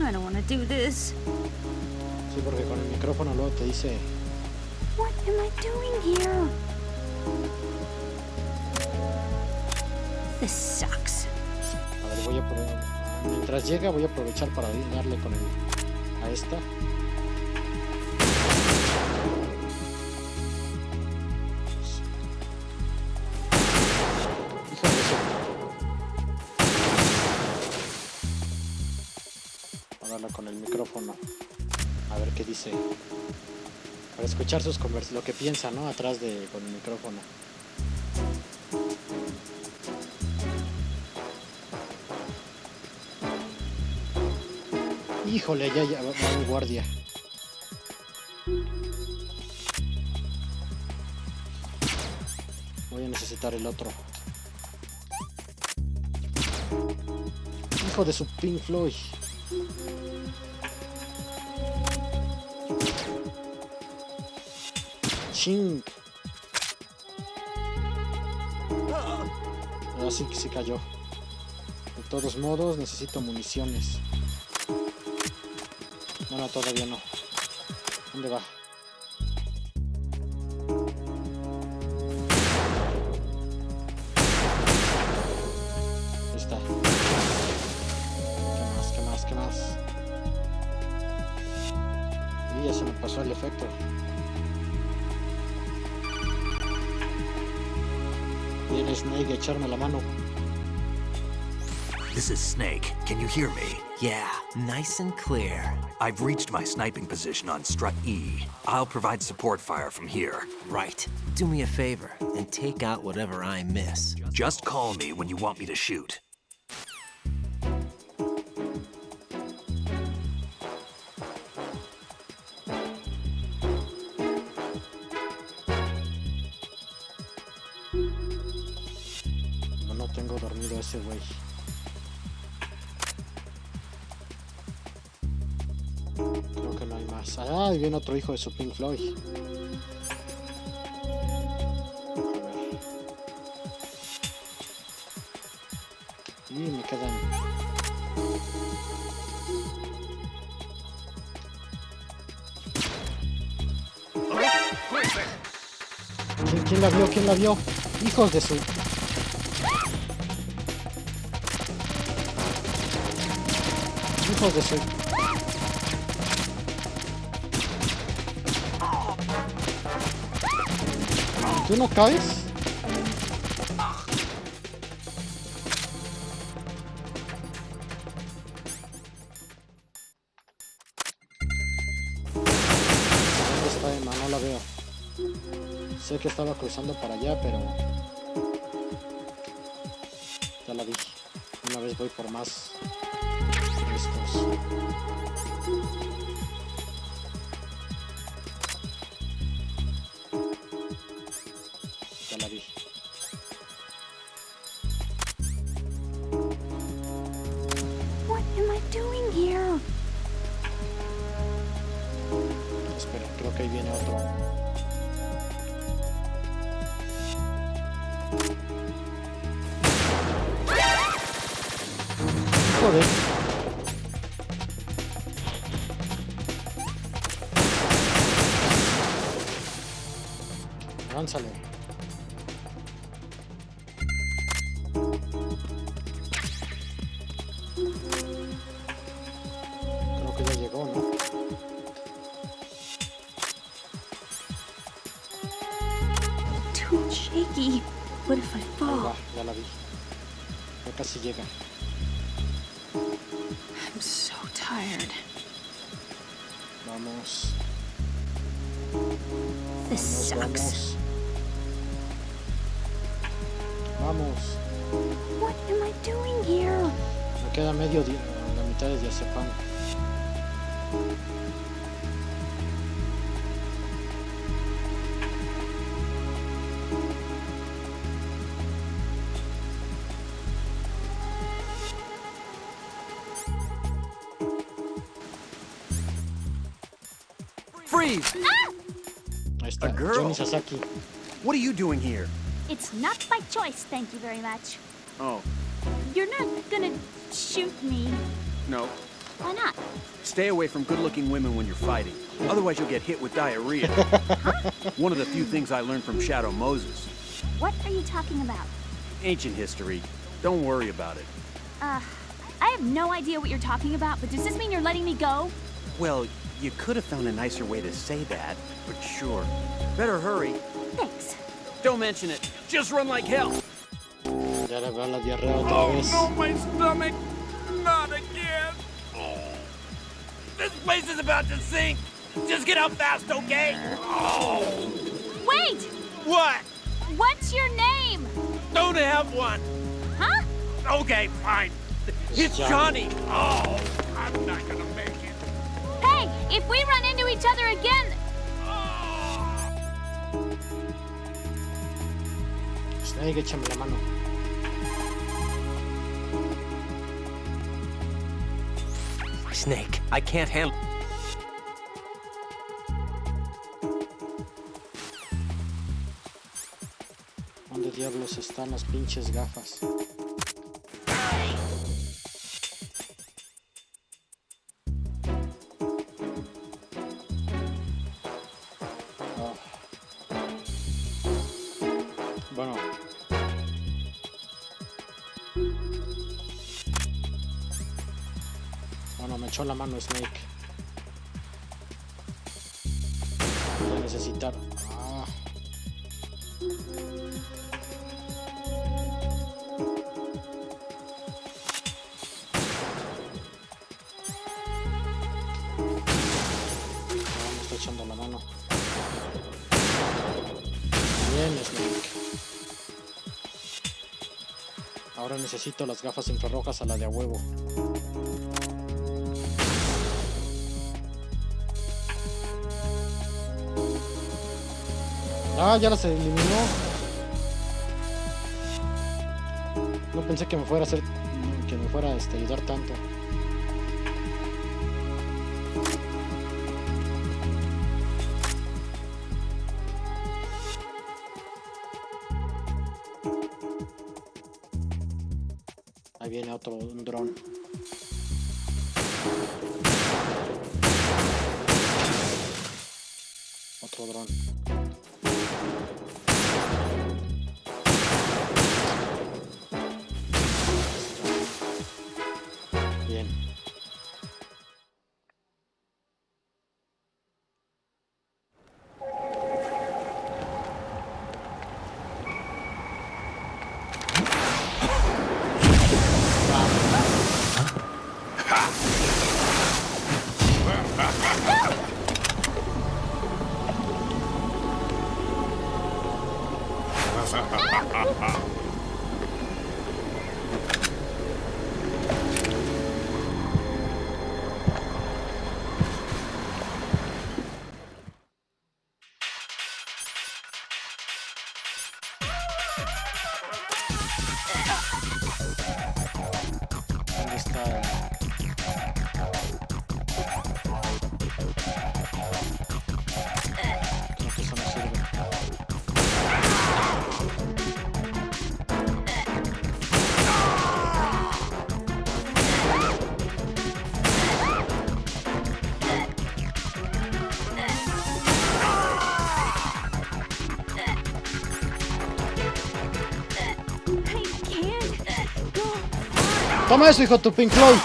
Speaker 13: I don't want to do this.
Speaker 1: Sí, porque con el micrófono luego te dice...
Speaker 13: What am I doing here? This sucks.
Speaker 1: A ver, voy a poner... Mientras llega voy a aprovechar para darle con a esta. Hijo de eso. Voy a darle con el micrófono. A ver qué dice. Para escuchar sus lo que piensa, ¿no? Atrás con el micrófono. Híjole, ya va un guardia. Voy a necesitar el otro. Hijo de su Pink Floyd. Ching. Ahora sí que sí cayó. De todos modos, necesito municiones. No, todavía no. ¿Dónde va? Ahí está. ¿Qué más? Y ya se me pasó el efecto. Viene Snake a echarme la mano.
Speaker 3: This is Snake. Can you hear me?
Speaker 4: Yeah, nice and clear.
Speaker 3: I've reached my sniping position on Strut E. I'll provide support fire from here.
Speaker 4: Right. Do me a favor and take out whatever I miss.
Speaker 3: Just call me when you want me to shoot.
Speaker 1: No tengo dormido ese güey. Creo que no hay más. Ah, y viene otro hijo de su Pink Floyd. A ver. Y me quedan... ¿Quién la vio? ¿Quién la vio? Hijos de su... Hijos de su... ¿Tú no caes? ¿Dónde está Emma? No la veo. Sé que estaba cruzando para allá, pero... Ya la vi. Una vez voy por más... estos. Ya la vi.
Speaker 13: What am I doing here?
Speaker 1: Espera, creo que ahí viene otro. Joder. Avánzale. Creo que ya llegó, ¿no?
Speaker 13: Too shaky. What if I
Speaker 1: Ahí
Speaker 13: fall?
Speaker 1: va, ya la vi. Ya casi llega.
Speaker 13: I'm so tired.
Speaker 1: Vamos.
Speaker 13: This sucks.
Speaker 1: Vamos.
Speaker 13: What am I doing here?
Speaker 1: Me queda la mitad de diazepam.
Speaker 14: freeze!
Speaker 15: Ah!
Speaker 1: Ahí está,
Speaker 14: girl.
Speaker 1: Johnny Sasaki.
Speaker 14: What are you doing here?
Speaker 15: It's not by choice, thank you very much.
Speaker 14: Oh,
Speaker 15: You're not gonna shoot me.
Speaker 14: no.
Speaker 15: Why not?
Speaker 14: Stay away from good-looking women when you're fighting. Otherwise, you'll get hit with diarrhea. One of the few things I learned from Shadow Moses.
Speaker 15: What are you talking about?
Speaker 14: Ancient history. Don't worry about it.
Speaker 15: I have no idea what you're talking about, but does this mean you're letting me go?
Speaker 14: Well, you could have found a nicer way to say that, but sure. Better hurry.
Speaker 15: Thanks.
Speaker 14: Don't mention it. Just run like hell.
Speaker 1: Ya le veo la diarrea otra vez.
Speaker 14: No, my stomach. Not again. Oh. This place is about to sink. Just get out fast, okay? Oh.
Speaker 15: Wait!
Speaker 14: What?
Speaker 15: What's your name?
Speaker 14: Don't have one.
Speaker 15: Huh?
Speaker 14: Okay, fine. It's Johnny. Oh, I'm not gonna make it.
Speaker 15: Hey, if we run into each other again...
Speaker 1: Snake, échame la mano.
Speaker 4: Snake, I can't handle...
Speaker 1: ¿Dónde diablos están las pinches gafas? Oh. Bueno. Bueno, me echó la mano Snake. Voy a necesitar... Ah. Me está echando la mano. Bien, Snake. Ahora necesito las gafas infrarrojas a la de a huevo. Ah, ya las eliminó. No pensé que me fuera a hacer... que me fuera a ayudar tanto. Ahí viene un dron. Otro dron. Bien. ¿Dónde está? Creo que eso no sirve. Toma eso, hijo de tu Pink Floyd.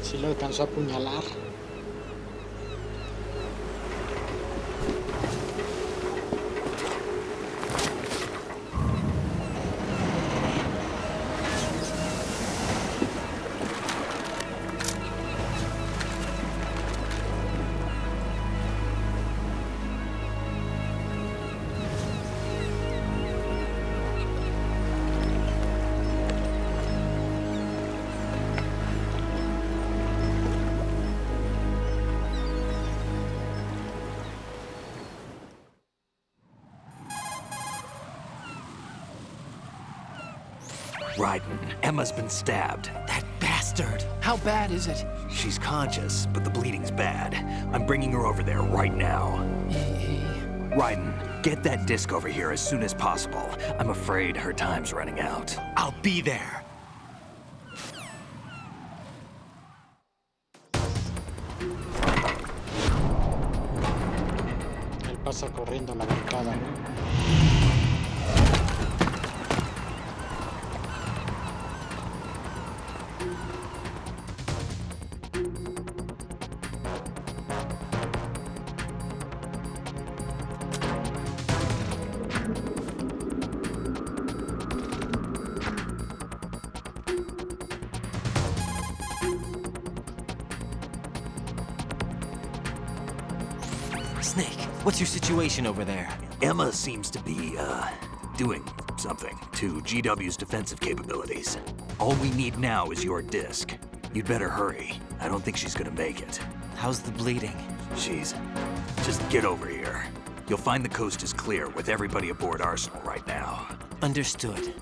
Speaker 1: Sí lo alcanzó a apuñalar.
Speaker 3: Raiden, Emma's been stabbed.
Speaker 5: That bastard! How bad is it?
Speaker 3: She's conscious, but the bleeding's bad. I'm bringing her over there right now. Raiden, get that disc over here as soon as possible. I'm afraid her time's running out.
Speaker 4: I'll be there.
Speaker 1: Él pasa corriendo a la bancada.
Speaker 4: Snake, what's your situation over there?
Speaker 3: Emma seems to be, doing something to GW's defensive capabilities. All we need now is your disc. You'd better hurry. I don't think she's gonna make it.
Speaker 4: How's the bleeding?
Speaker 3: Just get over here. You'll find the coast is clear with everybody aboard Arsenal right now.
Speaker 4: Understood.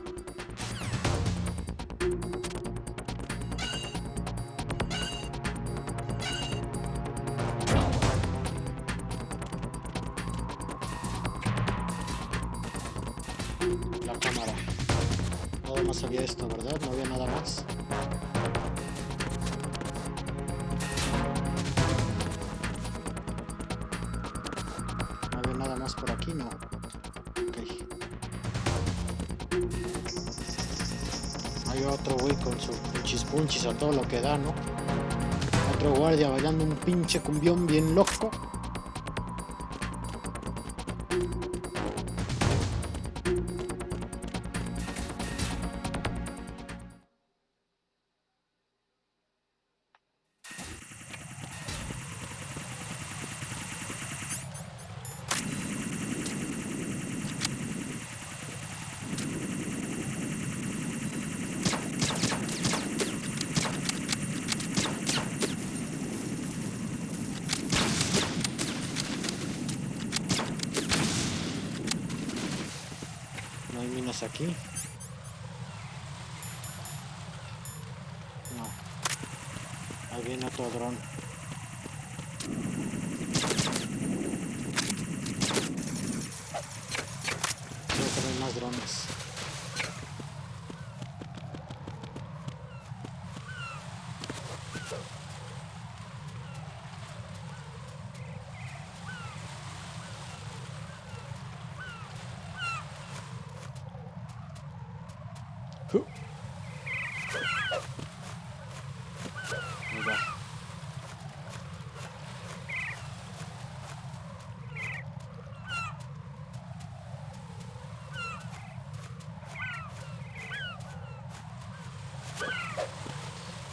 Speaker 1: La cámara. Nada más había esto, ¿verdad? No había nada más. No había nada más por aquí, no. Ok. Hay otro güey con su punchis a todo lo que da, ¿no? Otro guardia bailando un pinche cumbión bien loco. No hay minas aquí. No. Ahí viene otro dron. Creo que no hay más drones. Ahí va.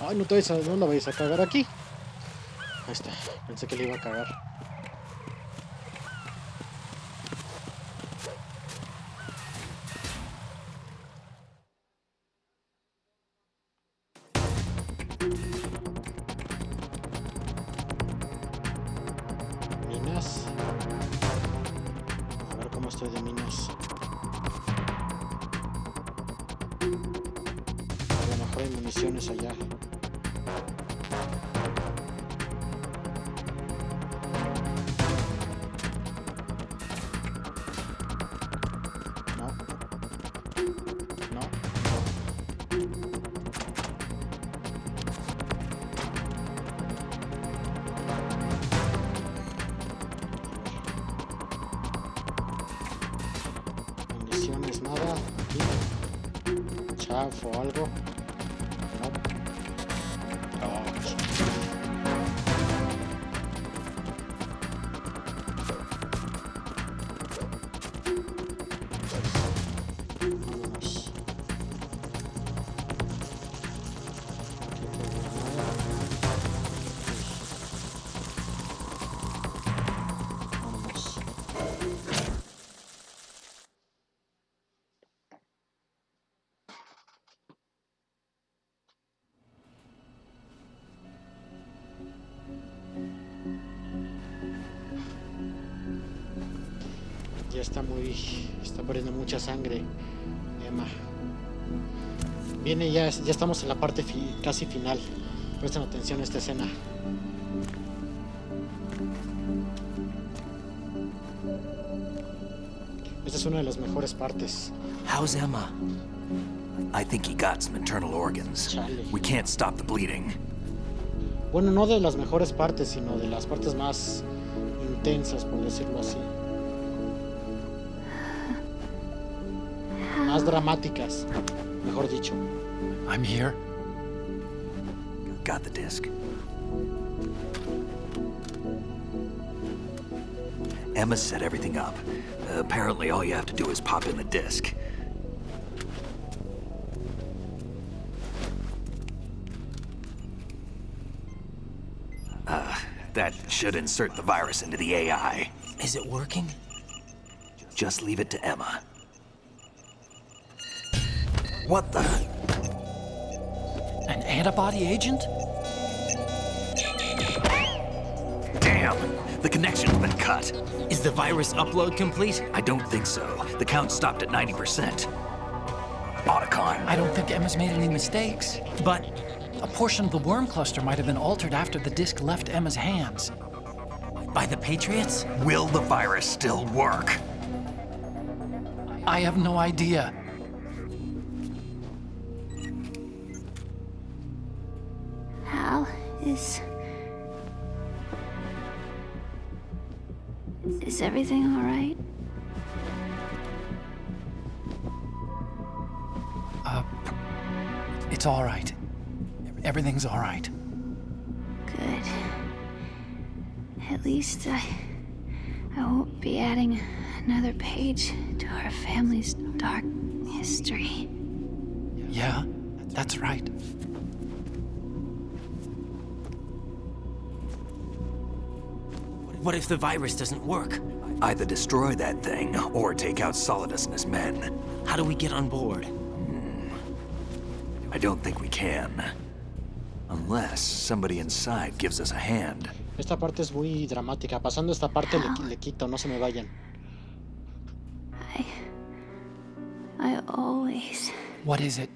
Speaker 1: Ay, no la vais a cagar aquí. Ahí está. Pensé que le iba a cagar. Minas. A ver cómo estoy de minas. A lo mejor hay municiones allá. No. No. Municiones, nada. Aquí. Chaff o algo. No. Oh, vámonos. Aquí no hay nada. Vámonos. Ya está perdiendo mucha sangre, Emma. Viene ya, ya estamos en la parte casi final. Presten atención a esta escena. Esta es una de las mejores partes.
Speaker 3: How's Emma? I think he got some internal organs.
Speaker 1: Chale.
Speaker 3: We can't stop the bleeding.
Speaker 1: Bueno, no de las mejores partes, sino de las partes más intensas, por decirlo así. Más dramáticas, mejor dicho.
Speaker 5: I'm here.
Speaker 3: Got the disc. Emma set everything up. Apparently, all you have to do is pop in the disc. That should insert the virus into the AI.
Speaker 4: Is it working?
Speaker 3: Just leave it to Emma. What the?
Speaker 5: An antibody agent?
Speaker 3: Damn! The connection's been cut.
Speaker 4: Is the virus upload complete?
Speaker 3: I don't think so. The count stopped at 90%. Otacon.
Speaker 5: I don't think Emma's made any mistakes. But a portion of the worm cluster might have been altered after the disc left Emma's hands.
Speaker 4: By the Patriots?
Speaker 3: Will the virus still work?
Speaker 5: I have no idea.
Speaker 13: Hal, is everything all right?
Speaker 5: It's all right. Everything's all right.
Speaker 13: Good. At least I won't be adding another page to our family's dark history.
Speaker 5: Yeah, that's right.
Speaker 4: What if the virus doesn't work?
Speaker 3: Either destroy that thing, or take out Solidus and his men.
Speaker 4: How do we get on board?
Speaker 3: I don't think we can. Unless somebody inside gives us a hand.
Speaker 1: Esta parte es muy dramática. Pasando esta parte le quito, no se me vayan.
Speaker 13: I always...
Speaker 5: What is it?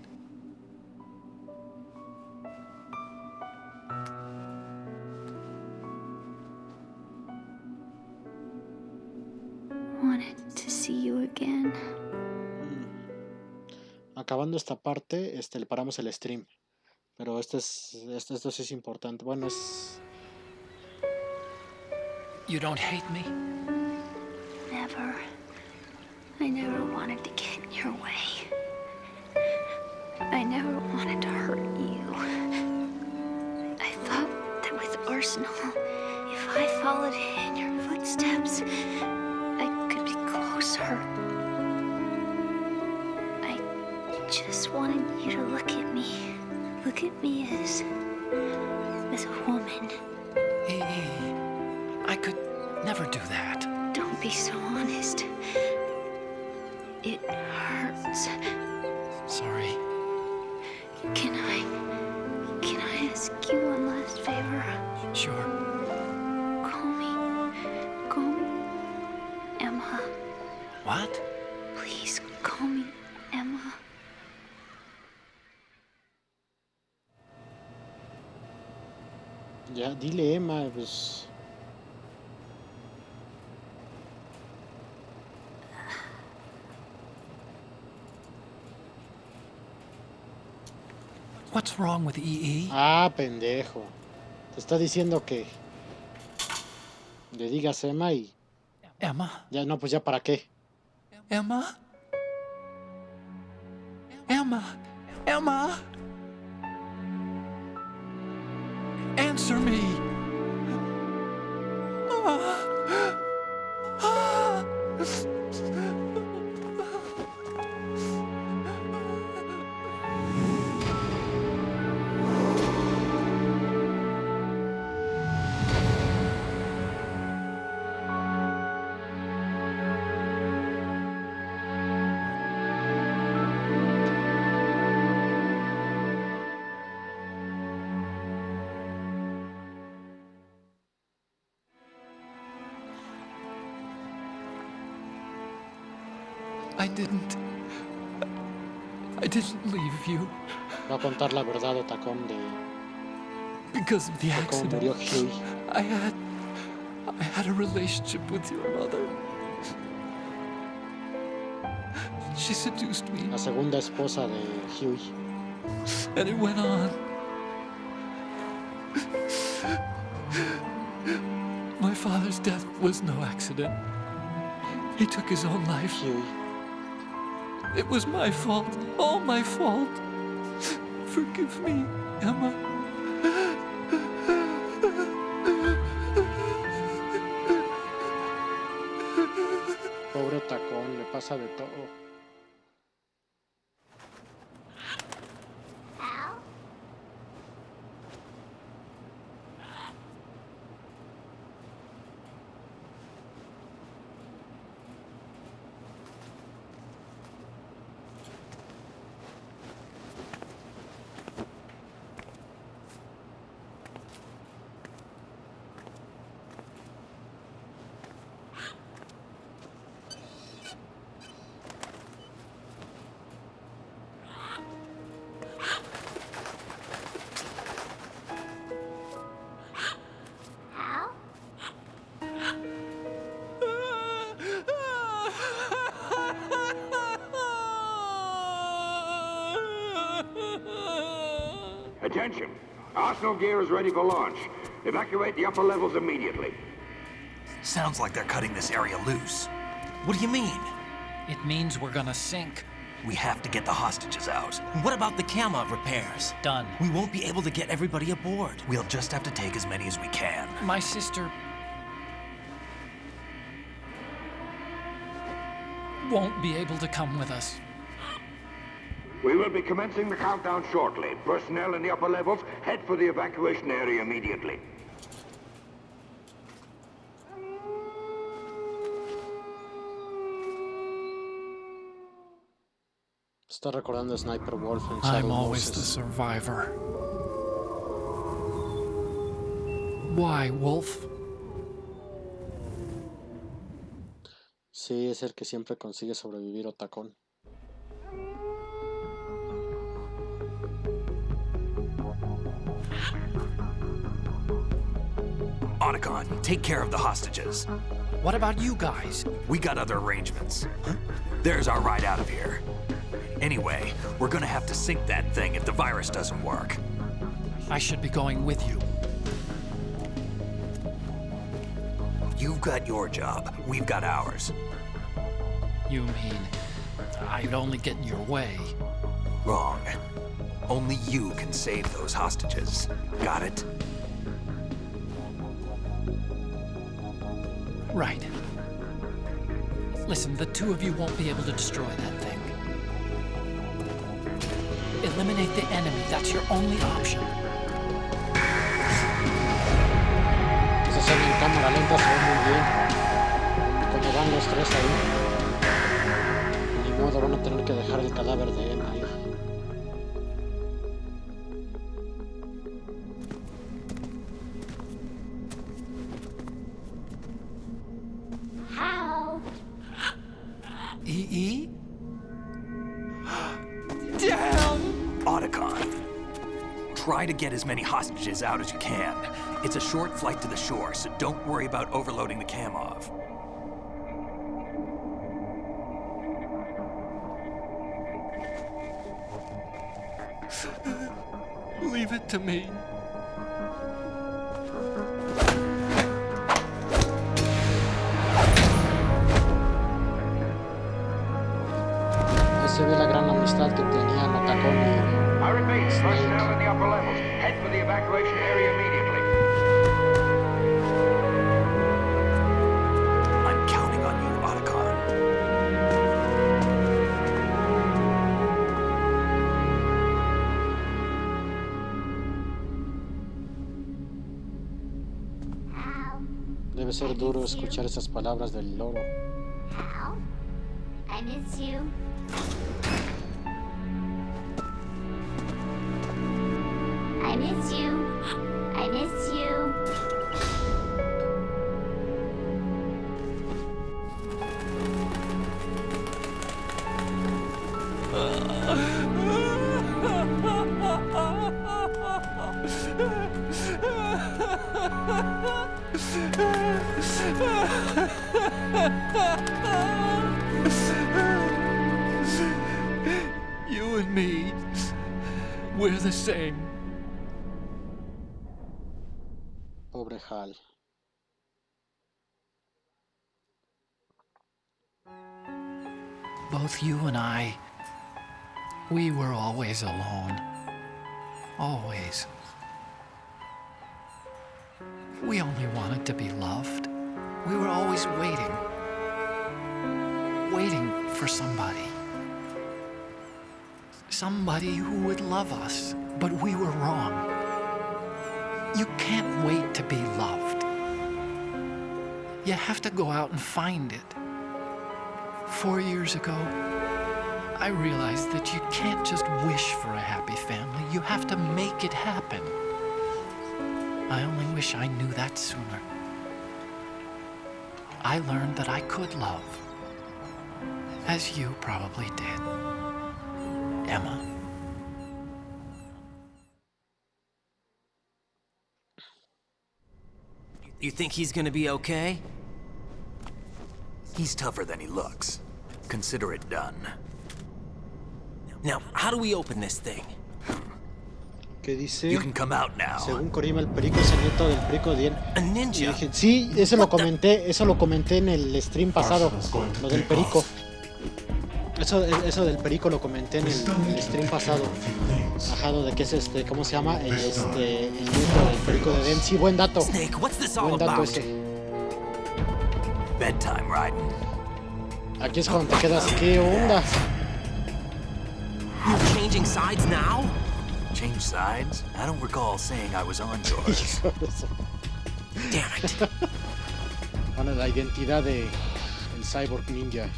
Speaker 13: wanted to see you again.
Speaker 1: Acabando esta parte, le paramos el stream. Pero esto sí es importante. Bueno, es...
Speaker 5: You don't hate me?
Speaker 13: Never. I never wanted to get in your way. I never wanted to hurt you. I thought that with Arsenal, if I followed in your footsteps, I could be closer. I just wanted you to look at me. Look at me as a woman.
Speaker 5: I could never do that.
Speaker 13: Don't be so honest. It hurts.
Speaker 5: Sorry.
Speaker 13: Can I ask you one last favor?
Speaker 5: Sure.
Speaker 13: Call me Emma.
Speaker 5: What?
Speaker 13: Please call me Emma.
Speaker 1: Ya, dile Emma, pues...
Speaker 5: What's wrong with EE?
Speaker 1: Ah, pendejo. Te está diciendo que le digas Emma y...
Speaker 5: Emma?
Speaker 1: Ya, no, pues ya para qué.
Speaker 5: Emma? Emma? Emma? Answer me. I didn't. I didn't leave you
Speaker 1: Va a contar la verdad Otacón de
Speaker 5: because of the
Speaker 1: cómo
Speaker 5: accident.
Speaker 1: murió Huey.
Speaker 5: I had a relationship with your mother. She seduced me.
Speaker 1: La segunda esposa de Huey.
Speaker 5: And it went on. My father's death was no accident. He took his own life.
Speaker 1: Huey.
Speaker 5: It was my fault. All my fault. Forgive me, Emma.
Speaker 1: Pobre Otacón, le pasa de todo.
Speaker 16: Attention! Arsenal gear is ready for launch. Evacuate the upper levels immediately.
Speaker 3: Sounds like they're cutting this area loose. What do you mean?
Speaker 5: It means we're gonna sink.
Speaker 3: We have to get the hostages out.
Speaker 4: What about the camera repairs?
Speaker 5: Done.
Speaker 4: We won't be able to get everybody aboard.
Speaker 3: We'll just have to take as many as we can.
Speaker 5: My sister won't be able to come with us.
Speaker 16: We will be commencing the countdown shortly. Personnel in the upper levels, head for the evacuation area immediately.
Speaker 1: Está recordando Sniper Wolf en Shadow
Speaker 5: I'm always the
Speaker 1: Moses.
Speaker 5: survivor. Why, Wolf?
Speaker 1: Sí, es el que siempre consigue sobrevivir Otacón.
Speaker 3: Otacon, take care of the hostages.
Speaker 5: What about you guys?
Speaker 3: We got other arrangements. There's our ride out of here. Anyway, we're gonna have to sink that thing if the virus doesn't work.
Speaker 5: I should be going with you.
Speaker 3: You've got your job. We've got ours.
Speaker 5: You mean I'd only get in your way?
Speaker 3: Wrong. Only you can save those hostages. Got it?
Speaker 5: Right. Listen, the two of you won't be able to destroy that thing. Eliminate the enemy. That's your only option.
Speaker 1: Esa escena en cámara lenta se ve muy bien. Cuando van los tres ahí. Ni modo, van a tener que dejar el cadáver de Emma ahí.
Speaker 5: E.E.? Damn!
Speaker 3: Otacon. Try to get as many hostages out as you can. It's a short flight to the shore, so don't worry about overloading the Kamov.
Speaker 5: Leave it to me.
Speaker 1: Ahí se ve la gran amistad que tenían Otacón y
Speaker 16: I repeat,
Speaker 1: Snake.
Speaker 16: personnel in the upper levels, head for the evacuation area immediately.
Speaker 3: I'm counting on you, Otacon.
Speaker 1: Debe ser duro escuchar esas palabras del loro.
Speaker 17: Hal, I miss you. I miss you. I miss you.
Speaker 5: me. We're the same.
Speaker 1: Pobre Hal.
Speaker 5: Both you and I, we were always alone. Always. We only wanted to be loved. We were always waiting. Waiting for somebody. Somebody who would love us, but we were wrong. You can't wait to be loved. You have to go out and find it. 4 years ago, I realized that you can't just wish for a happy family. You have to make it happen. I only wish I knew that sooner. I learned that I could love, as you probably did, Emma.
Speaker 4: You think he's gonna be okay?
Speaker 3: He's tougher than he looks. Consider it done.
Speaker 4: Now, how do we open this thing?
Speaker 1: ¿Qué dice?
Speaker 3: You can come out now.
Speaker 1: Según Korima, el perico es el nieto del perico de Dien.
Speaker 4: A ninja.
Speaker 1: Dije, sí, eso lo comenté en el stream pasado, lo del perico. Eso del perico lo comenté en el stream pasado. Ajá, de que es ¿cómo se llama? El nieto del perico de Den. Sí, buen dato.
Speaker 4: Snake, what's this all
Speaker 1: Buen dato
Speaker 4: about?
Speaker 1: ese.
Speaker 3: Bedtime riding.
Speaker 1: Aquí es cuando te quedas, ¿qué onda?
Speaker 4: You're changing sides now?
Speaker 3: Change sides? I don't recall saying I was on yours.
Speaker 4: Damn it.
Speaker 1: Bueno, la identidad de el cyborg ninja.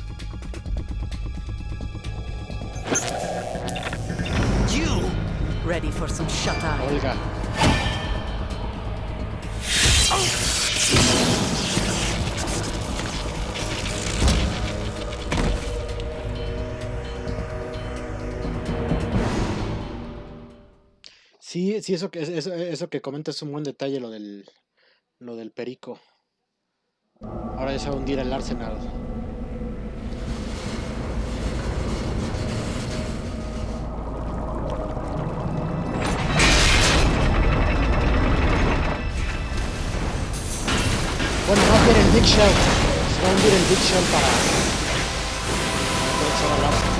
Speaker 8: You ready for some shut-eye?
Speaker 1: Olga. Sí, eso que comentas es un buen detalle, lo del perico. Ahora ya se va a hundir el Arsenal. Bueno, va a hacer el Big Shell. Se va a hundir el Big Shell para aprovechar al Arsenal.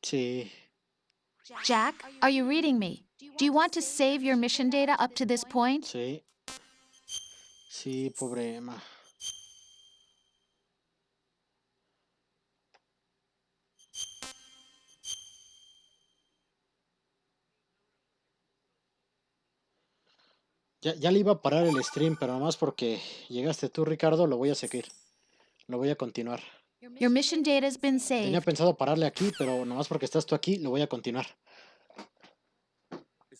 Speaker 1: Sí.
Speaker 6: Jack, are you reading me? Do you want to save your mission data up to this point?
Speaker 1: Sí. Sí, pobre Emma. Ya le iba a parar el stream, pero nomás porque llegaste tú, Ricardo, lo voy a seguir. Lo voy a continuar.
Speaker 6: Your mission data has been saved.
Speaker 1: Tenía pensado pararle aquí, pero nomás porque estás tú aquí, lo voy a continuar.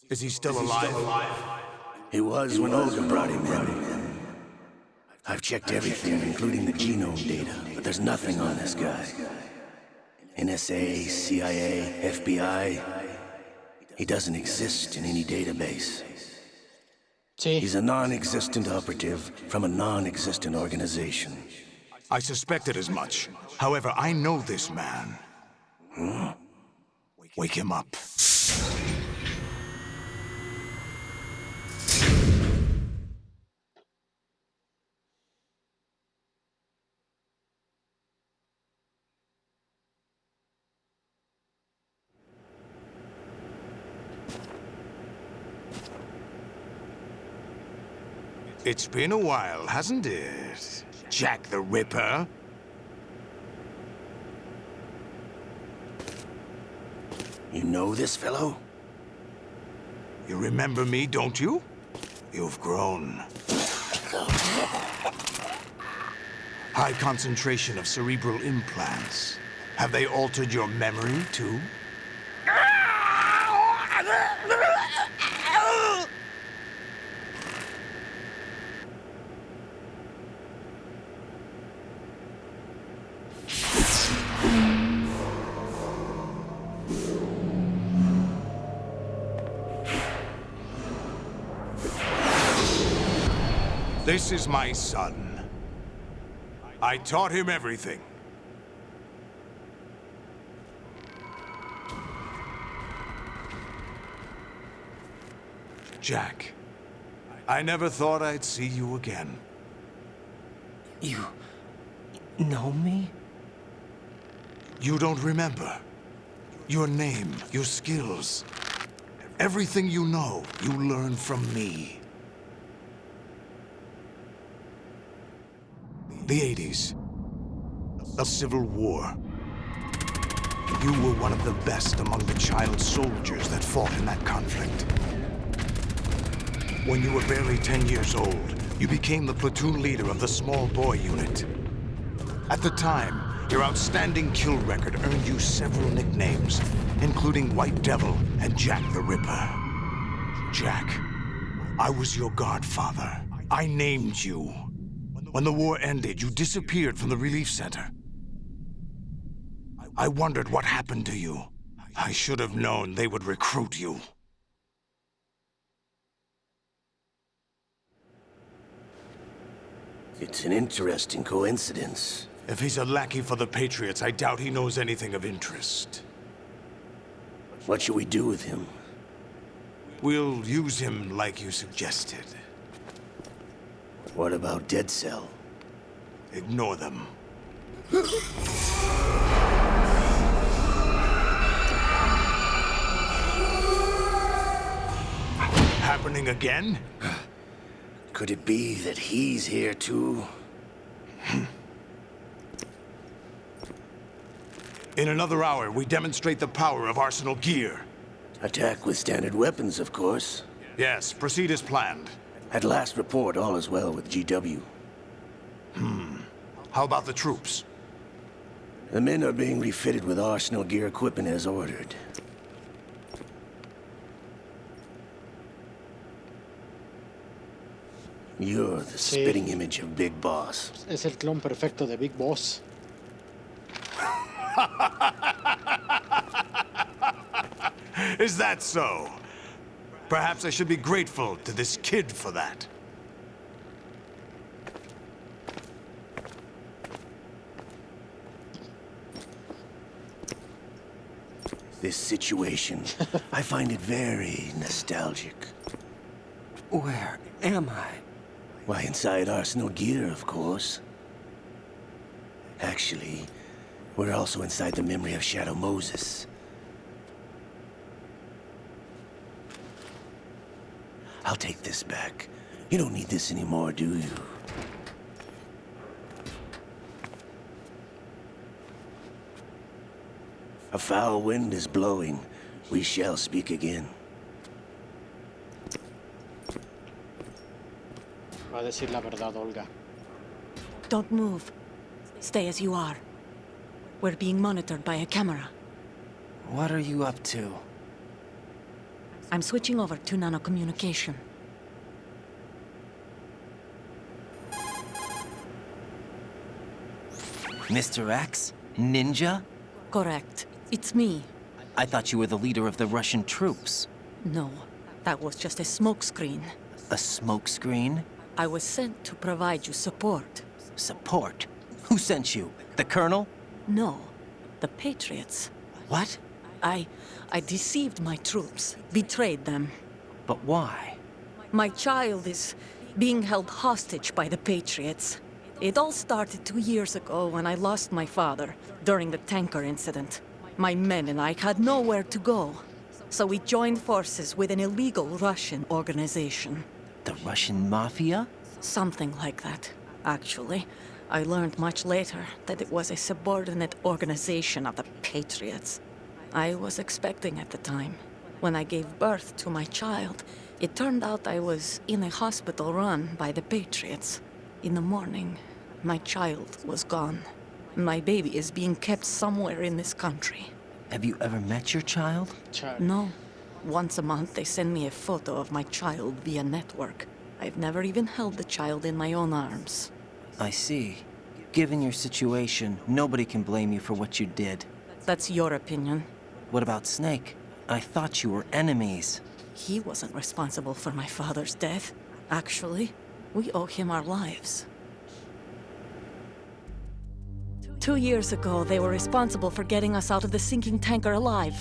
Speaker 10: Is he still alive? He was when Olga brought him in. I've checked everything, including the genome data, but there's nothing on this guy. NSA, CIA, FBI. He doesn't exist in any database.
Speaker 1: Sí.
Speaker 10: He's a non-existent operative from a non-existent organization.
Speaker 18: I suspected as much. However, I know this man.
Speaker 10: Huh?
Speaker 18: Wake him up. It's been a while, hasn't it? Jack the Ripper?
Speaker 10: You know this fellow?
Speaker 18: You remember me, don't you? You've grown. High concentration of cerebral implants. Have they altered your memory, too? This is my son. I taught him everything. Jack, I never thought I'd see you again.
Speaker 4: You know me?
Speaker 18: You don't remember. Your name, your skills. Everything you know, you learned from me. The 80s. A civil war. You were one of the best among the child soldiers that fought in that conflict. When you were barely 10 years old, you became the platoon leader of the small boy unit. At the time, your outstanding kill record earned you several nicknames, including White Devil and Jack the Ripper. Jack, I was your godfather. I named you. When the war ended, you disappeared from the relief center. I wondered what happened to you. I should have known they would recruit you.
Speaker 10: It's an interesting coincidence.
Speaker 18: If he's a lackey for the Patriots, I doubt he knows anything of interest.
Speaker 10: What should we do with him?
Speaker 18: We'll use him like you suggested.
Speaker 10: What about Dead Cell?
Speaker 18: Ignore them. Happening again?
Speaker 10: Could it be that he's here too?
Speaker 18: In another hour, we demonstrate the power of Arsenal gear.
Speaker 10: Attack with standard weapons, of course.
Speaker 18: Yes, proceed as planned.
Speaker 10: At last report, all is well with GW.
Speaker 18: How about the troops?
Speaker 10: The men are being refitted with Arsenal gear equipment as ordered. You're the spitting image of Big Boss.
Speaker 1: Es el clon perfecto de Big Boss.
Speaker 18: Is that so? Perhaps I should be grateful to this kid for that.
Speaker 10: This situation, I find it very nostalgic.
Speaker 4: Where am I?
Speaker 10: Why, inside Arsenal gear, of course. Actually, we're also inside the memory of Shadow Moses. I'll take this back. You don't need this anymore, do you? A foul wind is blowing. We shall speak again.
Speaker 1: Va a decir la verdad, Olga.
Speaker 8: Don't move. Stay as you are. We're being monitored by a camera.
Speaker 4: What are you up to?
Speaker 8: I'm switching over to nanocommunication.
Speaker 4: Mr. X? Ninja?
Speaker 8: Correct. It's me.
Speaker 4: I thought you were the leader of the Russian troops.
Speaker 8: No, that was just a smokescreen.
Speaker 4: A smokescreen?
Speaker 8: I was sent to provide you support.
Speaker 4: Support? Who sent you? The Colonel?
Speaker 8: No, the Patriots.
Speaker 4: What?
Speaker 8: I deceived my troops, betrayed them.
Speaker 4: But why?
Speaker 8: My child is being held hostage by the Patriots. It all started 2 years ago when I lost my father during the tanker incident. My men and I had nowhere to go, so we joined forces with an illegal Russian organization.
Speaker 4: The Russian Mafia?
Speaker 8: Something like that, actually. I learned much later that it was a subordinate organization of the Patriots. I was expecting at the time. When I gave birth to my child, it turned out I was in a hospital run by the Patriots. In the morning, My child was gone. My baby is being kept somewhere in this country.
Speaker 4: Have you ever met your child?
Speaker 8: No. Once a month, they send me a photo of my child via network. I've never even held the child in my own arms.
Speaker 4: I see. Given your situation, nobody can blame you for what you did.
Speaker 8: That's your opinion.
Speaker 4: What about Snake? I thought you were enemies.
Speaker 8: He wasn't responsible for my father's death. Actually, we owe him our lives. 2 years ago, they were responsible for getting us out of the sinking tanker alive.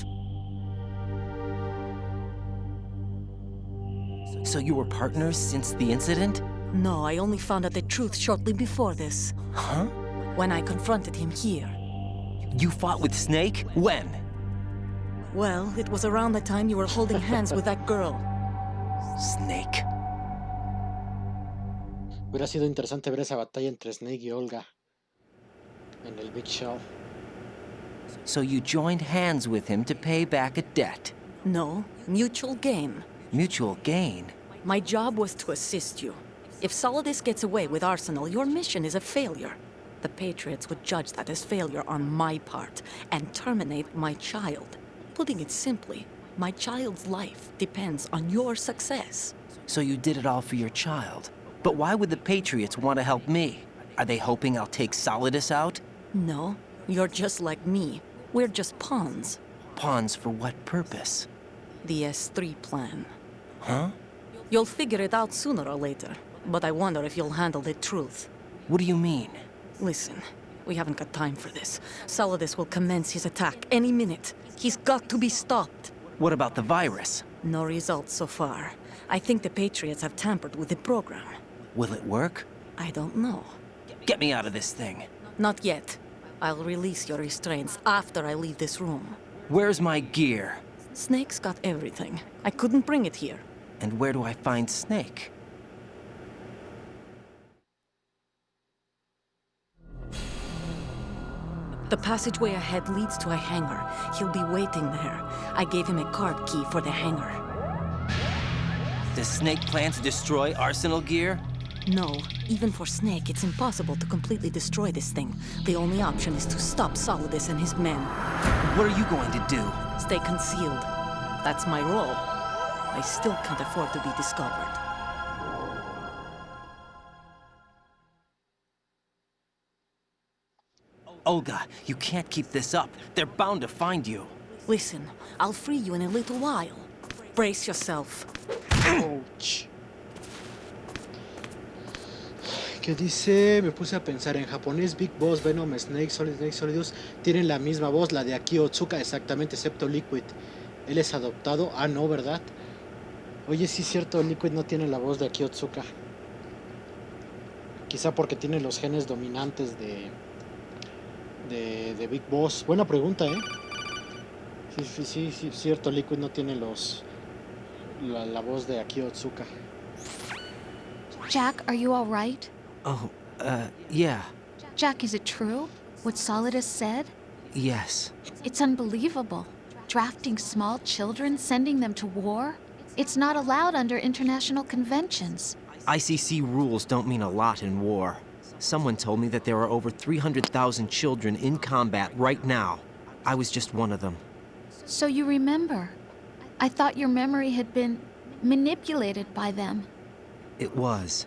Speaker 4: So you were partners since the incident?
Speaker 8: No, I only found out the truth shortly before this.
Speaker 4: Huh?
Speaker 8: When I confronted him here.
Speaker 4: You fought with Snake? When?
Speaker 8: Well, it was around the time you were holding hands with that girl.
Speaker 4: Snake.
Speaker 1: Hubiera sido interesante ver esa batalla entre Snake y Olga en el Big Shell.
Speaker 4: So you joined hands with him to pay back a debt?
Speaker 8: No, mutual gain.
Speaker 4: Mutual gain?
Speaker 8: My job was to assist you. If Solidus gets away with Arsenal, your mission is a failure. The Patriots would judge that as failure on my part and terminate my child. Putting it simply, my child's life depends on your success.
Speaker 4: So you did it all for your child. But why would the Patriots want to help me? Are they hoping I'll take Solidus out?
Speaker 8: No, you're just like me. We're just pawns.
Speaker 4: Pawns for what purpose?
Speaker 8: The S3 plan.
Speaker 4: Huh?
Speaker 8: You'll figure it out sooner or later, but I wonder if you'll handle the truth.
Speaker 4: What do you mean?
Speaker 8: Listen, we haven't got time for this. Solidus will commence his attack any minute. He's got to be stopped.
Speaker 4: What about the virus?
Speaker 8: No results so far. I think the Patriots have tampered with the program.
Speaker 4: Will it work?
Speaker 8: I don't know.
Speaker 4: Get me out of this thing.
Speaker 8: Not yet. I'll release your restraints after I leave this room.
Speaker 4: Where's my gear?
Speaker 8: Snake's got everything. I couldn't bring it here.
Speaker 4: And where do I find Snake?
Speaker 8: The passageway ahead leads to a hangar. He'll be waiting there. I gave him a card key for the hangar.
Speaker 4: Does Snake plan to destroy Arsenal gear?
Speaker 8: No. Even for Snake, it's impossible to completely destroy this thing. The only option is to stop Solidus and his men.
Speaker 4: What are you going to do?
Speaker 8: Stay concealed. That's my role. I still can't afford to be discovered.
Speaker 4: Olga, you can't keep this up. They're bound to find you.
Speaker 8: Listen, I'll free you in a little while. Brace yourself.
Speaker 1: Ouch. ¿Qué dice? Me puse a pensar en japonés. Big Boss, Venom, Snake, Solidus tienen la misma voz, la de Akio Otsuka, exactamente, excepto Liquid. Él es adoptado. Ah, no, ¿verdad? Oye, sí es cierto, Liquid no tiene la voz de Akio Otsuka. Quizá porque tiene los genes dominantes de Big Boss. Buena pregunta, ¿eh? Sí, es cierto, Liquid no tiene la voz de Akio Otsuka.
Speaker 6: Jack, are you all right?
Speaker 4: Oh, yeah.
Speaker 6: Jack, is it true? What Solidus said?
Speaker 4: Yes.
Speaker 6: It's unbelievable. Drafting small children, sending them to war? It's not allowed under international conventions.
Speaker 4: ICC rules don't mean a lot in war. Someone told me that there are over 300,000 children in combat right now. I was just one of them.
Speaker 6: So you remember. I thought your memory had been manipulated by them.
Speaker 4: It was.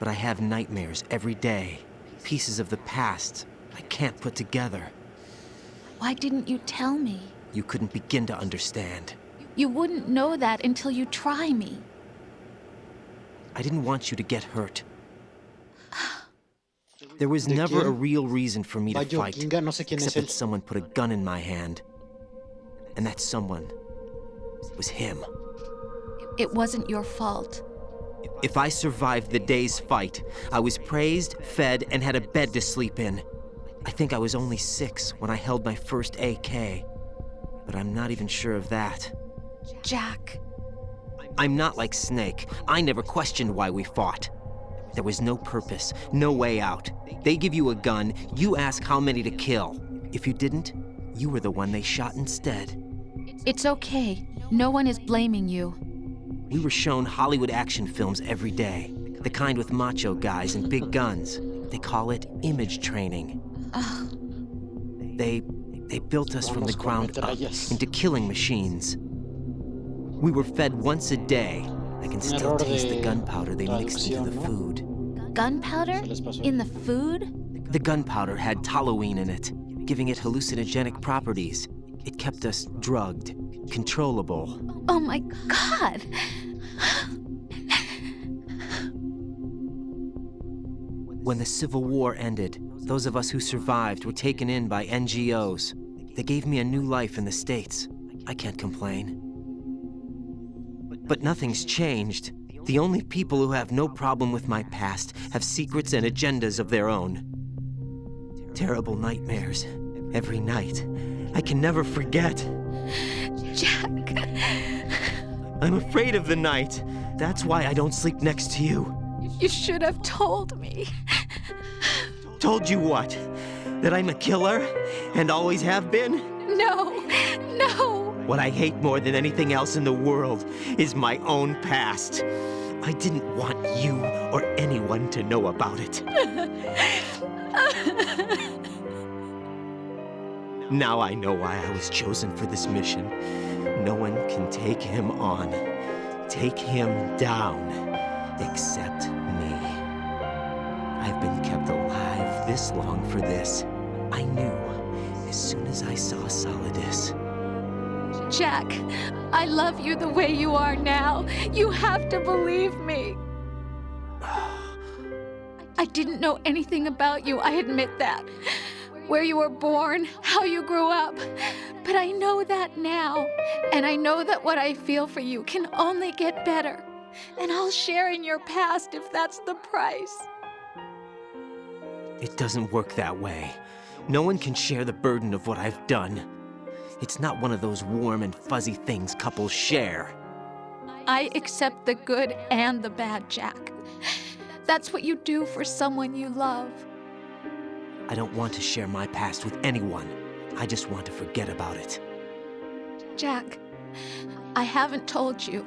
Speaker 4: But I have nightmares every day. Pieces of the past I can't put together.
Speaker 6: Why didn't you tell me?
Speaker 4: You couldn't begin to understand.
Speaker 6: You wouldn't know that until you try me.
Speaker 4: I didn't want you to get hurt. There was never a real reason for me to fight, except that someone put a gun in my hand. And that someone was him.
Speaker 6: It wasn't your fault.
Speaker 4: If I survived the day's fight, I was praised, fed, and had a bed to sleep in. I think I was only 6 when I held my first AK. But I'm not even sure of that.
Speaker 6: Jack.
Speaker 4: I'm not like Snake. I never questioned why we fought. There was no purpose, no way out. They give you a gun, you ask how many to kill. If you didn't, you were the one they shot instead.
Speaker 6: It's okay. No one is blaming you.
Speaker 4: We were shown Hollywood action films every day. The kind with macho guys and big guns. They call it image training. They built us from the ground up into killing machines. We were fed once a day. I can still taste the gunpowder they mixed into the food.
Speaker 6: Gunpowder? In the food?
Speaker 4: The gunpowder had toluene in it, giving it hallucinogenic properties. It kept us drugged, controllable.
Speaker 6: Oh my God!
Speaker 4: When the Civil War ended, those of us who survived were taken in by NGOs. They gave me a new life in the States. I can't complain. But nothing's changed. The only people who have no problem with my past have secrets and agendas of their own. Terrible nightmares. Every night. I can never forget.
Speaker 6: Jack.
Speaker 4: I'm afraid of the night. That's why I don't sleep next to you.
Speaker 6: You should have told me.
Speaker 4: Told you what? That I'm a killer? And always have been?
Speaker 6: No, no.
Speaker 4: What I hate more than anything else in the world is my own past. I didn't want you or anyone to know about it. Now I know why I was chosen for this mission. No one can take him on, take him down, except me. I've been kept alive this long for this. I knew as soon as I saw Solidus.
Speaker 6: Jack, I love you the way you are now. You have to believe me. I didn't know anything about you, I admit that. Where you were born, how you grew up. But I know that now. And I know that what I feel for you can only get better. And I'll share in your past if that's the price.
Speaker 4: It doesn't work that way. No one can share the burden of what I've done. It's not one of those warm and fuzzy things couples share.
Speaker 6: I accept the good and the bad, Jack. That's what you do for someone you love.
Speaker 4: I don't want to share my past with anyone. I just want to forget about it.
Speaker 6: Jack, I haven't told you,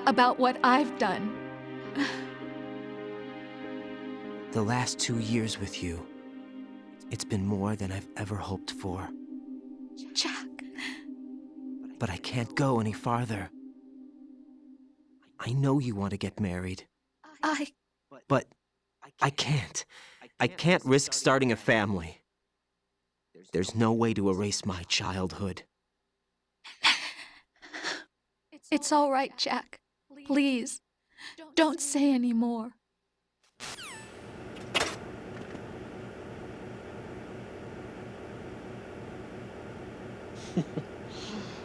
Speaker 6: about what I've done.
Speaker 4: The last 2 years with you, it's been more than I've ever hoped for.
Speaker 6: Jack.
Speaker 4: But I can't go any farther. I know you want to get married. But I can't. I can't risk starting a family. There's no way to erase my childhood.
Speaker 6: It's all right, Jack. Please, don't say any more.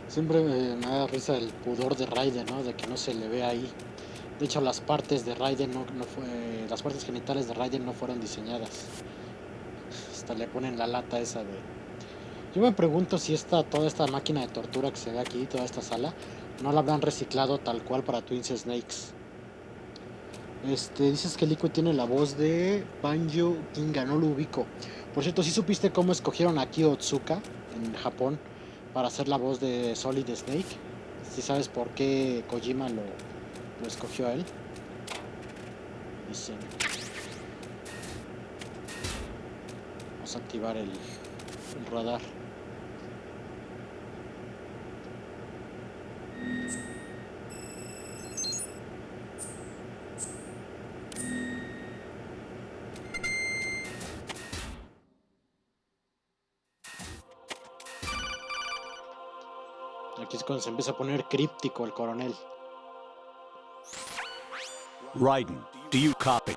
Speaker 1: Siempre me da risa el pudor de Raiden, ¿no? De que no se le ve ahí. De hecho, las partes de Raiden las partes genitales de Raiden no fueron diseñadas. Hasta le ponen la lata esa de... Yo me pregunto si toda esta máquina de tortura que se ve aquí, toda esta sala, no la habrán reciclado tal cual para Twin Snakes. Dices que Liquid tiene la voz de Banjo Kinga, no lo ubico. Por cierto, ¿sí supiste cómo escogieron a Kyo Otsuka en Japón para hacer la voz de Solid Snake? ¿Sí sabes por qué Kojima lo escogió a él? Dicen. Vamos a activar el radar. Aquí es cuando se empieza a poner críptico el coronel.
Speaker 7: Raiden, do you copy?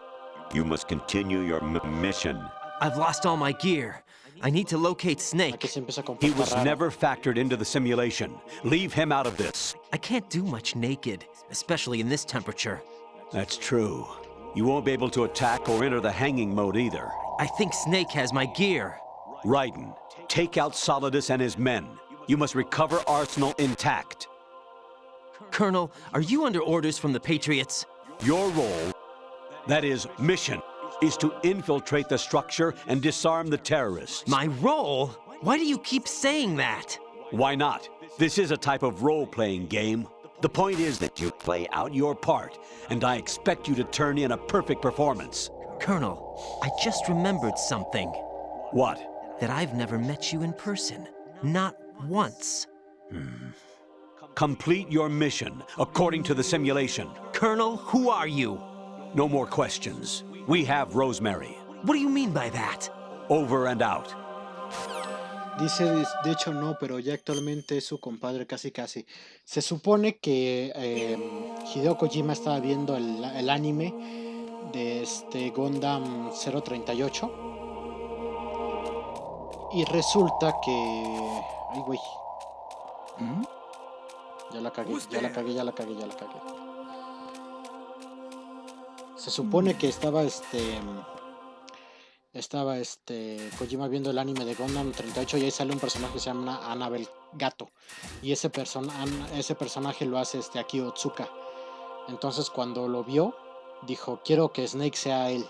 Speaker 2: You must continue your mission.
Speaker 4: I've lost all my gear. I need to locate Snake.
Speaker 7: He was never factored into the simulation. Leave him out of this.
Speaker 4: I can't do much naked, especially in this temperature.
Speaker 7: That's true. You won't be able to attack or enter the hanging mode either.
Speaker 4: I think Snake has my gear.
Speaker 7: Raiden, take out Solidus and his men. You must recover Arsenal intact.
Speaker 4: Colonel, are you under orders from the Patriots?
Speaker 7: Your role, that is, mission, is to infiltrate the structure and disarm the terrorists.
Speaker 4: My role? Why do you keep saying that?
Speaker 7: Why not? This is a type of role-playing game. The point is that you play out your part, and I expect you to turn in a perfect performance.
Speaker 4: Colonel, I just remembered something.
Speaker 7: What?
Speaker 4: That I've never met you in person. Not once.
Speaker 7: Complete your mission, according to the simulation.
Speaker 4: Colonel, who are you?
Speaker 7: No more questions. We have Rosemary.
Speaker 4: What do you mean by that?
Speaker 7: Over and out.
Speaker 1: Dice, de hecho no, pero ya actualmente es su compadre casi casi. Se supone que Hideo Kojima estaba viendo el anime de Gundam 038 y resulta que... Ay, güey. Ya la cagué. Se supone que estaba Kojima viendo el anime de Gundam 38 y ahí sale un personaje que se llama Annabelle Gato. Y ese personaje lo hace Akio Otsuka. Entonces cuando lo vio, dijo, quiero que Snake sea él.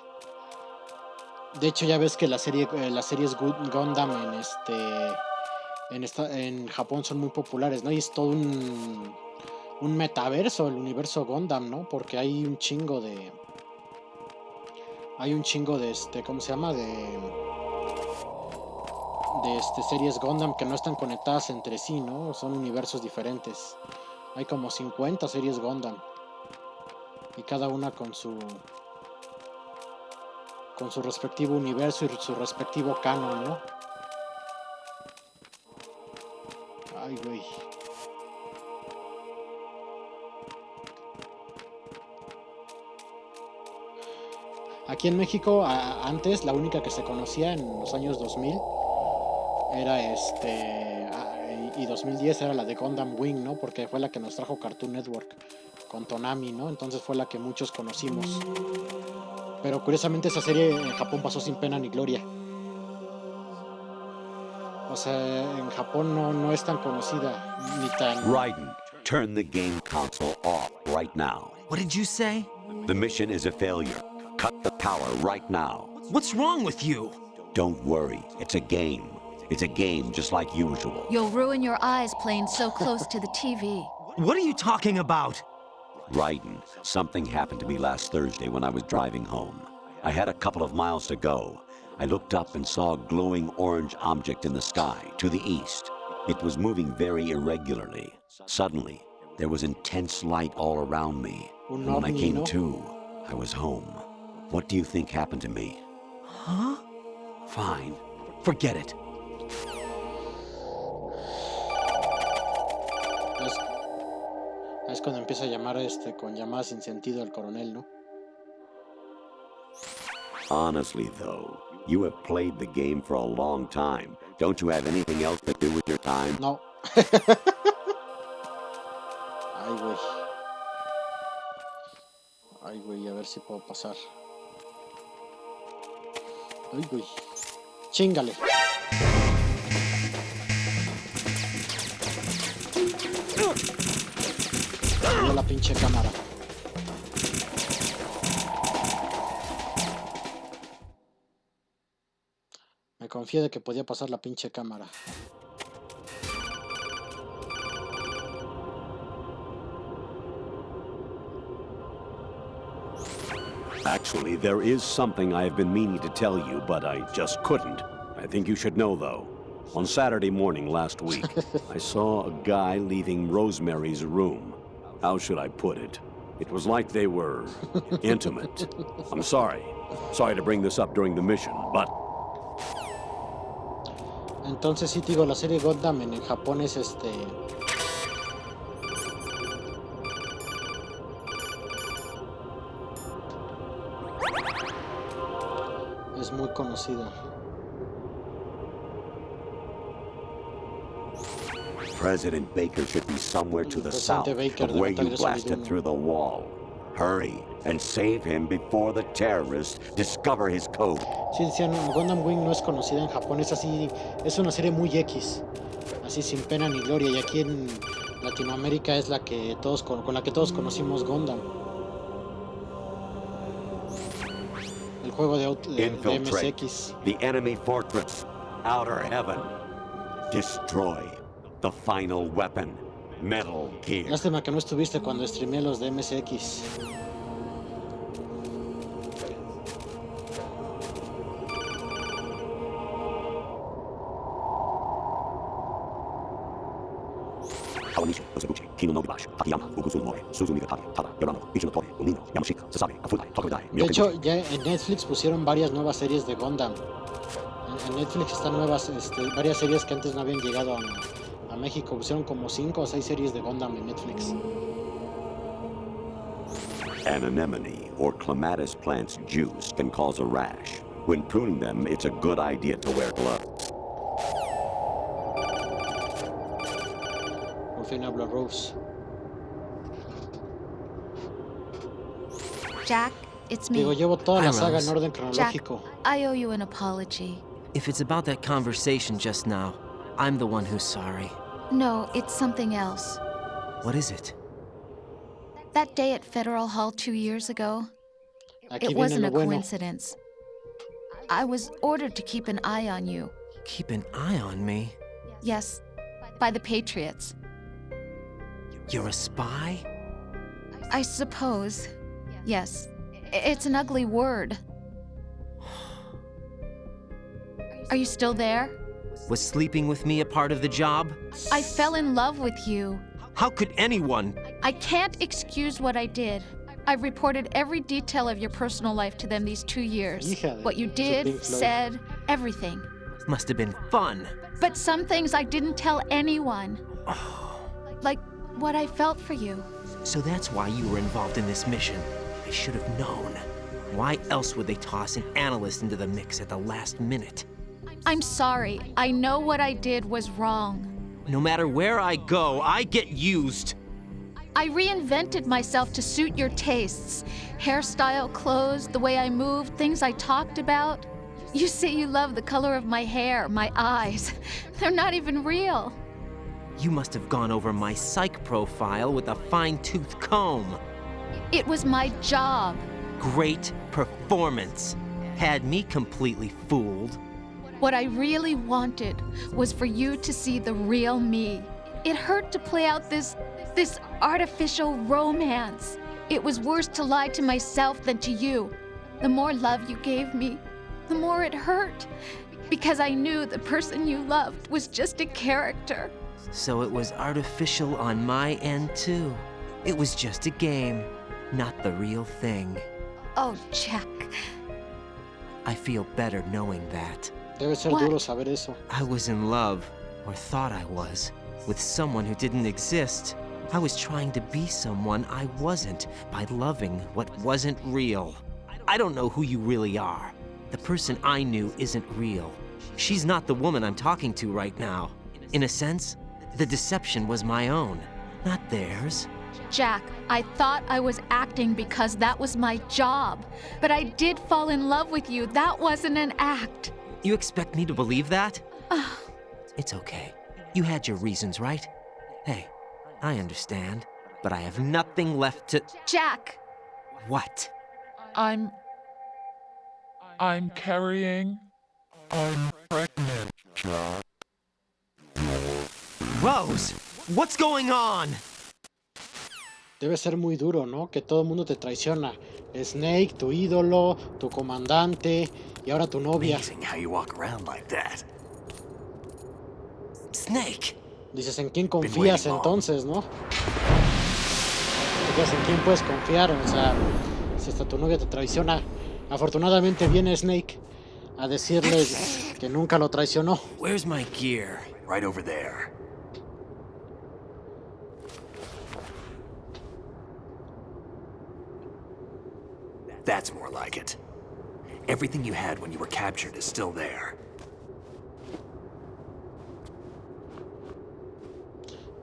Speaker 1: De hecho ya ves que las series Gundam en Japón son muy populares, ¿no? Y es todo un metaverso, el universo Gundam, ¿no? Porque hay un chingo de ¿cómo se llama? De series Gundam que no están conectadas entre sí, ¿no? Son universos diferentes. Hay como 50 series Gundam. Y cada una con su respectivo universo y su respectivo canon, ¿no? Ay, güey. Aquí en México, antes, la única que se conocía en los años 2000 era y 2010 era la de Gundam Wing, ¿no? Porque fue la que nos trajo Cartoon Network con Toonami, ¿no? Entonces fue la que muchos conocimos. Pero curiosamente esa serie en Japón pasó sin pena ni gloria. O sea, en Japón no es tan conocida ni tan...
Speaker 7: Raiden, turn the game console off right now.
Speaker 4: What did you say?
Speaker 7: The mission is a failure. Cut the power right now.
Speaker 4: What's wrong with you?
Speaker 7: Don't worry, it's a game. It's a game just like usual.
Speaker 6: You'll ruin your eyes playing so close to the TV.
Speaker 4: What are you talking about?
Speaker 7: Raiden, something happened to me last Thursday when I was driving home. I had a couple of miles to go. I looked up and saw a glowing orange object in the sky to the east. It was moving very irregularly. Suddenly, there was intense light all around me. And when I came to, I was home. What do you think happened to me?
Speaker 4: Huh?
Speaker 7: Fine. Forget it.
Speaker 1: Es cuando empieza a llamar con llamadas sin sentido el coronel, ¿no?
Speaker 7: Honestly, though, you have played the game for a long time. Don't you have anything else to do with your time?
Speaker 1: No. Ay, güey, a ver si puedo pasar. Ay, güey. Chíngale. Mira la pinche cámara. Me confié de que podía pasar la pinche cámara.
Speaker 2: Actually, there is something I have been meaning to tell you, but I just couldn't. I think you should know, though. On Saturday morning last week, I saw a guy leaving Rosemary's room. How should I put it? It was like they were intimate. I'm sorry. Sorry to bring this up during the mission, but...
Speaker 1: Entonces sí, digo, la serie Gundam en Japón es es muy conocida.
Speaker 7: President Baker should be somewhere to the south
Speaker 1: Baker,
Speaker 7: of where you blasted through the wall. Hurry and save him before the terrorists discover his code.
Speaker 1: Sí, decían, Gundam Wing no es conocida en Japón, es así, es una serie muy X, así sin pena ni gloria, y aquí en Latinoamérica es la que todos con la que todos conocimos Gundam. El juego de MSX.
Speaker 7: The enemy fortress, outer heaven. Destroy the final weapon, Metal Gear.
Speaker 1: Lástima que no estuviste cuando streameé los de MSX. De hecho, ya en Netflix pusieron varias nuevas series de Gundam. En Netflix están nuevas, varias series que antes no habían llegado a México. Pusieron como 5 o 6 series de Gundam en Netflix.
Speaker 2: An anemone or clematis plant's juice can cause a rash. When pruning them, it's a good idea to wear gloves.
Speaker 1: Por fin habla Rose.
Speaker 6: Jack, it's me.
Speaker 1: Digo, llevo toda
Speaker 4: Hi,
Speaker 1: la saga en
Speaker 4: Rose.
Speaker 1: orden
Speaker 6: Jack,
Speaker 1: cronológico.
Speaker 6: I owe you an apology.
Speaker 4: If it's about that conversation just now, I'm the one who's sorry.
Speaker 6: No, it's something else.
Speaker 4: What is it?
Speaker 6: That day at Federal Hall 2 years ago,
Speaker 1: Aquí
Speaker 6: it
Speaker 1: viene
Speaker 6: wasn't
Speaker 1: lo
Speaker 6: a
Speaker 1: bueno.
Speaker 6: coincidence. I was ordered to keep an eye on you.
Speaker 4: Keep an eye on me?
Speaker 6: Yes, by the Patriots.
Speaker 4: You're a spy?
Speaker 6: I suppose. Yes. It's an ugly word. Are you still there?
Speaker 4: Was sleeping with me a part of the job?
Speaker 6: I fell in love with you.
Speaker 4: How could anyone?
Speaker 6: I can't excuse what I did. I've reported every detail of your personal life to them these 2 years.
Speaker 1: Hija de
Speaker 6: What you
Speaker 1: su
Speaker 6: did,
Speaker 1: Pink Floyd.
Speaker 6: said, everything.
Speaker 4: Must have been fun.
Speaker 6: But some things I didn't tell anyone. Like what I felt for you.
Speaker 4: So that's why you were involved in this mission. I should have known. Why else would they toss an analyst into the mix at the last minute?
Speaker 6: I'm sorry. I know what I did was wrong.
Speaker 4: No matter where I go, I get used.
Speaker 6: I reinvented myself to suit your tastes. Hairstyle, clothes, the way I moved, things I talked about. You say you love the color of my hair, my eyes. They're not even real.
Speaker 4: You must have gone over my psych profile with a fine-tooth comb.
Speaker 6: It was my job.
Speaker 4: Great performance. Had me completely fooled.
Speaker 6: What I really wanted was for you to see the real me. It hurt to play out this artificial romance. It was worse to lie to myself than to you. The more love you gave me, the more it hurt. Because I knew the person you loved was just a character.
Speaker 4: So it was artificial on my end, too. It was just a game, not the real thing.
Speaker 6: Oh, Jack.
Speaker 4: I feel better knowing that.
Speaker 1: Debe ser duro saber eso.
Speaker 4: I was in love, or thought I was, with someone who didn't exist. I was trying to be someone I wasn't by loving what wasn't real. I don't know who you really are. The person I knew isn't real. She's not the woman I'm talking to right now. In a sense, the deception was my own, not theirs.
Speaker 6: Jack, I thought I was acting because that was my job. But I did fall in love with you. That wasn't an act.
Speaker 4: You expect me to believe that? It's okay. You had your reasons, right? Hey, I understand, but I have nothing left to...
Speaker 6: Jack!
Speaker 4: What?
Speaker 19: I'm carrying... I'm pregnant, Jack.
Speaker 4: Rose! What's going on?
Speaker 1: Debe ser muy duro, ¿no? Que todo el mundo te traiciona. Snake, tu ídolo, tu comandante y ahora tu novia.
Speaker 3: Amazing how you walk around like that.
Speaker 4: Snake.
Speaker 1: Dices, ¿en quién confías entonces, no? Dices, ¿en quién puedes confiar? O sea, si hasta tu novia te traiciona. Afortunadamente viene Snake a decirle que nunca lo traicionó.
Speaker 4: Where's my gear?
Speaker 3: Right over there. That's more like it. Everything you had when you were captured is still there.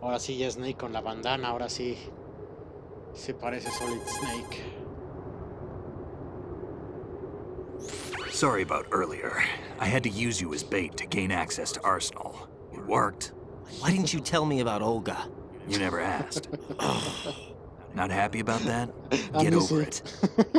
Speaker 1: Ahora sí ya Snake con la bandana, ahora sí. Se parece Solid Snake.
Speaker 3: Sorry about earlier. I had to use you as bait to gain access to Arsenal. It worked.
Speaker 4: Why didn't you tell me about Olga?
Speaker 3: You never asked. Not happy about that? Get over it.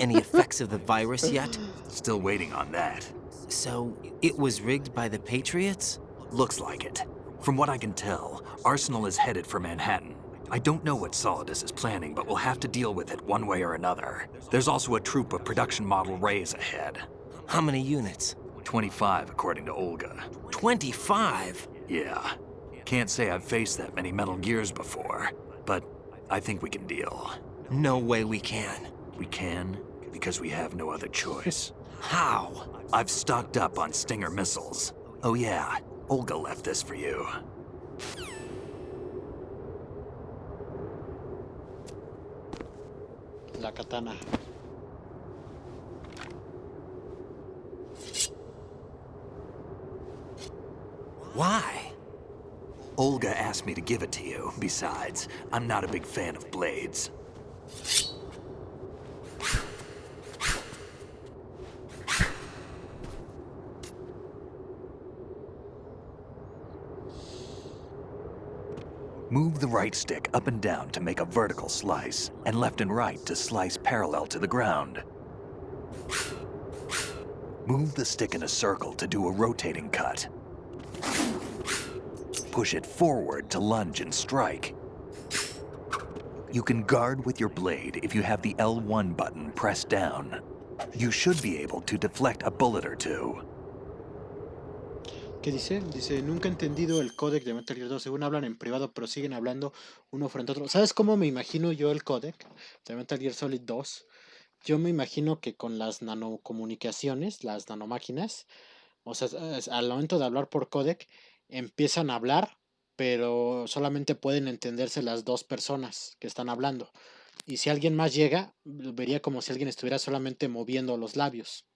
Speaker 4: Any effects of the virus yet?
Speaker 3: Still waiting on that.
Speaker 4: So, it was rigged by the Patriots?
Speaker 3: Looks like it. From what I can tell, Arsenal is headed for Manhattan. I don't know what Solidus is planning, but we'll have to deal with it one way or another. There's also a troop of production model Rays ahead.
Speaker 4: How many units?
Speaker 3: 25, according to Olga.
Speaker 4: 25?
Speaker 3: Yeah. can't say I've faced that many Metal Gears before, but I think we can deal.
Speaker 4: No way we can.
Speaker 3: We can, because we have no other choice.
Speaker 4: How?
Speaker 3: I've stocked up on Stinger missiles. Oh yeah, Olga left this for you.
Speaker 1: La katana.
Speaker 4: Why?
Speaker 3: Olga asked me to give it to you. Besides, I'm not a big fan of blades. Move the right stick up and down to make a vertical slice, and left and right to slice parallel to the ground. Move the stick in a circle to do a rotating cut. Push it forward to lunge and strike. You can guard with your blade if you have the L1 button pressed down. You should be able to deflect a bullet or two.
Speaker 1: ¿Qué dice? Dice, nunca he entendido el códec de Metal Gear 2. Según hablan en privado, pero siguen hablando uno frente a otro. ¿Sabes cómo me imagino yo el códec de Metal Gear Solid 2? Yo me imagino que con las nanocomunicaciones, las nanomáquinas, o sea, al momento de hablar por códec, empiezan a hablar, pero solamente pueden entenderse las dos personas que están hablando. Y si alguien más llega, vería como si alguien estuviera solamente moviendo los labios.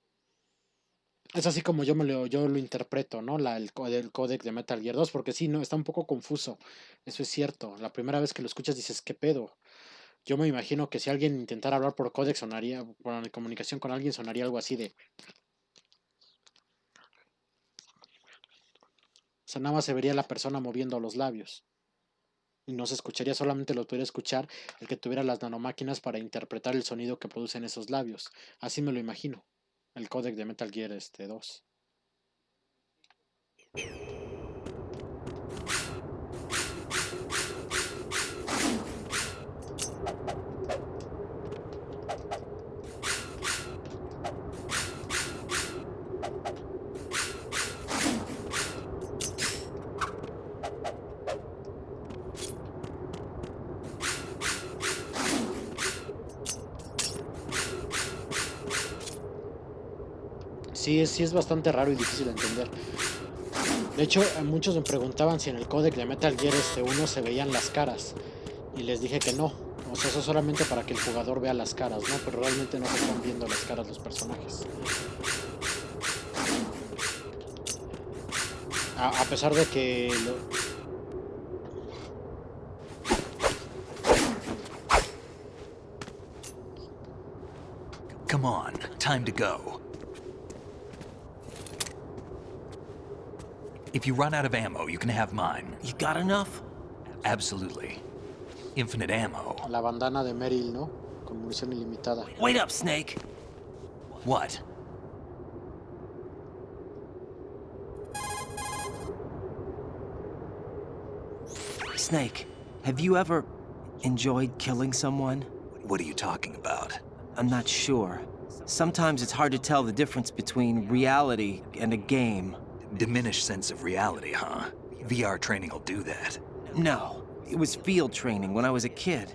Speaker 1: Es así como yo lo interpreto, ¿no? El códec de Metal Gear 2, porque sí, no, está un poco confuso. Eso es cierto. La primera vez que lo escuchas dices, ¿qué pedo? Yo me imagino que si alguien intentara hablar por códec sonaría, por comunicación con alguien sonaría algo así de... O sea, nada más se vería la persona moviendo los labios. Y no se escucharía, solamente lo pudiera escuchar el que tuviera las nanomáquinas para interpretar el sonido que producen esos labios. Así me lo imagino. El códec de Metal Gear 2. Sí es bastante raro y difícil de entender. De hecho, muchos me preguntaban si en el códec de Metal Gear 1 se veían las caras. Y les dije que no. O sea, eso solamente para que el jugador vea las caras, ¿no? Pero realmente no se están viendo las caras los personajes. A pesar de que...
Speaker 3: Come on, time to go. If you run out of ammo, you can have mine.
Speaker 4: You got enough?
Speaker 3: Absolutely. Infinite ammo.
Speaker 1: La bandana de Meryl, ¿no? Con munición ilimitada.
Speaker 4: Wait up, Snake.
Speaker 3: What?
Speaker 4: Snake, have you ever enjoyed killing someone?
Speaker 3: What are you talking about?
Speaker 4: I'm not sure. Sometimes it's hard to tell the difference between reality and a game.
Speaker 3: Diminished sense of reality, huh? VR training will do that.
Speaker 4: No, it was field training when I was a kid.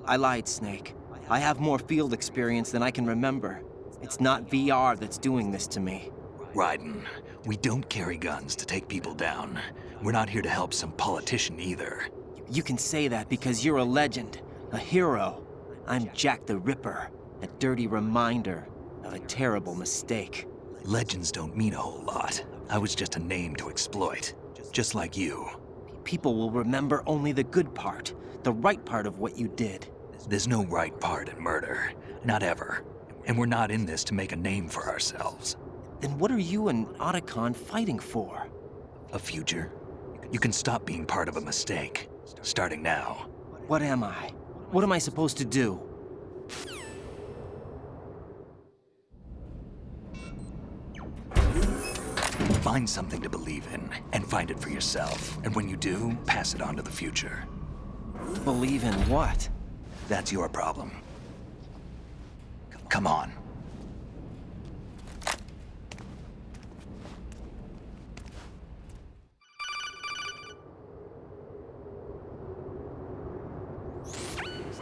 Speaker 4: I lied, Snake. I have more field experience than I can remember. It's not VR that's doing this to me.
Speaker 3: Raiden, we don't carry guns to take people down. We're not here to help some politician either.
Speaker 4: You can say that because you're a legend, a hero. I'm Jack the Ripper, a dirty reminder of a terrible mistake.
Speaker 3: Legends don't mean a whole lot. I was just a name to exploit, just like you.
Speaker 4: People will remember only the good part, the right part of what you did.
Speaker 3: There's no right part in murder, not ever. And we're not in this to make a name for ourselves.
Speaker 4: Then what are you and Otacon fighting for?
Speaker 3: A future? You can stop being part of a mistake, starting now.
Speaker 4: What am I? What am I supposed to do?
Speaker 3: Find something to believe in, and find it for yourself. And when you do, pass it on to the future.
Speaker 4: Believe in what?
Speaker 3: That's your problem. Come on.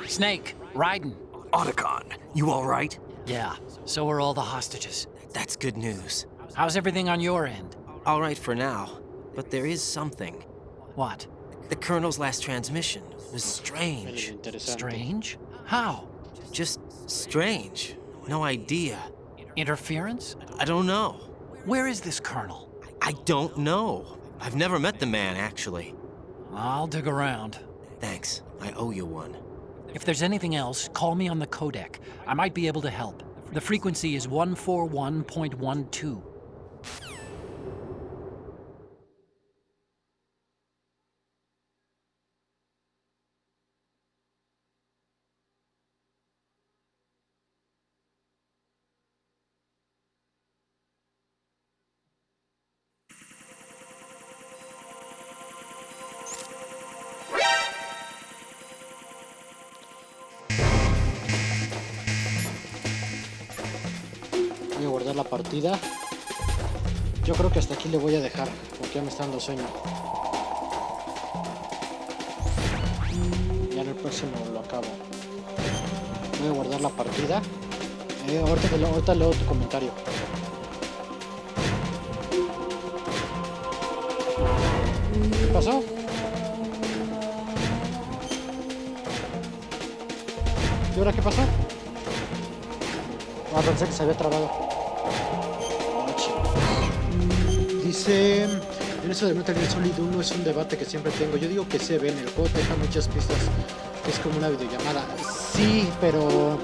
Speaker 5: Snake, Raiden.
Speaker 3: Otacon, you all right?
Speaker 5: Yeah, so are all the hostages.
Speaker 4: That's good news.
Speaker 5: How's everything on your end?
Speaker 4: All right for now, but there is something.
Speaker 5: What?
Speaker 4: The Colonel's last transmission was strange.
Speaker 5: Strange? How?
Speaker 4: Just strange. No idea.
Speaker 5: Interference?
Speaker 4: I don't know.
Speaker 5: Where is this Colonel?
Speaker 4: I don't know. I've never met the man, actually.
Speaker 5: I'll dig around.
Speaker 4: Thanks. I owe you one.
Speaker 5: If there's anything else, call me on the codec. I might be able to help. The frequency is 141.12.
Speaker 1: Voy a guardar la partida. Yo creo que hasta aquí le voy a dejar, porque ya me está dando sueño. Ya en el próximo lo acabo. Voy a guardar la partida. Ahorita leo tu comentario. ¿Qué pasó? ¿Y ahora qué pasó? Ah, pensé que se había trabado. Dice, en eso de Metal Gear Solid 1 es un debate que siempre tengo. Yo digo que se ve en el juego, te deja muchas pistas. Es como una videollamada. Sí, pero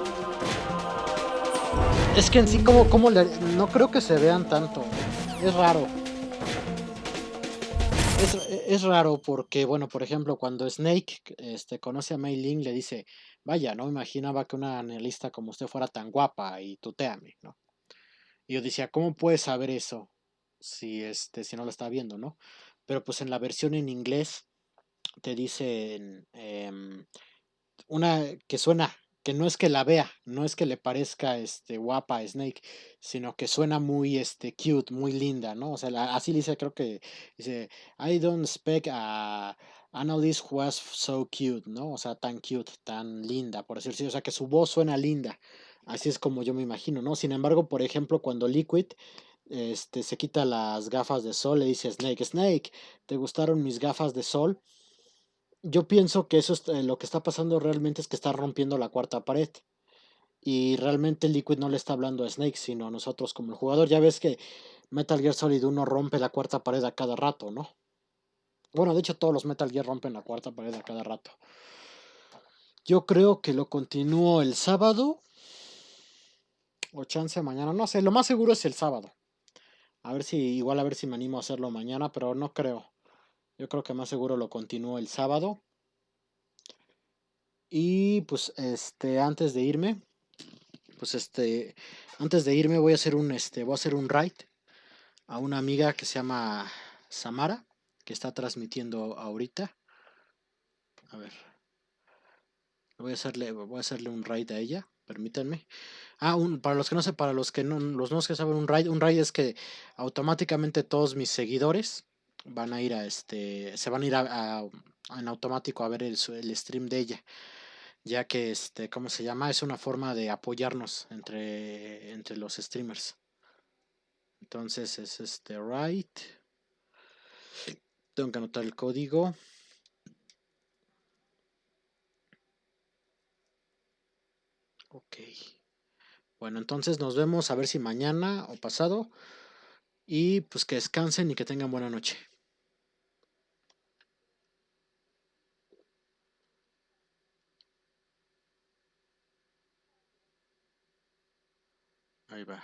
Speaker 1: es que en sí no creo que se vean tanto. Es raro. Es raro porque, bueno, por ejemplo, cuando Snake conoce a Mei Ling, le dice, vaya, no me imaginaba que una analista como usted fuera tan guapa y tutéame, ¿no? Y yo decía, ¿cómo puedes saber eso si no lo está viendo, ¿no? Pero pues en la versión en inglés te dicen una que suena, que no es que la vea, no es que le parezca guapa a Snake, sino que suena muy cute, muy linda, ¿no? O sea, así dice, creo que dice, I don't expect a analyst who was so cute, ¿no? O sea, tan cute, tan linda, por decirlo así, o sea, que su voz suena linda. Así es como yo me imagino, ¿no? Sin embargo, por ejemplo, cuando Liquid se quita las gafas de sol, le dice a Snake, Snake, ¿te gustaron mis gafas de sol? Yo pienso que eso es lo que está pasando realmente es que está rompiendo la cuarta pared. Y realmente Liquid no le está hablando a Snake, sino a nosotros como el jugador. Ya ves que Metal Gear Solid 1 rompe la cuarta pared a cada rato, ¿no? Bueno, de hecho todos los Metal Gear rompen la cuarta pared a cada rato. Yo creo que lo continúo el sábado. O chance mañana. No sé, lo más seguro es el sábado. A ver si me animo a hacerlo mañana, pero no creo. Yo creo que más seguro lo continúo el sábado. Y pues antes de irme, antes de irme voy a hacer un raid a una amiga que se llama Samara, que está transmitiendo ahorita. A ver. Voy a hacerle un raid a ella, permítanme. Para los que no sé, para los no que saben un raid es que automáticamente todos mis seguidores van a ir se van a ir en automático a ver el stream de ella, ya que ¿cómo se llama? Es una forma de apoyarnos entre los streamers. Entonces es raid. Tengo que anotar el código. Ok. Bueno, entonces nos vemos a ver si mañana o pasado. Y pues que descansen y que tengan buena noche. Ahí va.